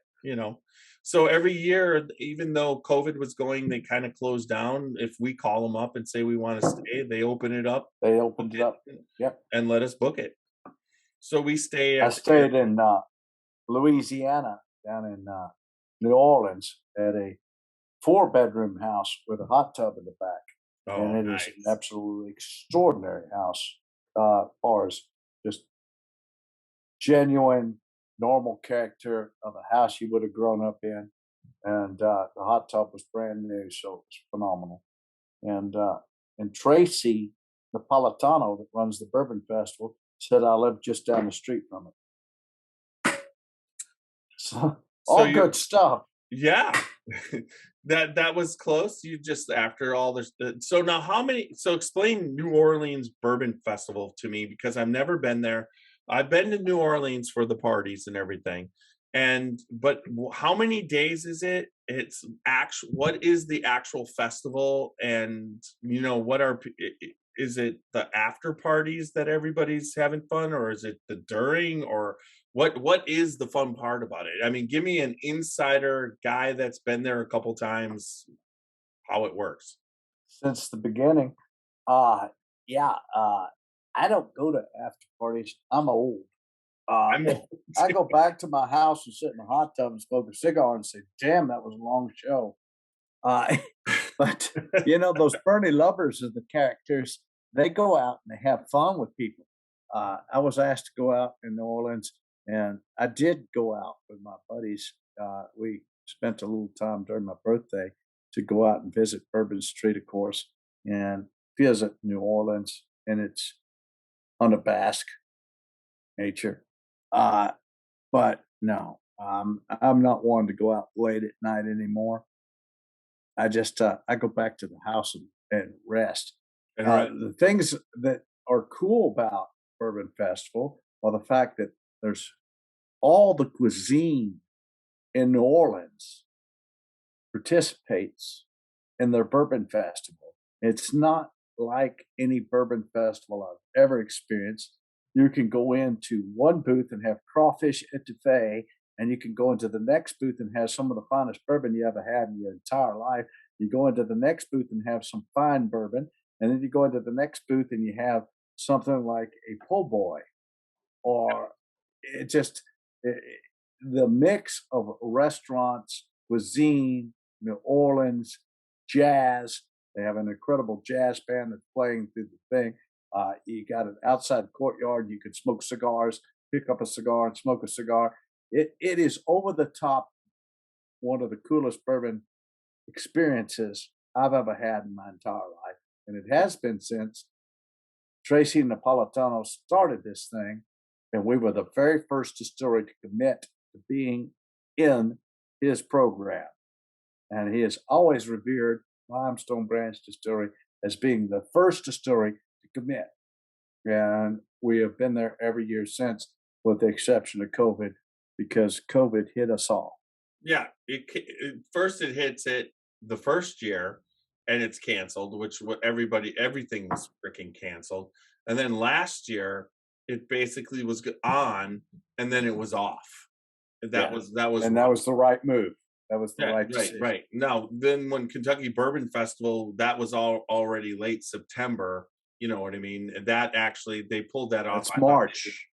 So every year, even though COVID was going, they kind of closed down. If we call them up and say we want to stay, they open it up. They opened it up. Yep. And let us book it. So we stay. I stayed in Louisiana, down in New Orleans, at a 4-bedroom house with a hot tub in the back. And it is an absolutely extraordinary house, as far as just genuine, normal character of a house you would have grown up in. And the hot tub was brand new, so it was phenomenal. And Tracy Napolitano, that runs the Bourbon Festival, said I live just down the street from it. So all good stuff. Yeah. that was close. You just, after all this. So now so explain New Orleans Bourbon Festival to me, because I've never been there. I've been to New Orleans for the parties and everything. But how many days is it? What is the actual festival? And, is it the after parties that everybody's having fun, or is it the during, or what is the fun part about it? I mean, give me an insider guy that's been there a couple times, how it works. Since the beginning. I don't go to after parties. I'm old. I go back to my house and sit in the hot tub and smoke a cigar and say, damn, that was a long show. But, those Bernie lovers of the characters, they go out and they have fun with people. I was asked to go out in New Orleans, and I did go out with my buddies. We spent a little time during my birthday to go out and visit Bourbon Street, of course, and visit New Orleans and its unabashed nature. But no, I'm not one to go out late at night anymore. I just I go back to the house and rest. The things that are cool about Bourbon Festival are the fact that there's all the cuisine in New Orleans participates in their Bourbon Festival. It's not like any Bourbon Festival I've ever experienced. You can go into one booth and have crawfish etouffee, and you can go into the next booth and have some of the finest bourbon you ever had in your entire life. You go into the next booth and have some fine bourbon, and then you go into the next booth and you have something like a po' boy, or the mix of restaurants, cuisine, New Orleans, jazz. They have an incredible jazz band that's playing through the thing. You got an outside courtyard. You can smoke cigars, pick up a cigar and smoke a cigar. It is over the top, one of the coolest bourbon experiences I've ever had in my entire life. And it has been since Tracy Napolitano started this thing. And we were the very first distillery to commit to being in his program. And he has always revered Limestone Branch Distillery as being the first distillery to commit. And we have been there every year since, with the exception of COVID, because COVID hit us all. Yeah. First it hits it the first year and it's canceled, everything was freaking canceled. And then last year it basically was on and then it was off. That was the right move. That was the right decision. Right. Now, then when Kentucky Bourbon Festival, that was already late September. You know what I mean? That actually, they pulled that off. It's March.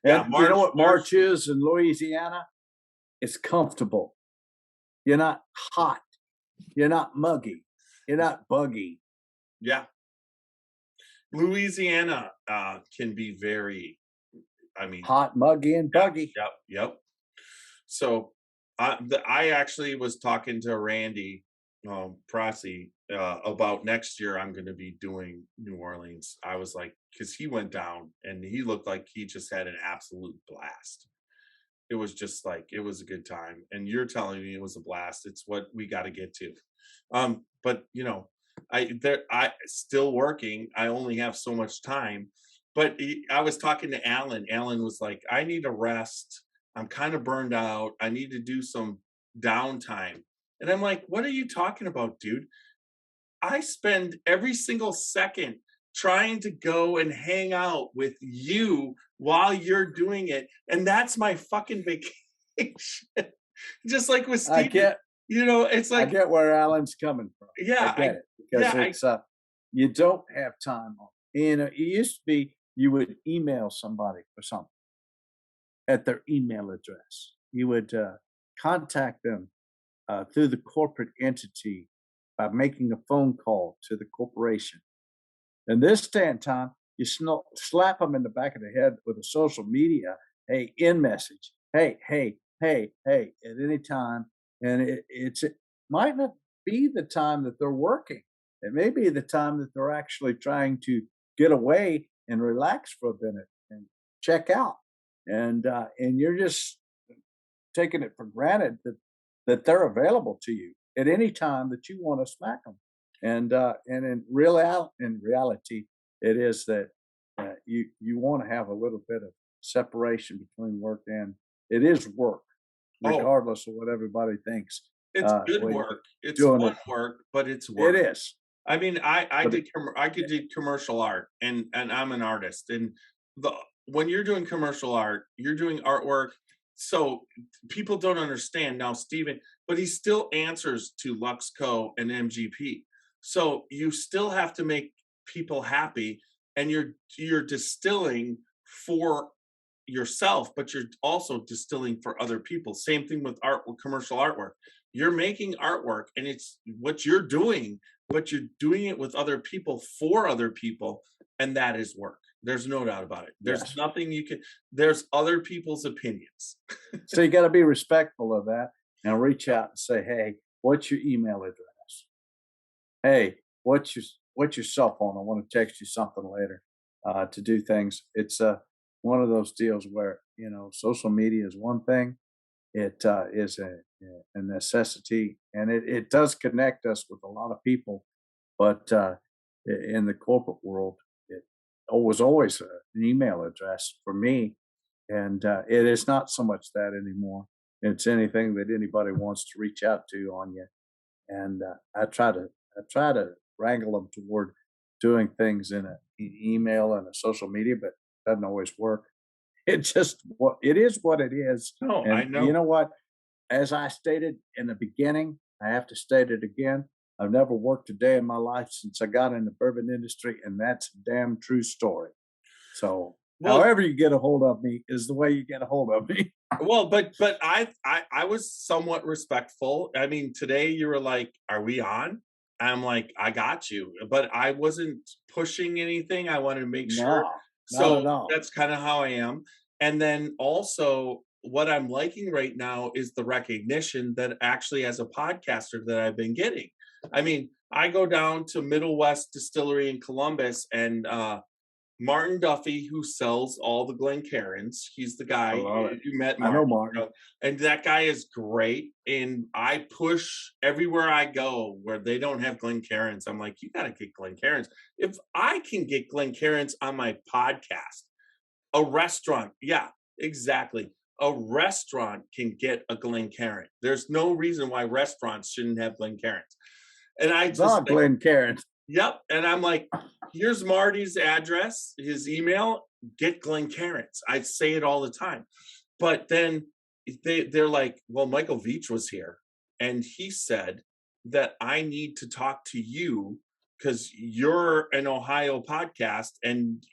And March, you know what March is in Louisiana? It's comfortable. You're not hot. You're not muggy. You're not buggy. Yeah. Louisiana can be very, hot, muggy, and buggy. Yep. So I actually was talking to Randy Prossi about next year. I'm going to be doing New Orleans. I was like, because he went down and he looked like he just had an absolute blast. It was just like, it was a good time. And you're telling me it was a blast. It's what we got to get to. But you know, I still working. I only have so much time. But I was talking to Alan. Alan was like, I need a rest. I'm kind of burned out. I need to do some downtime. And I'm like, what are you talking about, dude? I spend every single second trying to go and hang out with you while you're doing it. And that's my fucking vacation. Just like with Stephen. It's like, I get where Alan's coming from. Yeah. I get it. Because you don't have time. It used to be you would email somebody for something at their email address. You would contact them through the corporate entity by making a phone call to the corporation. And this day and time, you slap them in the back of the head with a social media, hey, in message, hey, at any time. And it might not be the time that they're working. It may be the time that they're actually trying to get away and relax for a minute and check out. And you're just taking it for granted that they're available to you at any time that you want to smack them. And in reality, it is that you want to have a little bit of separation between work and it is work, regardless of what everybody thinks. It's good work. It's fun work, but it's work. It is. I mean, I did commercial art, and I'm an artist. And when you're doing commercial art, you're doing artwork. So people don't understand now, Stephen, but he still answers to Luxco and MGP. So you still have to make people happy, and you're distilling for yourself, but you're also distilling for other people. Same thing with art, with commercial artwork. You're making artwork, and it's what you're doing, but you're doing it with other people for other people, and that is work. There's no doubt about it. There's nothing there's other people's opinions. So you got to be respectful of that and reach out and say, hey, what's your email address? Hey, what's your cell phone? I want to text you something later to do things. It's one of those deals where, social media is one thing. It is a necessity, and it does connect us with a lot of people. But in the corporate world, it was always an email address for me. And it is not so much that anymore. It's anything that anybody wants to reach out to on you. And I try to wrangle them toward doing things in an email and a social media, but it doesn't always work. It is what it is. No, and I know. You know what? As I stated in the beginning, I have to state it again. I've never worked a day in my life since I got in the bourbon industry, and that's a damn true story. So however you get a hold of me is the way you get a hold of me. Well, but I was somewhat respectful. I mean, today you were like, are we on? I'm like, I got you. But I wasn't pushing anything. I wanted to make sure. So that's kind of how I am. And then also what I'm liking right now is the recognition that actually as a podcaster that I've been getting. I mean, I go down to Middle West Distillery in Columbus, and Martin Duffy, who sells all the Glencairns, he's the guy you met. Martin, I know Martin. And that guy is great. And I push everywhere I go where they don't have Glencairns. I'm like, you got to get Glencairns. If I can get Glencairns on my podcast, a restaurant, yeah, exactly. A restaurant can get a Glencairn. There's no reason why restaurants shouldn't have Glencairns. And I just Glencairn. Yep. And I'm like, here's Marty's address, his email, get Glencairns. I say it all the time. But then they're like, well, Michael Veach was here, and he said that I need to talk to you because you're an Ohio podcast, and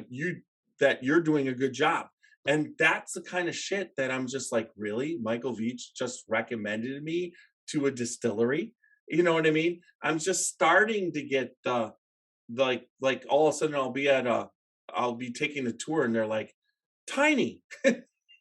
you're doing a good job. And that's the kind of shit that I'm just like, really? Michael Veach just recommended me to a distillery? You know what I mean? I'm just starting to get the like all of a sudden I'll be taking a tour and they're like, Tiny.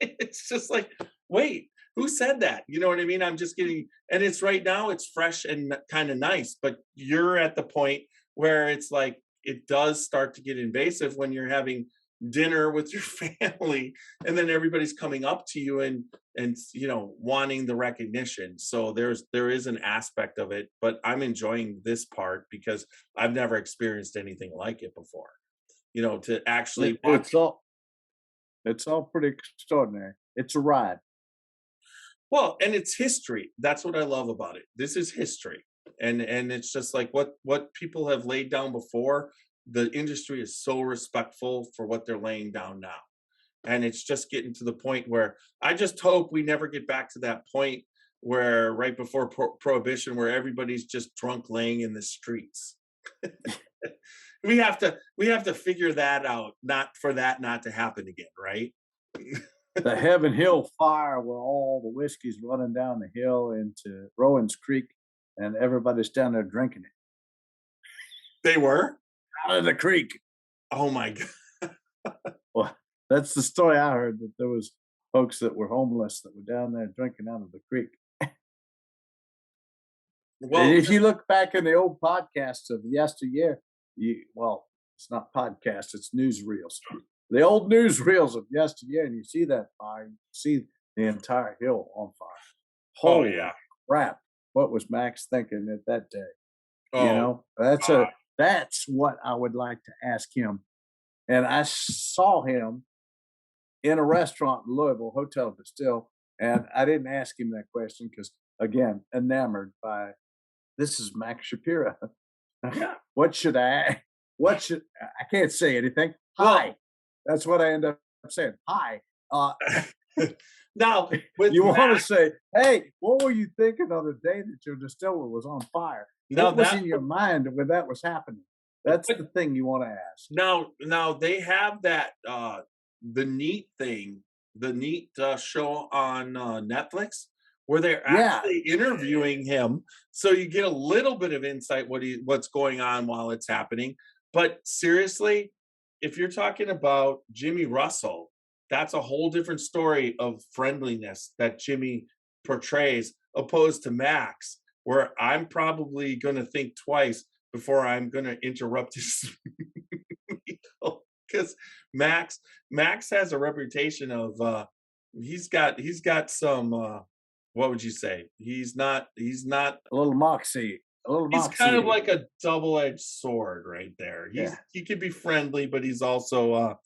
It's just like, wait, who said that? You know what I mean? I'm just getting, and it's right now, it's fresh and kind of nice, but you're at the point where it's like, it does start to get invasive when you're having dinner with your family and then everybody's coming up to you and wanting the recognition. So there is an aspect of it, but I'm enjoying this part because I've never experienced anything like it before, to actually it's all pretty extraordinary. It's a ride. Well, and it's history. That's what I love about it. This is history. And it's just like what people have laid down before. The industry is so respectful for what they're laying down now. And it's just getting to the point where I just hope we never get back to that point where right before prohibition, where everybody's just drunk laying in the streets. We have to figure that out, not to happen again, right? The Heaven Hill fire, where all the whiskey's running down the hill into Rowan's Creek, and everybody's down there drinking it. They were out of the creek. Oh my God! Well, that's the story I heard, that there was folks that were homeless that were down there drinking out of the creek. Well, and if you look back in the old podcasts of yesteryear, it's not podcasts, it's newsreels. The old newsreels of yesteryear, and you see that fire, you see the entire hill on fire. Holy crap! What was Max thinking at that day? That's what I would like to ask him. And I saw him in a restaurant in Louisville, Hotel Distill, and I didn't ask him that question because, again, enamored by, this is Max Shapiro. I can't say anything. Hi. That's what I end up saying. Hi. Now, you want to say, hey, what were you thinking on the day that your distillery was on fire? What was in your mind when that was happening? That's the thing you want to ask. Now they have that the neat show on Netflix where they're actually interviewing him, so you get a little bit of insight what's going on while it's happening. But seriously, if you're talking about Jimmy Russell, that's a whole different story of friendliness that Jimmy portrays, opposed to Max, where I'm probably going to think twice before I'm going to interrupt his meal, because Max has a reputation of he's got some what would you say? He's not a little moxie. He's kind of like a double-edged sword right there. He could be friendly, but he's also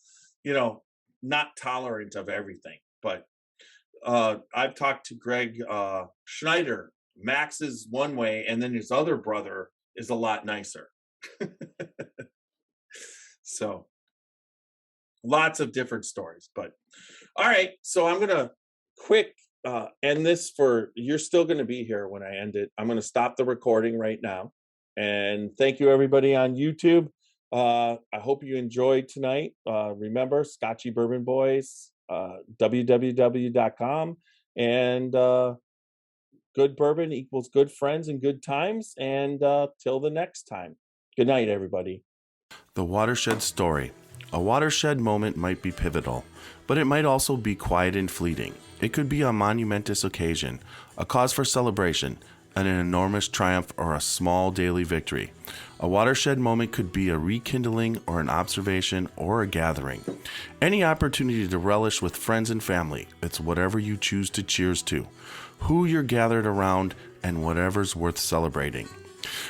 not tolerant of everything. But I've talked to Greg Schneider. Max is one way, and then his other brother is a lot nicer. So lots of different stories. But all right, so I'm gonna quick end this you're still going to be here when I end it. I'm going to stop the recording right now. And thank you everybody on YouTube. I hope you enjoyed tonight. Remember, Scotchy Bourbon Boys, www.com, and good bourbon equals good friends and good times. And till the next time, good night, everybody. The Watershed Story. A watershed moment might be pivotal, but it might also be quiet and fleeting. It could be a monumentous occasion, a cause for celebration, an enormous triumph, or a small daily victory. A watershed moment could be a rekindling or an observation or a gathering. Any opportunity to relish with friends and family. It's whatever you choose to cheers to, who you're gathered around, and whatever's worth celebrating.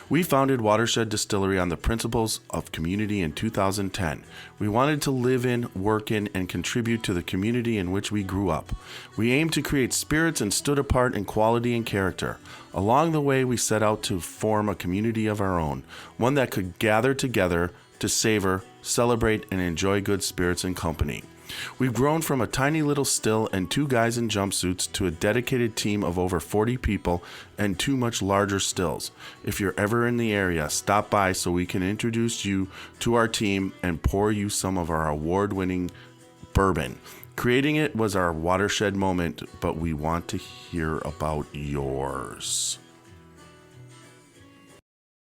We founded Watershed Distillery on the principles of community in 2010. We wanted to live in, work in, and contribute to the community in which we grew up. We aimed to create spirits and stood apart in quality and character. Along the way, we set out to form a community of our own, one that could gather together to savor, celebrate, and enjoy good spirits and company. We've grown from a tiny little still and 2 guys in jumpsuits to a dedicated team of over 40 people and 2 much larger stills. If you're ever in the area, stop by so we can introduce you to our team and pour you some of our award-winning bourbon. Creating it was our watershed moment, but we want to hear about yours.